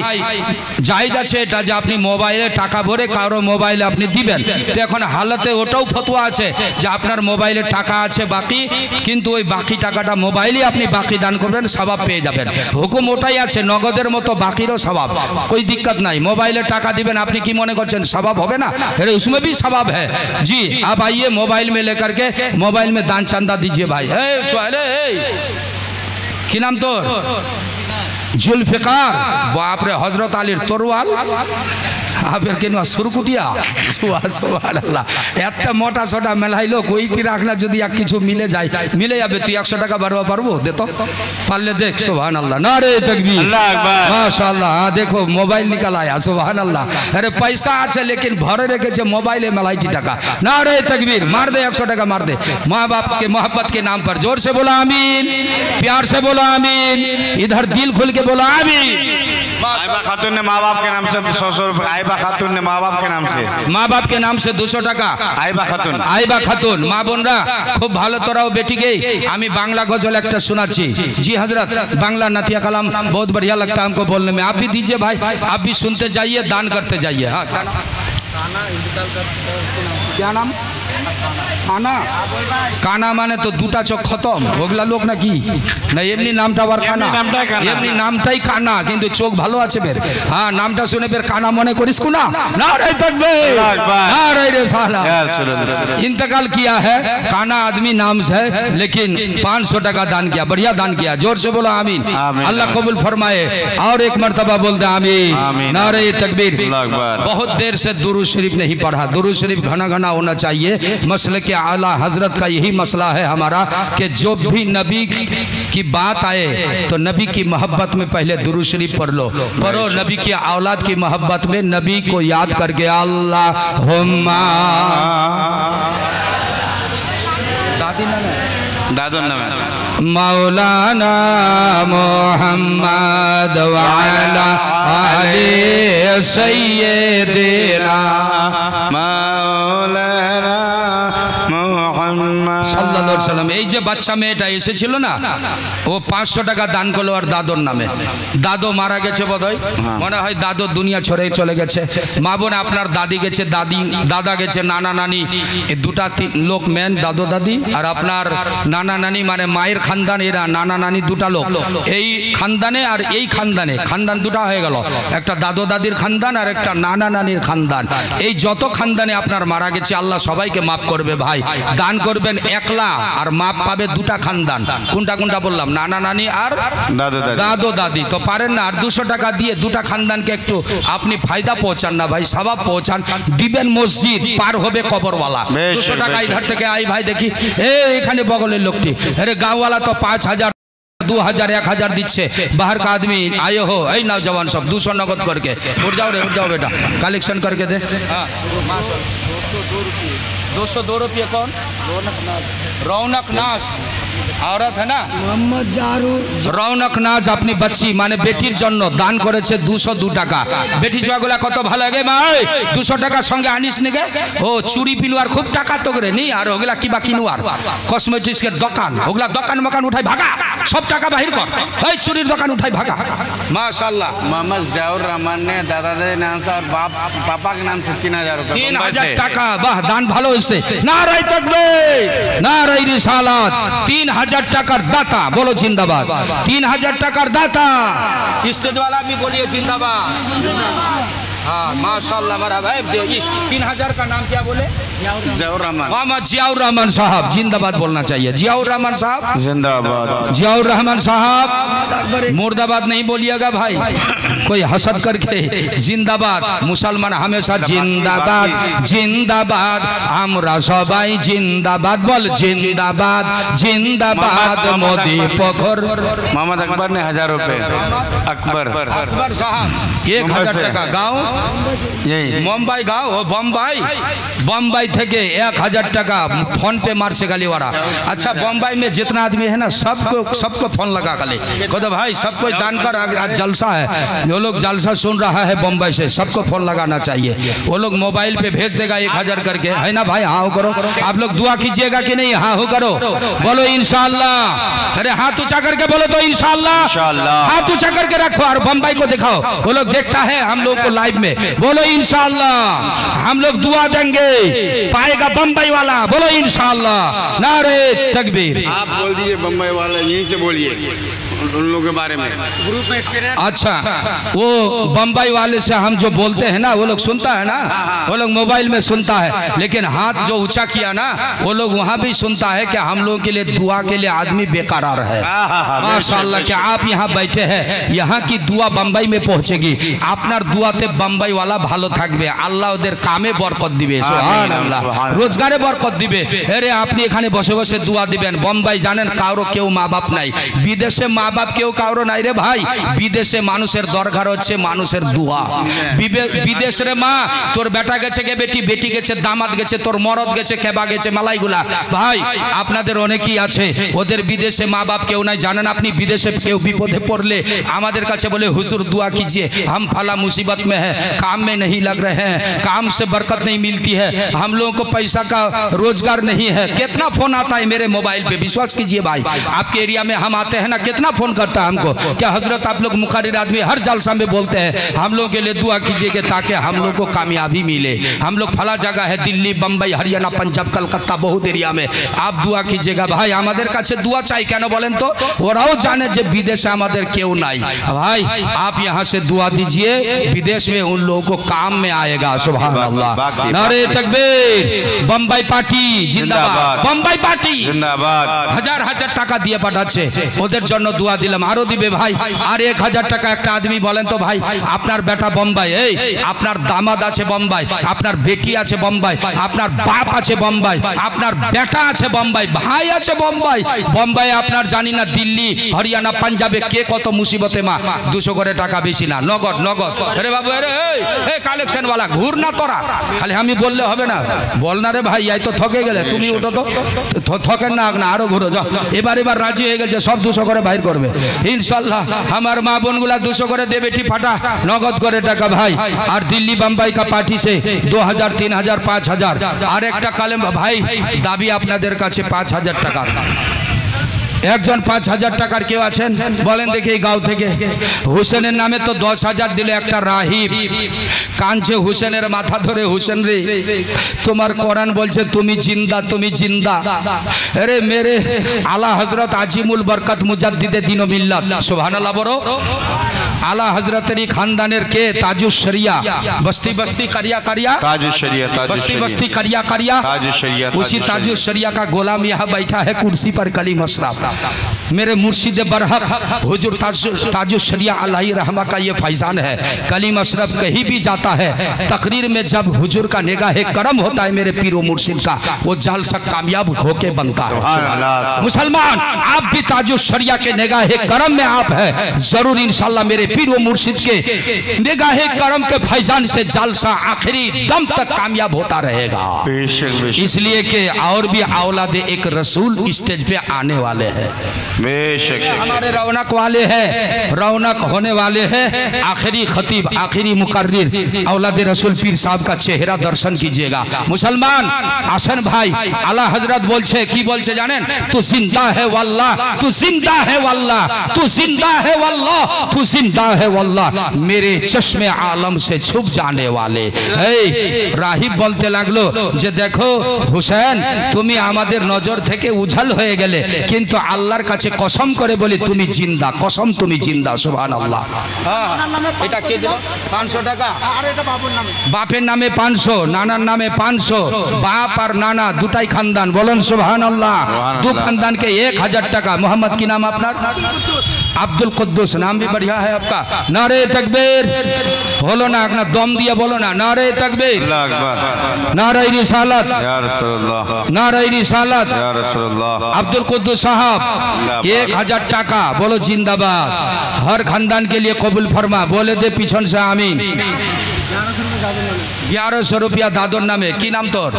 जायज আছে এটা যে আপনি মোবাইলে টাকা ভরে কারো মোবাইলে আপনি দিবেন তো এখন হালতে ওটাও ফতোয়া আছে যে আপনার মোবাইলে টাকা আছে বাকি কিন্তু ওই বাকি টাকাটা মোবাইলে আপনি বাকি দান করবেন সওয়াব পেয়ে যাবেন হুকুম ওটাই আছে নগদের মতো বাকিরও সওয়াব कोई दिक्कत नहीं मोबाइल टाका दिबेन आपनी की मने करछेन सवाब होबे ना अरे उसमें भी सवाब है जी आप आइए मोबाइल में लेकर के मोबाइल में दान चंदा दीजिए भाई की नाम तो जुल्फिकार बाप रे हजरत आलीर तोरवाल আবের কেন সুরকুটিয়া সুবহান আল্লাহ এত মোটা সোটা মেলাইলো কইটি রাখনা যদি এক কিছু মিলে যায় মিলে যাবে তুই 100 টাকা বাড়বা পারবো দে তো পারলে দেখ সুবহান আল্লাহ নারে তাকবীর अल्लाह अकबर माशाअल्लाह हाँ देखो मोबाइल निकल आया सुबहान अल्लाह अरे पैसा আছে लेकिन भरे রেখেছে मोबाइले मेलाइटी টাকা नारे तकबीर मार दे 100 टाका मार दे माँ बाप के मोहब्बत के नाम पर जोर से बोला आमीन प्यार से बोला आमीन इधर दिल खुल के बोला आमीन आयबा खातून ने माँ बाप के नाम से 100 रुपये आयबा खातून ने माँ बाप के नाम से माँ बाप के नाम से 200 টাকা आयबा खातून आयबा खातून माँ बोनरा खूब ভালো তোরাও बेटी गई आमी बांग्ला गजल एक सुनाची जी हजरत बांग्ला नातिया कलाम बहुत बढ़िया लगता है हमको बोलने में आप भी दीजिए भाई आप भी सुनते जाइए दान करते जाइए हाँ क्या नाम काना काना माने तो दूटा चोख खत्म ओगला लोक ना की ना एमनी नामटा বার কানা এমনি নামটাই কানা কিন্তু চোখ ভালো আছে বের হ্যাঁ নামটা শুনে বের কানা মনে করিস কোনা নারে তাকবীর नारे रे साला इंतकाल किया है काना आदमी नाम से लेकिन 500 टाका दान किया बढ़िया दान किया जोर से बोलो आमीन अल्लाह कबूल फरमाए और एक मर्तबा बोलते आमीन नारे तकबीर बहुत देर से दुरूद शरीफ नहीं पढ़ा दुरूद शरीफ घना घना होना चाहिए मसले के आला हजरत का यही मसला है हमारा कि जो भी नबी की बात आए तो नबी की मोहब्बत में पहले दुरूद शरीफ पढ़ लो पढ़ो नबी की औलाद की मोहब्बत में नबी को याद करके अल्लाहुम्मा दादू नाम मौलाना मोहम्मद वाला आले सैयदना मौलाना मोहम्मद সাল্লাল্লাহু আলাইহি সাল্লাম এই যে বাচ্চা মেয়েটা এসেছিল না ও 500 টাকা দান করলো আর দাদুর নামে দাদু মারা গেছে বোধহয় মনে হয় দাদু দুনিয়া ছেড়ে চলে গেছে মা বোন আপনার দাদি গেছে দাদি দাদা গেছে নানা নানি এই দুটা লোক মেন দাদু দাদি আর আপনার নানা নানি মানে মায়ের খানদান এরা নানা নানি দুটা লোক এই খানদানে আর এই খানদানে খানদান দুটা হয়ে গেল একটা দাদু দাদির খানদান আর একটা নানা নানির খানদান এই যত খানদানে আপনার মারা গেছে আল্লাহ সবাইকে মাফ করবে ভাই দান করবেন একলা আর মাপ পাবে দুটা খানদান কোনটা কোনটা বললাম নানা নানি আর দাদু দাদি তো পারেন না আর 200 টাকা দিয়ে দুটা খানদানকে একটু আপনি ফায়দা পৌঁছান না ভাই সওয়াব পৌঁছান দিবেন মসজিদ পার হবে কবরওয়ালা 200 টাকা ইধার থেকে আই ভাই দেখি এখানে বগলের লোকটি আরে গাঁওওয়ালা তো 5000 2000 1000 দিচ্ছে बाहर का आदमी आए हो ऐ नौजवान सब 200 नगद करके उठ जाओ बेटा कलेक्शन करके दे 202 रुपये कौन रौनक नाज औरत है ना मोहम्मद जारू रौनक नाज अपनी बच्ची माने बेटिर जन्नो दान करेছে 202 টাকা बेटी জয়গুলা কত ভালো লাগে ভাই 200 টাকা সঙ্গে আনিস নিগে ও চুরি পিনুয়ার খুব টাকা তো করে নি আর ওগুলা কিবা কিনুয়ার কসমেটিক্স এর দোকান ওগুলা দোকান মকান উঠাই ভাগা सब টাকা বাহির কর এই চুরির দোকান উঠাই ভাগা माशाल्लाह मोहम्मद जयाउर रहमान ने दादा के नाम से और बाप पापा के नाम से 3000 रुपए 3000 টাকা বাহ দান ভালো হইছে নারে তাকবীর নারে রিসালাত 3000 টাকার দাতা बोलो जिंदाबाद 3000 টাকার দাতা स्टेज वाला भी बोलिए जिंदाबाद हाँ माशाल्लाह मेरा भाई 3000 का नाम क्या बोले जयाउर रहमान मोहम्मद जियाउर रहमान साहब जिंदाबाद बोलना चाहिए जियाउर रहमान साहब जिंदाबाद जियाउर रहमान साहब मुर्दाबाद नहीं बोलिएगा भाई कोई हसद करके जिंदाबाद मुसलमान हमेशा जिंदाबाद जिंदाबाद हमरा सबाई जिंदाबाद बोल जिंदाबाद जिंदाबाद मोदी पोखर मोहम्मद अकबर ने 1000 रुपए अकबर साहब 1000 টাকা गाँव यही मुंबई गाँव बम्बई থেকে 1000 টাকা फोन पे मार से गाली वाला अच्छा बम्बई में जितना आदमी है ना सबको फोन लगा गाली कहते भाई सबको दान कर आज जलसा है वो लोग जलसा सुन रहा है बम्बई से सबको फोन लगाना चाहिए वो लोग मोबाइल पे भेज देगा 1000 करके है ना भाई हाँ हो करो आप लोग दुआ कीजिएगा कि नहीं हाँ हो करो बोलो इंशाल्लाह अरे हाथ ऊंचा करके बोलो तो इंशाल्लाह हाथ ऊंचा करके रखो और बम्बई को दिखाओ वो लोग देखता है हम लोग को लाइव में बोलो इंशाल्लाह हम लोग दुआ देंगे पाएगा बम्बई वाला बोलो इंशाल्लाह नारे तकबीर आप बोल दीजिए बम्बई वाला यहीं से बोलिए उन लोगों के बारे में ग्रुप में अच्छा वो बम्बई वाले से हम जो बोलते हैं ना वो लोग सुनता है ना वो लोग मोबाइल में सुनता है लेकिन हाथ जो ऊंचा किया ना वो लोग वहाँ भी सुनता है कि हम लोगों के लिए दुआ के लिए आदमी बेकरार है माशाल्लाह कि आप यहाँ बैठे हैं यहाँ की दुआ बम्बई में पहुंचेगी আপনার দুয়াতে बम्बई वाला ভালো থাকবে আল্লাহ ওদের কামে বরকত দিবে সুবহানাল্লাহ রোজগারে বরকত দিবে আরে আপনি এখানে বসে বসে দোয়া দিবেন বম্বাই জানেন কারো কেউ মা বাপ নাই বিদেশে মা বাপ কেউ কারো নাই রে ভাই বিদেশে মানুষের দরকার হচ্ছে মানুষের দোয়া বিদেশে মা তোর বেটা গেছে কে বেটি বেটি গেছে দামাত গেছে তোর মরদ গেছে কেবা গেছে মালাইগুলা ভাই আপনাদের অনেকেই আছে ওদের বিদেশে মা বাপ কেউ নাই জানেন আপনি বিদেশে কেউ বিপদে পড়লে আমাদের কাছে বলে হুজুর दुआ कीजिए हम फला मुसीबत में है काम में नहीं लग रहे हैं काम से बरकत नहीं मिलती है हम लोगों को पैसा का रोजगार नहीं है कितना फोन आता है मेरे मोबाइल पे विश्वास कीजिए भाई आपके एरिया में हम आते हैं ना कितना फोन करता है हमको क्या हजरत आप लोग मुकर्रिर आदमी हर जलसा में बोलते हैं हम लोगों के लिए दुआ कीजिए कि ताकि हम लोग को कामयाबी मिले हम लोग फला जगह है दिल्ली बम्बई हरियाणा पंजाब कलकत्ता बहुत एरिया में आप दुआ कीजिएगा भाई हमारे काছে दुआ चाहिए কেন বলেন তো ওরাও জানে যে বিদেশে আমাদের কেউ নাই भाई आप यहाँ से दुआ दीजिए विदेश में उन लोगों को काम में आएगा सुभान अल्लाह नारे तकबीर बम्बई पार्टी जिंदाबाद बम्बई पार्टी जिंदाबाद हजार हजार টাকা দিয়ে পাঠাচ্ছে ওদের জন্য দোয়া দিলাম আরো দিবে ভাই আর 1000 টাকা একটা আদমি বলেন তো ভাই আপনার বেটা বম্বাই এই আপনার দামাদ আছে বম্বাই আপনার বেটি আছে বম্বাই আপনার বাপ আছে বম্বাই আপনার বেটা আছে বম্বাই ভাই আছে বম্বাই বম্বাই আপনার জানি না দিল্লি হরিয়ানা পাঞ্জাবে কে কত মুসিবতে মা 200 করে টাকা বেশি না নগদ নগদ আরে বাবু আরে এই কালেকশন वाला ঘুর না তোরা খালি আমি বললে হবে না বল না রে ভাই এই তো ঠকে গেলে তুমি ওঠো তো ঠকেন না না আরো ঘুরো যাও এবার রাজি হয়ে গেছে সব 200 করে বাইর করবে ইনশাআল্লাহ আমার মা বোনগুলা 200 করে দেবে টি ফাটা নগদ করে টাকা ভাই আর দিল্লি बम्बई का पार्टी से 2000 3000 5000 আর একটা কালেম ভাই দাবি আপনাদের কাছে 5000 টাকা একজন 5000 টাকার কেউ আছেন বলেন দেখি এই গাঁও থেকে হোসেনের নামে তো 10000 দিলে একটা রাহিব কাঁদছে হোসেনের মাথা ধরে হোসেন রে তোমার কোরআন বলছে তুমি জিন্দা আরে মেরে আলা হযরত আজিমুল বরকত মুজাদ্দিদে দ্বীন ও মিল্লাত সুবহানাল্লাহ বড় आला हजरतरी खानदानेर के ताजुश शरिया बस्ती बस्ती करिया करिया ताजुश शरिया बस्ती बस्ती करिया करिया ताजुश शरिया उसी ताजुश शरिया का गोलाम यहाँ बैठा है कुर्सी पर कलीम अशरफ मेरे मुर्शिद बरहक हुजूर ताजुश शरिया अलैहि रहमा का ये फैजान है कलीम अशरफ कहीं भी जाता है तकरीर में जब हुजूर का निगाह करम होता है मेरे पीरो मुर्शिद का वो जालसा कामयाब होके बनता है मुसलमान आप भी ताजुश शरिया के निगाह करम में आप है जरूर इंशाल्लाह मेरे पीर व मुर्शिद के निगाहे करम के फैजान से जालसा आखिरी दम तक कामयाब होता रहेगा इसलिए कि और भी औलादे एक रसूल स्टेज पे आने वाले हैं बेशक हमारे रौनक वाले हैं रौनक होने वाले हैं आखिरी खतीब आखिरी मुकर्रिर औलादे रसूल पीर साहब का चेहरा दर्शन कीजिएगा मुसलमान आसन भाई आला हजरत बोलछे की बोलछे जानेन तू जिंदा है वल्लाह तू जिंदा है वल्लाह तू जिंदा है वल्लाह तू जिंदा है वल्लाह मेरे चश्मे आलम से छुप जाने वाले राहिब बोलते लागलो जे देखो हुसैन তুমি আমাদের নজর থেকে উঝাল হয়ে গেলে কিন্তু আল্লাহর কাছে কসম করে বলি তুমি জিন্দা কসম তুমি জিন্দা সুবহানাল্লাহ এটা কে দিল 500 টাকা আর এটা বাবুর নামে বাপের নামে 500 নানার নামে 500 বাপ আর নানা দুটাই খানদান বলেন সুবহানাল্লাহ दो खानदान के 1000 টাকা मोहम्मद की नाम अपना अब्दुल कुद्दूस नाम भी बढ़िया है आपका नारे तकबीर बोलो ना अपना दम दिया बोलो ना नारे तकबीर नारे रिसालत या रसूलुल्लाह नारे रिसालत या रसूलुल्लाह अब्दुल कुद्दूस साहब 1000 টাকা बोलो जिंदाबाद हर खानदान के लिए कबूल फरमा बोले दे पीछन से आमीन 1100 रुपया दादर नामे की नाम तोर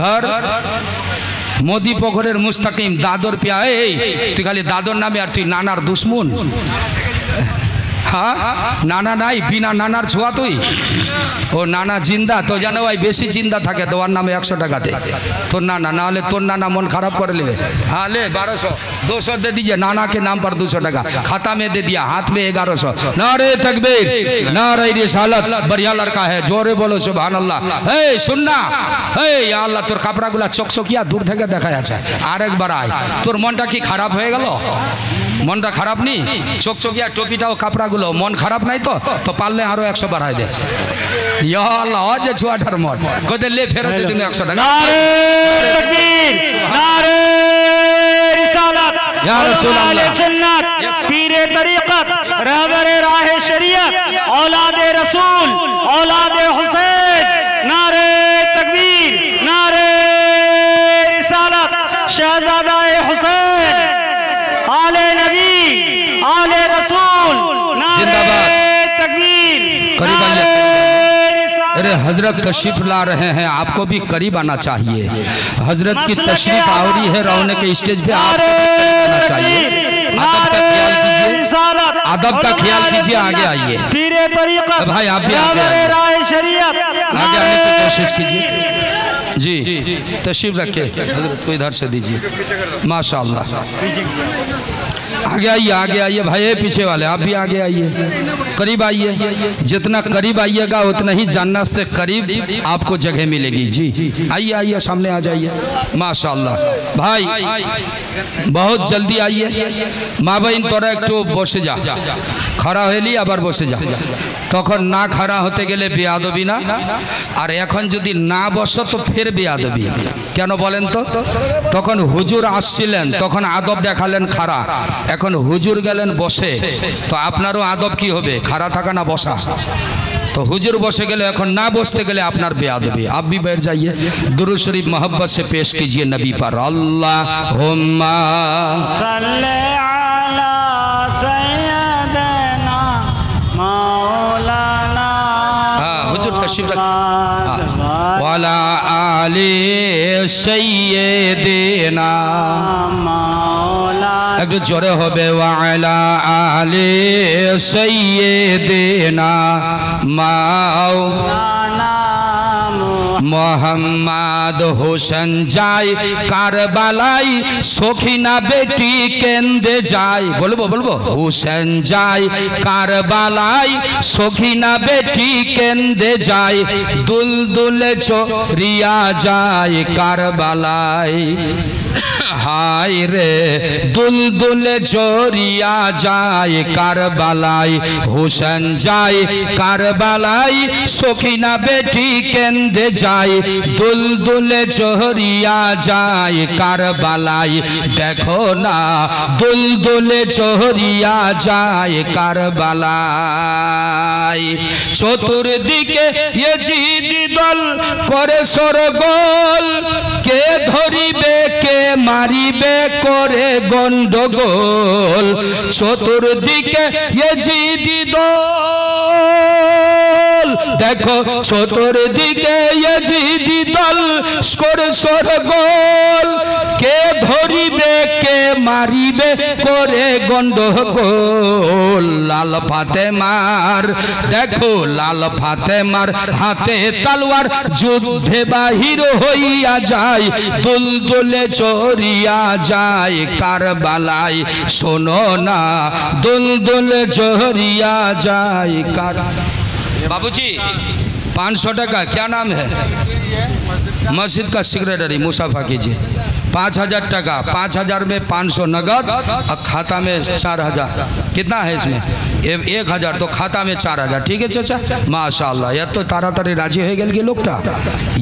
घर मोदी पोखरेर मुस्ताकिम दादर पिया तुई खाली दादर नामे और तुई नानार दुश्मन हाँ नाना नाई बिना नानार छुआ तुई ओ नाना जिंदा तो जानो भाई बेशी जिंदा थाके तो नामे 100 टाका दे तोर नाना ना हले तोर नाना मन खराब कर ले हाँ ले 1200 200 दे दीजिए नाना के नाम पर 200 टाका खाता में दे दिया हाथ में 1100 नारे तकबीर नारे रिसालत बढ़िया लड़का है जोरे बोलो सुभान अल्लाह सुनना या अल्लाह तोर कपड़ा गुला चकचकिया दूर থেকে দেখা যাচ্ছে আরেকবার আয় তোর মনটা কি খারাপ হয়ে গেল মনটা খারাপ নি চকচকিয়া টপিটাও কাপড়াগুলো মন খারাপ নাই তো পারলে আরো 100 বাড়াই দে ইয়া আল্লাহ যে ছুয়াটার মন কইতে লে ফেরত দে দিন 100 টাকা নারে তাকবীর নারে রিসালাত या रसूल अल्लाह। सुन्नत पीरे तरीक़त रहबरे राह शरीयत औलाद रसूल औलाद हुसैन नारे तकबीर नारे रिसालत शहजादा हुसैन आले नबी आले रसूल नारे तकबीर नारे रिसालत। अरे हजरत तशरीफ ला रहे हैं, आपको भी करीब आना चाहिए। हजरत की तशरीफ आवरी है, रौने के स्टेज पे आपको आना चाहिए। अदब का ख्याल कीजिए, आगे आइए भाई, आप भी आगे आने की कोशिश कीजिए जी। तशरीफ रखिए, हजरत को इधर से दीजिए। माशाअल्लाह, आगे आइए भाई, पीछे वाले आप भी आगे आइए, करीब आइए। जितना करीब आइएगा उतना ही जन्नत से करीब आपको जगह मिलेगी जी। आइए सामने आ जाइए। माशाअल्लाह भाई, बहुत जल्दी आइए। माँ बहन तोरा एक तो बसे जा, खड़ा हली आबार बसे जा। तखन ना खड़ा होते गेले बेयादबी ना, और এখন যদি না বসো তো ফের বেয়াদবি। কেন বলেন তো? তখন হুজুর আসছিলেন, তখন আদব দেখালেন খাড়া, এখন হুজুর গেলেন বসে, তো আপনারও আদব কি হবে? খাড়া থাকা না বসা? तो हुजूर बसे गए, এখন ना बसते गए आपनार बेअदबी। आप भी बैठ जाइए, दुरूद शरीफ मोहब्बत से पेश कीजिए नबी पर। अल्लाहुम्मा सल्ले अला सय्यदना मौलाना। हाँ हुजूर तशरीफ रखिए। वाला आले सय्यदना, एक जोरे होबे वाला आले सय्यदना मौलाना मोहम्मद हुसैन जाय कारबालाई, सखीना बेटी केंदे जाय। बोलबो हुसैन जाय कारबालाई, सखीना बेटी केंदे जाय, दुलदुल छोरिया जाय कारबालाई। हाय रे दुलदुल छोरिया जाय कारबालाई, हुसैन जाय कारबालाई, सखीना बेटी केंदे जाय, दुलदुल छोरिया जाय कारबालाई। देखो ना दुलदुल छोरिया जाय कारबालाई। चतुर्दिके यजीदी दल करे सरगोल, के धरिबे के मारिबे करे गंडगोल। चतुर्दिके यजीदी दल, देखो चतुर्दिके यजीदी दल करे सरगोल, के धरिबे के मारिबे करे गंडगोल। लाल फातेमार देखो लाल फातेमार हाथे तलवार, युद्धे बाहिर हइया जाय, दुलदुले छोरिया जाय कारबालाई। शोनो ना दुलदुले छोरिया जाय कार। बाबूजी 500 टका, क्या नाम है? मस्जिद का सेक्रेटरी, मुसाफा कीजिए। 5000 टका, 5000 में 500 नगद और खाता में 4000। कितना है इसमें? 1000, तो खाता में 4000। ठीक है चाचा, माशाल्लाह। यह तो तारातारी राजी हो गए लोग टा।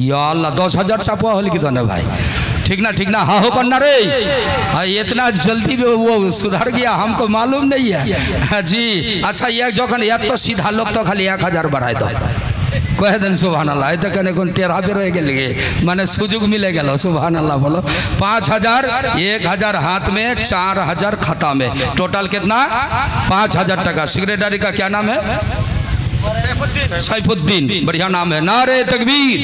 या अल्लाह 10,000 छापा होल कि ना भाई? ठीक ना? हाँ हो करना रे। इतना जल्दी वो सुधर गया, हमको मालूम नहीं है जी। अच्छा ये जखन या तो सीधा लोग तो खाली 1000 बढ़ाए दो, कह दें सुबहान अल्लाह। तो कने कोन टेढ़ा पे रह गए, माने सुजुग मिले गलो। सुबहान अल्लाह बोलो। 5000, 1000 हाथ में, 4000 खाता में, टोटल कितना? 5000 टका। सेक्रेटरी का क्या नाम है? सैफुद्दीन, बढ़िया नाम है। नारे तकबीर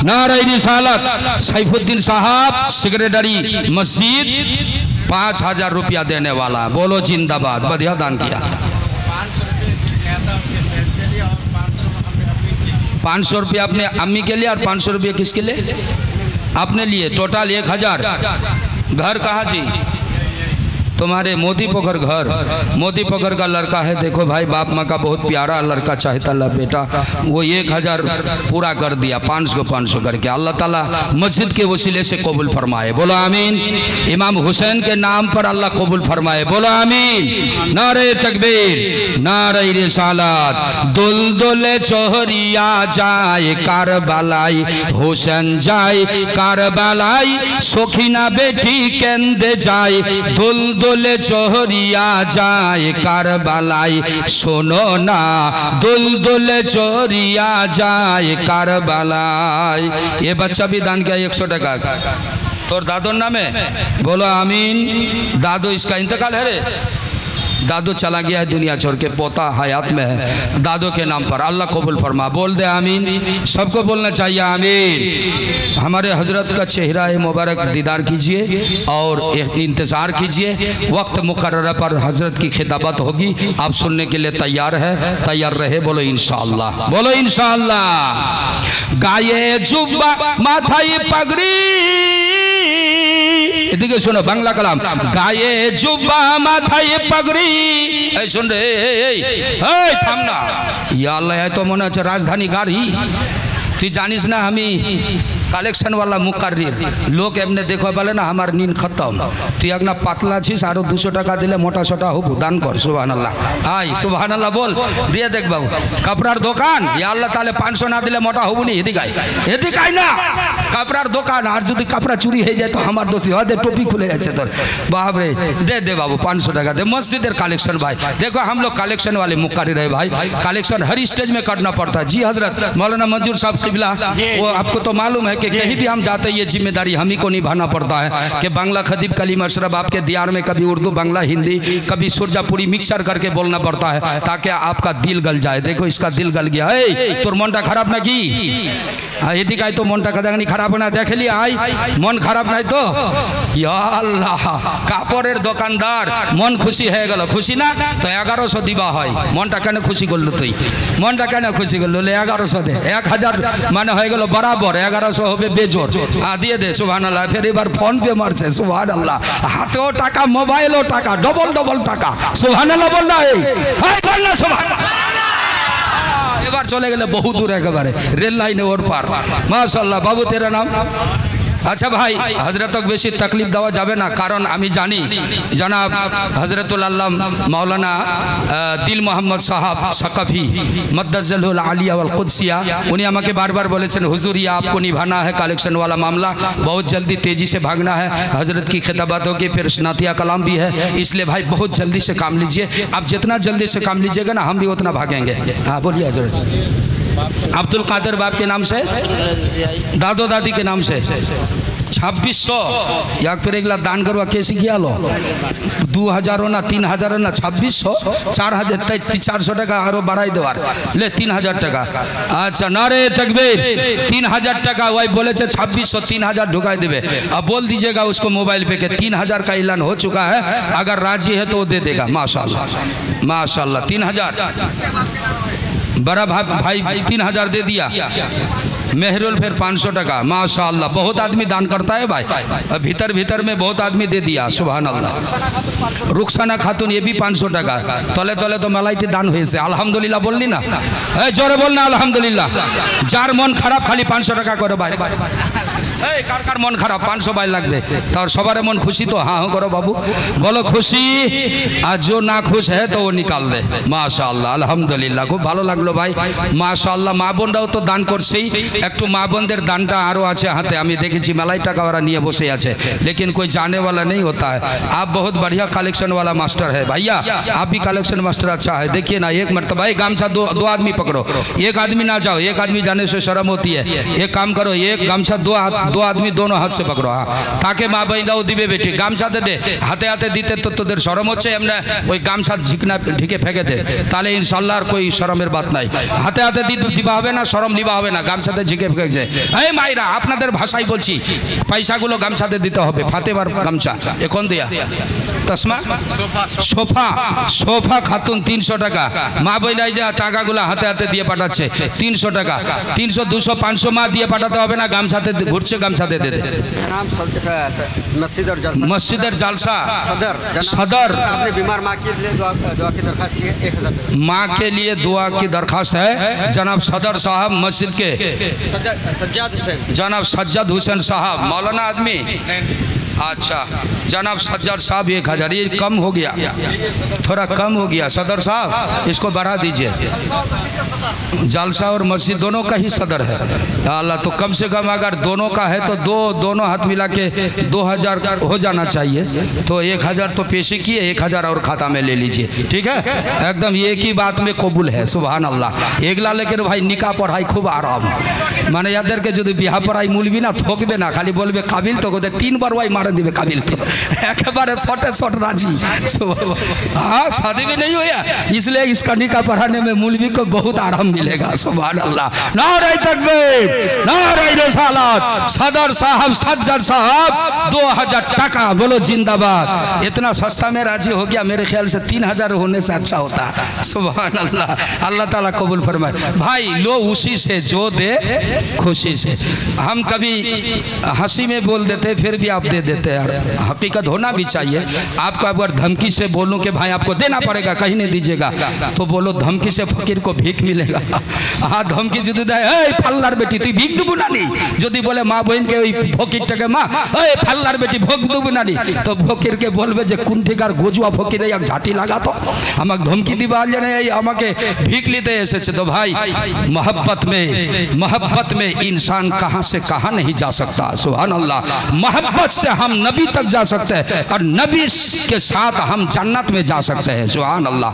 नारे रिसालत। सैफुद्दीन साहब सेक्रेटरी मस्जिद, 5000 रुपया देने वाला। बोलो जिंदाबाद, बढ़िया दान किया। 500 रुपया अपने अम्मी के लिए और 500 रुपया किसके लिए? अपने लिए। टोटल 1000। घर कहाँ जी? तुम्हारे मोदी पोखर घर। मोदी पोखर का लड़का है, देखो भाई, बाप माँ का बहुत प्यारा लड़का चाहता ला बेटा, वो 1000 पूरा कर दिया, 500 करके। अल्लाह ताला मस्जिद के वसीले से कबूल फरमाए। बोलो आमीन। इमाम हुसैन के नाम पर अल्लाह कबूल फरमाए। बोलो आमीन। नारे तकबीर नारे रिसालत। दुलदुल छोरिया जाय कारबालाई, हुसैन जाय कारबालाई, सखीना बेटी केंदे जाय, दुलदुल दुल चोरिया जाए करबलाई, सुनो ना दुल चोरिया जाए करबलाई। ये बच्चा भी दान किया 100 टका। तोर दादों नामे बोलो आमीन। दादू इसका इंतकाल है रे, दादू चला गया है दुनिया छोड़ के, पोता हयात में है। दादू के नाम पर अल्लाह कबूल फरमा, बोल दे आमीन। सबको बोलना चाहिए आमीन। हमारे हजरत का चेहरा मुबारक दीदार कीजिए और इंतज़ार कीजिए, वक्त मुकर्रर पर हजरत की खिताबत होगी, आप सुनने के लिए तैयार है, तैयार रहे। बोलो इंशाअल्लाह, बोलो इंशाअल्लाह। गाये जुब्बा माथाई पगड़ी, এদিকে শোনো বাংলা কালাম। গায়ে জুব্বা মাথায় পাগড়ি, এই শুন রে, এই থাম না। ইয়া আল্লাহ, তো মনে হচ্ছে রাজধানী গাড়ি। তুই জানিস না আমি কালেকশন वाला मुकर्रिर, लोग एमने देखो बोले ना हमार नींद खत्म। তুই एक ना पातला छिस और 200 টাকা দিলে মোটা সোটা হবো, দান কর। সুবহানাল্লাহ, আই সুবহানাল্লাহ बोल দিয়ে দেখ বাবু। কাপড়ার দোকান, ইয়া আল্লাহ তাহলে 500 না দিলে মোটা হবো নি। এদিকে আই না, কাপড়ার দোকান, আর যদি কাপড়া চুরি হয়ে যায় তো আমার দোষী হয়। टोपी खुले जाए तो बाप रे, दे दे बाबू 500 टका दे। मस्जिद कलेक्शन भाई, देखो हम लोग कलेक्शन वाले मुकर्रिर है भाई। कलेक्शन हर स्टेज में करना पड़ता है। जी हजरत मौलाना मंजूर साहब किबला, वो आपको तो मालूम है कि कहीं भी हम जाते हैं ये जिम्मेदारी हम ही को निभाना पड़ता है कि बांग्ला खदीब कलीम अशरफ आपके दियार में कभी उर्दू बांग्ला हिंदी कभी सुरजापुरी मिक्सर करके बोलना पड़ता है ताकि आपका दिल गल जाए। देखो इसका दिल गल गया है, तोर मनटा खराब ना की एदिक आई तो मनटा कदानी खराब ना देख लिया आई मन खराब नहीं तो या अल्लाह कापड़ेर दुकानदार मन खुशी है गल खुशी ना तो 1100 दिबा है मनटा केन खुशी करल तुई मनटा केन खुशी करल 1100 दे 1000 माने हो गल बराबर 1100 होबे बेजोर दिए दे सुबहानाल्लाह। फिर एक बार फोन पे मारছে सुबहानाल्लाह हाथेও টাকা মোবাইলও টাকা डबल डबल টাকা सुबहानाल्लाह बोल ना बोल ना सुबहानाल्लाह। এবার চলে গেলে বহু দূর একেবারে রেল লাইনে ওর পার माशाअल्लाह। बाबू तेरा नाम? अच्छा भाई हजरत तक बेशी तकलीफ देवा जाबे ना कारण आमी जानी जनाब हजरतुल आल्लाम मौलाना दिल मोहम्मद साहब सकफी मद्दज़लहुल आलिया वल कुदसिया उन्हें हमें बार बार बोले हुजूर ये आपको निभाना है कलेक्शन वाला मामला बहुत जल्दी तेज़ी से भागना है। हजरत की खिताबातों की फिर स्नातिया कलाम भी है इसलिए भाई बहुत जल्दी से काम लीजिए। आप जितना जल्दी से काम लीजिएगा ना हम भी उतना भागेंगे। हाँ बोलिए हजरत। अब्दुल कादिर बाप के नाम से दादो दादी के नाम से 2600 या फिर एक दान करवा कैसे किया लो 2000 ना 3000 ना 2600 4000 400 टका और बढ़ाई देवार ले 3000 टका। अच्छा नारे तकबीर 3000 टका वही बोले 2600 3000 ढुका देवे। अब बोल दीजिएगा उसको मोबाइल पे के 3000 का ऐलान हो चुका है अगर राजी है तो वो दे देगा। माशाल्लाह माशाल्लाह 3000 बड़ा भाई 3000 दे दिया। मेहरुल फिर 500 टका माशाअल्लाह। बहुत आदमी दान करता है भाई भीतर भीतर में बहुत आदमी दे दिया सुभान अल्लाह। रुखसाना खातून ये भी 500 टका तले तले तो मलाई दान हुए अल्हम्दुलिल्लाह बोलनी ना जोरे बोलना अल्हम्दुलिल्लाह। जार मन खराब खाली 500 टका करो भाई कार कार मन खराब 500 भाई लागबे तो सबारे मन खुशी तो हाँ हाँ करो बाबू बोलो खुशी। आज जो ना खुश है तो वो निकाल दे माशाअल्लाह अल्हम्दुलिल्लाह। खूब भालो लागलो भाई माशाअल्लाह। मा बोनराও তো দান করছেই একটু মা বোনদের দানটা আরো আছে হাতে আমি দেখেছি মেলাই টাকা ওরা নিয়ে বসে আছে लेकिन कोई जाने वाला नहीं होता है। आप बहुत बढ़िया कलेक्शन वाला मास्टर है भैया आप भी कलेक्शन मास्टर अच्छा है। देखिए ना एक मरतबा भाई गामछा दो आदमी पकड़ो एक आदमी ना जाओ एक आदमी जाने से शर्म होती है। एक काम करो एक गामछा दो आदमी दोनों हाथ से पकड़ो हाँ ताकि माँ बहनराও दिबे बेटी गामछा दे दे हाथे हाथे दीते तो তোদের शरम होच्छे एमने ওই গামছা ঝিকনা ঢেকে ফেকে দে তাহলে ইনশাআল্লাহ আর कोई शरमेर बात নাই। हाथे हाथे দিবা হবে না শরম দিবা হবে না গামছাতে ঝিকে ফেকে যায়। এই মাইরা আপনাদের ভাষায় বলছি পয়সাগুলো গামছাতে দিতে হবে ফাতেমার গামছা এখন দিয়া তসমা সোফা সোফা খাতুন 300 টাকা মা বইলাই যে টাকাগুলো হাতে হাতে দিয়ে পাঠাচ্ছে 300 টাকা 300 200 500 মা দিয়ে পাঠাতে হবে না গামছাতে ঘুরছে গামছাতে দে দে। नाम मस्जिद जलसा सदर अपने बीमार माँ के लिए दुआ की दरखास्त की 1000 माँ के लिए दुआ की दरखास्त है जनाब सदर साहब मस्जिद के सज्जाद हुसैन जनाब सज्जाद हुसैन साहब मौलाना आदमी अच्छा जनाब सज्जर साहब 1000, ये कम हो गया, थोड़ा कम हो गया। सदर साहब इसको बढ़ा दीजिए। जालसा और मस्जिद दोनों का ही सदर है अल्लाह, तो कम से कम अगर दोनों का है तो दोनों हाथ मिला के 2000 हो जाना चाहिए। तो 1000 तो पेशी किए, 1000 और खाता में ले लीजिए, ठीक है। एकदम एक ही बात में कबूल है, सुभान अल्लाह। एकला लेकर भाई निकाह पढ़ाई खूब आराम माने यादर के जो बिहा पढ़ाई मूलबी ना थोकबे ना, खाली बोलबे काबिल तो कहते 3 बार वाई मारे दिबे काबिल तो एकेबारे शॉर्ट राजी। हाँ शादी भी नहीं हुआ, इसलिए इसका निकाह पढ़ाने में मूलबी को बहुत आराम मिलेगा, सुभान अल्लाह। नारे तकबीर, नारे रिसालत। सदर साहब सज्जर साहब 2000 टका, बोलो जिंदाबाद। इतना सस्ता में राजी हो गया, मेरे ख्याल से 3000 होने से अच्छा होता है, सुभान अल्लाह। अल्लाह ताला कबूल फरमाए। भाई लो उसी से जो दे खुशी से। हम कभी हंसी में बोल देते फिर भी आप दे देते यार, हकीकत होना भी चाहिए। आपको अगर धमकी से बोलूं कि भाई आपको देना पड़ेगा, कहीं नहीं दीजिएगा, तो बोलो धमकी से फकीर को भीख मिलेगा। हाँ धमकी যদি দেয় এই ফাল্লার বেটি তুই ভিক দেবো না নি, যদি বলে মা বোনকে ওই ফকিরটাকে মা এই ফাল্লার বেটি ভোগ দেবো না নি, তো ফকিরকে বলবে যে কোন ঠিকার গজুয়া ফকির এক ঝাঁটি লাগাতো আমাকে ধমকি দিবা জানে এই আমাকে ভিক নিতে এসেছে। तो भाई मोहब्बत में इंसान कहां से कहां नहीं जा सकता, सुभान अल्लाह। मोहब्बत से हम नबी तक जा सकते हैं और नबी के साथ हम जन्नत में जा सकते हैं, सुभान अल्लाह।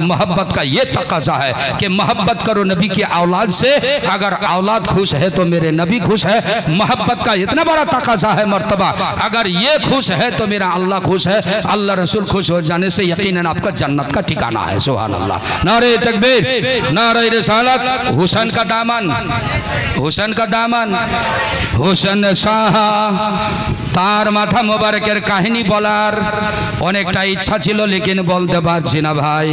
मोहब्बत का ये तकाजा है कि मोहब्बत करो नबी की औलाद से, अगर औलाद खुश है तो मेरे नबी खुश है। मोहब्बत का इतना बड़ा तकाजा है मर्तबा, अगर ये खुश है तो मेरा अल्लाह खुश है। अल्लाह रसूल खुश हो जाने से यकीनन आपका जन्नत का ठिकाना है, सुभान अल्लाह। नारे तकबीर, नारे रिसालत। हुसैन का दामन, हुसैन का दामन, हुसैन शाह तार माथा मोबारकेर काहिनी বলার অনেকটা ইচ্ছা ছিল, लेकिन বলতে পারছি না ভাই,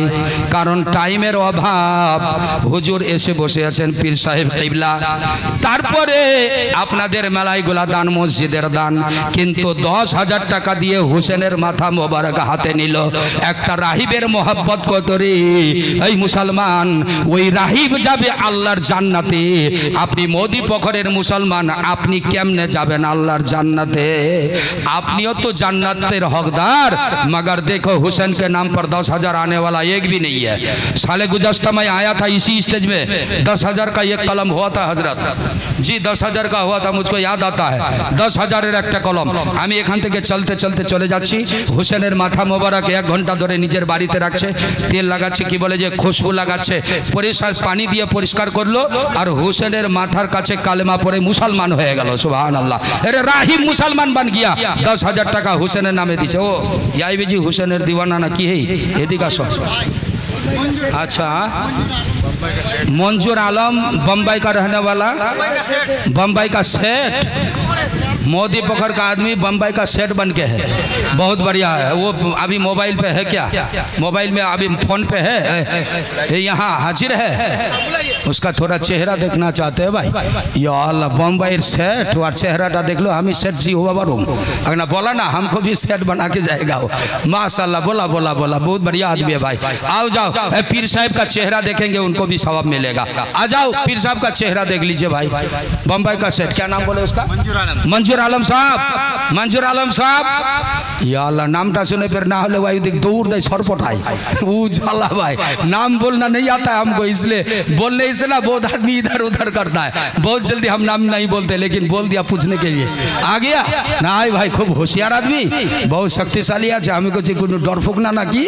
কারণ টাইমের অভাব। হুজুর এসে বসে আছেন পীর সাহেব কিবলা, তারপরে আপনাদের মেলাইগুলা দান মসজিদের দান, কিন্তু 10,000 টাকা দিয়ে হুসেনের মাথা মোবারক হাতে নিল। একটা রাহিবের মোহাব্বত কতরি এই মুসলমান, ওই রাহিব যাবে আল্লাহর জান্নাতে। আপনি মোদি পোখরের মুসলমান, আপনি কেমনে যাবেন আল্লাহর জান্নাতে? आपनियो तो जन्नतेर हकदार, मगर देखो हुसैन के नाम पर 10,000 आने वाला एक भी नहीं है। साले गुज़श्ता में आया था इसी स्टेज में, 10,000 का एक कलम हुआ था हजरत जी, 10,000 का हुआ था, मुझको याद आता है। 10,000 एक कलम আমি এখান থেকে চলতে চলতে চলে যাচ্ছি। হুসেনের মাথা মোবারক 1 ঘন্টা ধরে নিজের বাড়িতে রাখছে, তেল লাগাচ্ছে, কি বলে যে খুশবু লাগাচ্ছে, পরিষ্কার পানি দিয়ে পরিষ্কার করলো, আর হুসেনের মাথার কাছে কালেমা পড়ে মুসলমান হয়ে গেল, সুবহানাল্লাহ। अरे राहिब मुसलमान बन गया। 10,000 টাকা হুসেনের নামে দিছে। ও याइबी जी हुसैनेर दीवाना ना की है एदिका सब। अच्छा मंजूर आलम बम्बई का रहने वाला, बम्बई का सेठ, मोदी पोखर का आदमी बम्बई का सेठ बन के है, बहुत बढ़िया है। वो अभी मोबाइल पे है क्या, मोबाइल में अभी फोन पे है, यहाँ हाजिर है। उसका थोड़ा चेहरा देखना चाहते हैं भाई। या अल्लाह बम्बई सेठ और चेहराटा देख लो, हम सेठ जी हुआ बारूम अगर ना बोला ना हमको भी सेठ बना के जाएगा वो, माशाल्लाह। बोला बोला बोला, बहुत बढ़िया आदमी है भाई। आओ जाओ, पीर साहब का चेहरा देखेंगे उनको भी सवाब मिलेगा। आ जाओ पीर साहब का चेहरा देख लीजिए भाई। बम्बई का सेठ, क्या नाम बोले उसका? मंजूर आलम साहब, मंजूर आलम साहब। या अल्लाह नामटा सुने फिर ना हले भाई देख दूर दे सरपटाई उजाला भाई, नाम बोलना नहीं आता है हमको, इसलिए बोलने से ना बहुत आदमी इधर उधर करता है। बहुत जल्दी हम नाम नहीं बोलते, लेकिन बोल दिया पूछने के लिए। आ गया ना भाई, खूब होशियार आदमी, बहुत शक्तिशाली है। हमें कुछ डर फूकना ना की,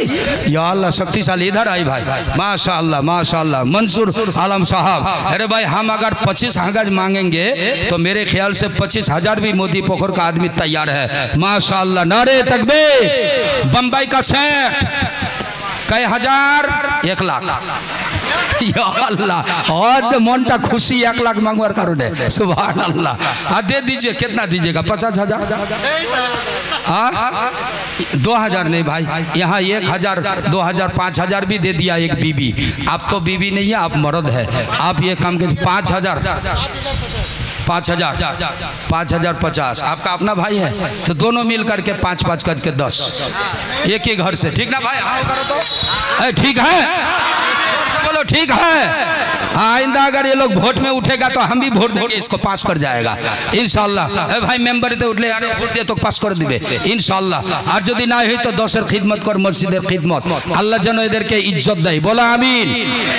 या अल्लाह शक्तिशाली। इधर आई भाई, माशाअल्लाह माशाअल्लाह। मंजूर आलम साहब, अरे भाई हम अगर 25,000 मांगेंगे तो मेरे ख्याल से 25,000 भी मोदी पोखर का आदमी तैयार है, माशाअल्लाह। नारे तकबीर। बम्बई का सेठ कई हजार, 1 लाख। या अल्लाह, और मनटा खुशी 1 लाख मांगवार कारणे, सुभान अल्लाह। दे दीजिए, कितना दीजिएगा? 50,000? हाँ 2,000 नहीं भाई, यहाँ 1,000 2,000 5,000 भी दे दिया एक बीबी। आप तो बीबी नहीं है, आप मर्द है। आप ये काम के 5,000 5,050 आपका अपना भाई है, तो दोनों मिल करके 5-5 करके 10, एक ही घर से, ठीक ना भाई? हाँ करो तो ठीक है। चलो ठीक है, आइंदा अगर ये लोग वोट में उठेगा तो हम भी वोट देंगे, इसको पास कर जाएगा इंशाल्लाह। भाई मेंबर तो उठले वोट दिए तो पास कर दिबे इंशाल्लाह। और यदि ना हुई तो दशर खिदमत कर, मस्जिदेर खिदमत, अल्लाह जन एदेरके इज्जत दे, बोला आमीन।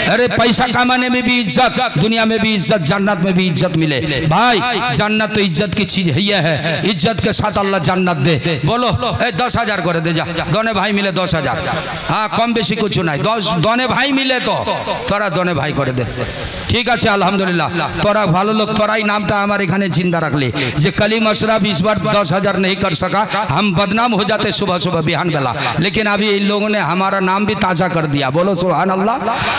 अरे पैसा कमाने में भी इज्जत, दुनिया में भी इज्जत, जन्नत में भी इज्जत मिले भाई। जन्नत तो इज्जत की चीज है, इज्जत के साथ अल्लाह जन्नत दे। बोलो 10,000 करे दे जा, दोनों भाई मिले 10,000। हाँ कम बेशी कुछ नहीं, दोनों भाई मिले तो तोरा दोनों भाई करे दे, ठीक है अल्हम्दुलिल्लाह। तोरा भालो लोग, तोरा ही नामटा हमारे घने जिंदा रख ले। जे कलीम अशरफ इस बार 10,000 नहीं कर सका, हम बदनाम हो जाते सुबह सुबह बिहान बेला, लेकिन अभी इन लोगों ने हमारा नाम भी ताजा कर दिया। बोलो सुभान अल्लाह।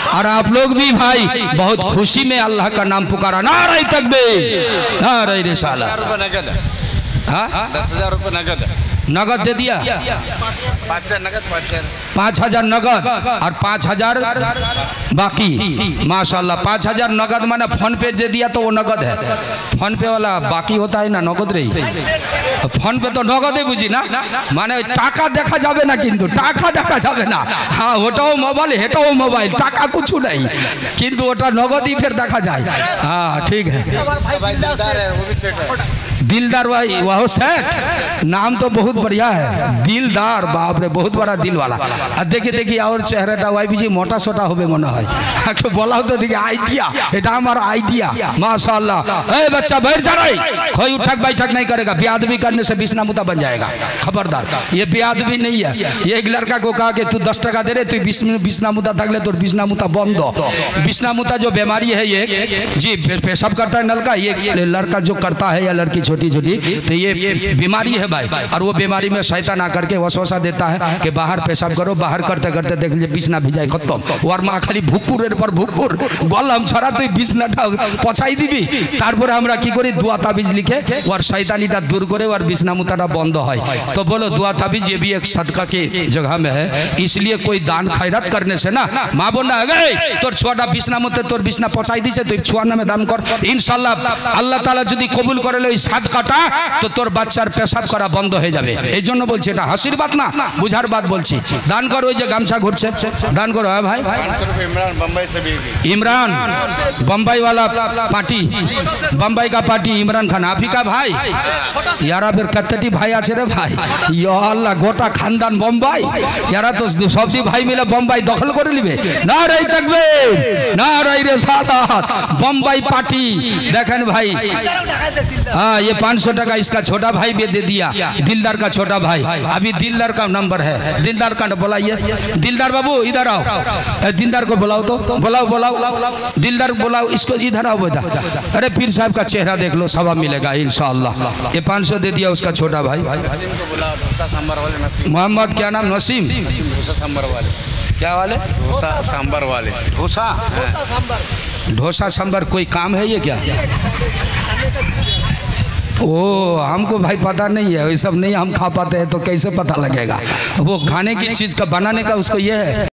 और आप लोग भी भाई बहुत खुशी में अल्लाह का नाम पुकारा, नारे तकबीर, नारे रिसालत। 10,000 रुपये नगद नगद दे दिया, 5,000 नगद और 5,000 बाकी। माशाल्लाह 5,000 नगद माने फोन पे दे दिया तो वो नगद है, फोन पे वाला बाकी होता है ना नगद रही, फोन पे तो नगदे बुझी ना, माने टाका देखा जाबे ना, किंतु टाका देखा जाबे ना। हाँ ওটাও মোবাইল হেটাও মোবাইল, টাকা কিছু নাই, কিন্তু ওটা নগদই फिर देखा जाए। हाँ ठीक है, दिलदार भाई वाह सेठ, नाम तो बहुत बढ़िया है, दिलदार, बाप रे बहुत बड़ा दिल वाला। देखिए देखिए और चेहराटा वाइफ जी मोटा सोटा होबे मन है, একটু বলাও তো দেখি আইডিয়া, এটা আমার আইডিয়া माशाल्लाह। ए बच्चा बैठ जा रही, कोई उठक बैठक नहीं करेगा, बेअदबी करने से बिस्ना मुता बन जाएगा, खबरदार। ये बेअदबी नहीं है, ये एक लड़का को कहा कि तू 10 टका दे रहे, तू बिस्ना मुता थकले तो बिस्ना मुता बंद। बिस्ना मुता जो बीमारी है ये जी पेशाब करता है नलका, ये लड़का जो करता है या लड़की छोटी छोटी, तो ये बीमारी है भाई। और वो बीमारी में शैतान आकर के वसवसा देता है कि बाहर पेशाब करो, बाहर करते करते देख लीजिए बिस्ना भिजाई खत्म, और माँ खाली भुकुरेर पर भुकुर বললাম ছড়া তুই বিছনাটা পচাই দিবি, তারপরে আমরা কি করি दुआ ताबीज लिखे और शैतानीटा दूर करे और बिस्ना मुताटा बंद है। तो बोलो दुआ ताबीज ये भी एक सदका की जगह में है, इसलिए कोई दान खैरात करने से ना माँ बोल ना गए तोर छुआटा बिस्ना मुते तोर बिस्ना पचाई दिसे, तुम छुआर नामे दान कर, इंशाल्लाह আল্লাহ তাআলা যদি কবুল করে ওই সাদকাটা তো তোর বাচ্চার পেশাব করা বন্ধ হয়ে যাবে। এই জন্য বলছি এটা হাসির বাত না, বুঝার বাত বলছি। দান করো, ওই যে গামছা ঘুরছে দান করো। হ্যাঁ ভাই, इमरान बम्बई वाला पार्टी, बम्बई का पार्टी इमरान खान आप ही का भाई, यारा फिर कत्ती भाई आछे रे भाई, या अल्लाह गोटा खानदान बम्बई, यारा तो सबदी भाई मिले बम्बई दखल करे लिबे। नारे तकबीर, नारे रिसालत, बम्बई पार्टी देखें भाई। हाँ ये 500 टका इसका छोटा भाई भी दे दिया, दिलदार का छोटा भाई। अभी दिलदार का नंबर है, दिलदार का बुलाइए, दिलदार बाबू इधर आओ, दिलदार को बुलाओ, तो बुलाओ बुलाओ दिलदार बुलाओ, इसको इधर आओ बेटा। अरे पीर साहब का चेहरा देख लो, सवाब मिलेगा इंशाअल्लाह। ये 500 दे दिया उसका छोटा भाई। मोहम्मद क्या नाम, नसीम, क्या वाले, डोसा सांबर वाले, डोसा डोसा सांबर कोई काम है ये क्या? ओ हमको भाई पता नहीं है, ये सब नहीं हम खा पाते हैं तो कैसे पता लगेगा, वो खाने की चीज़ का बनाने का उसको ये है।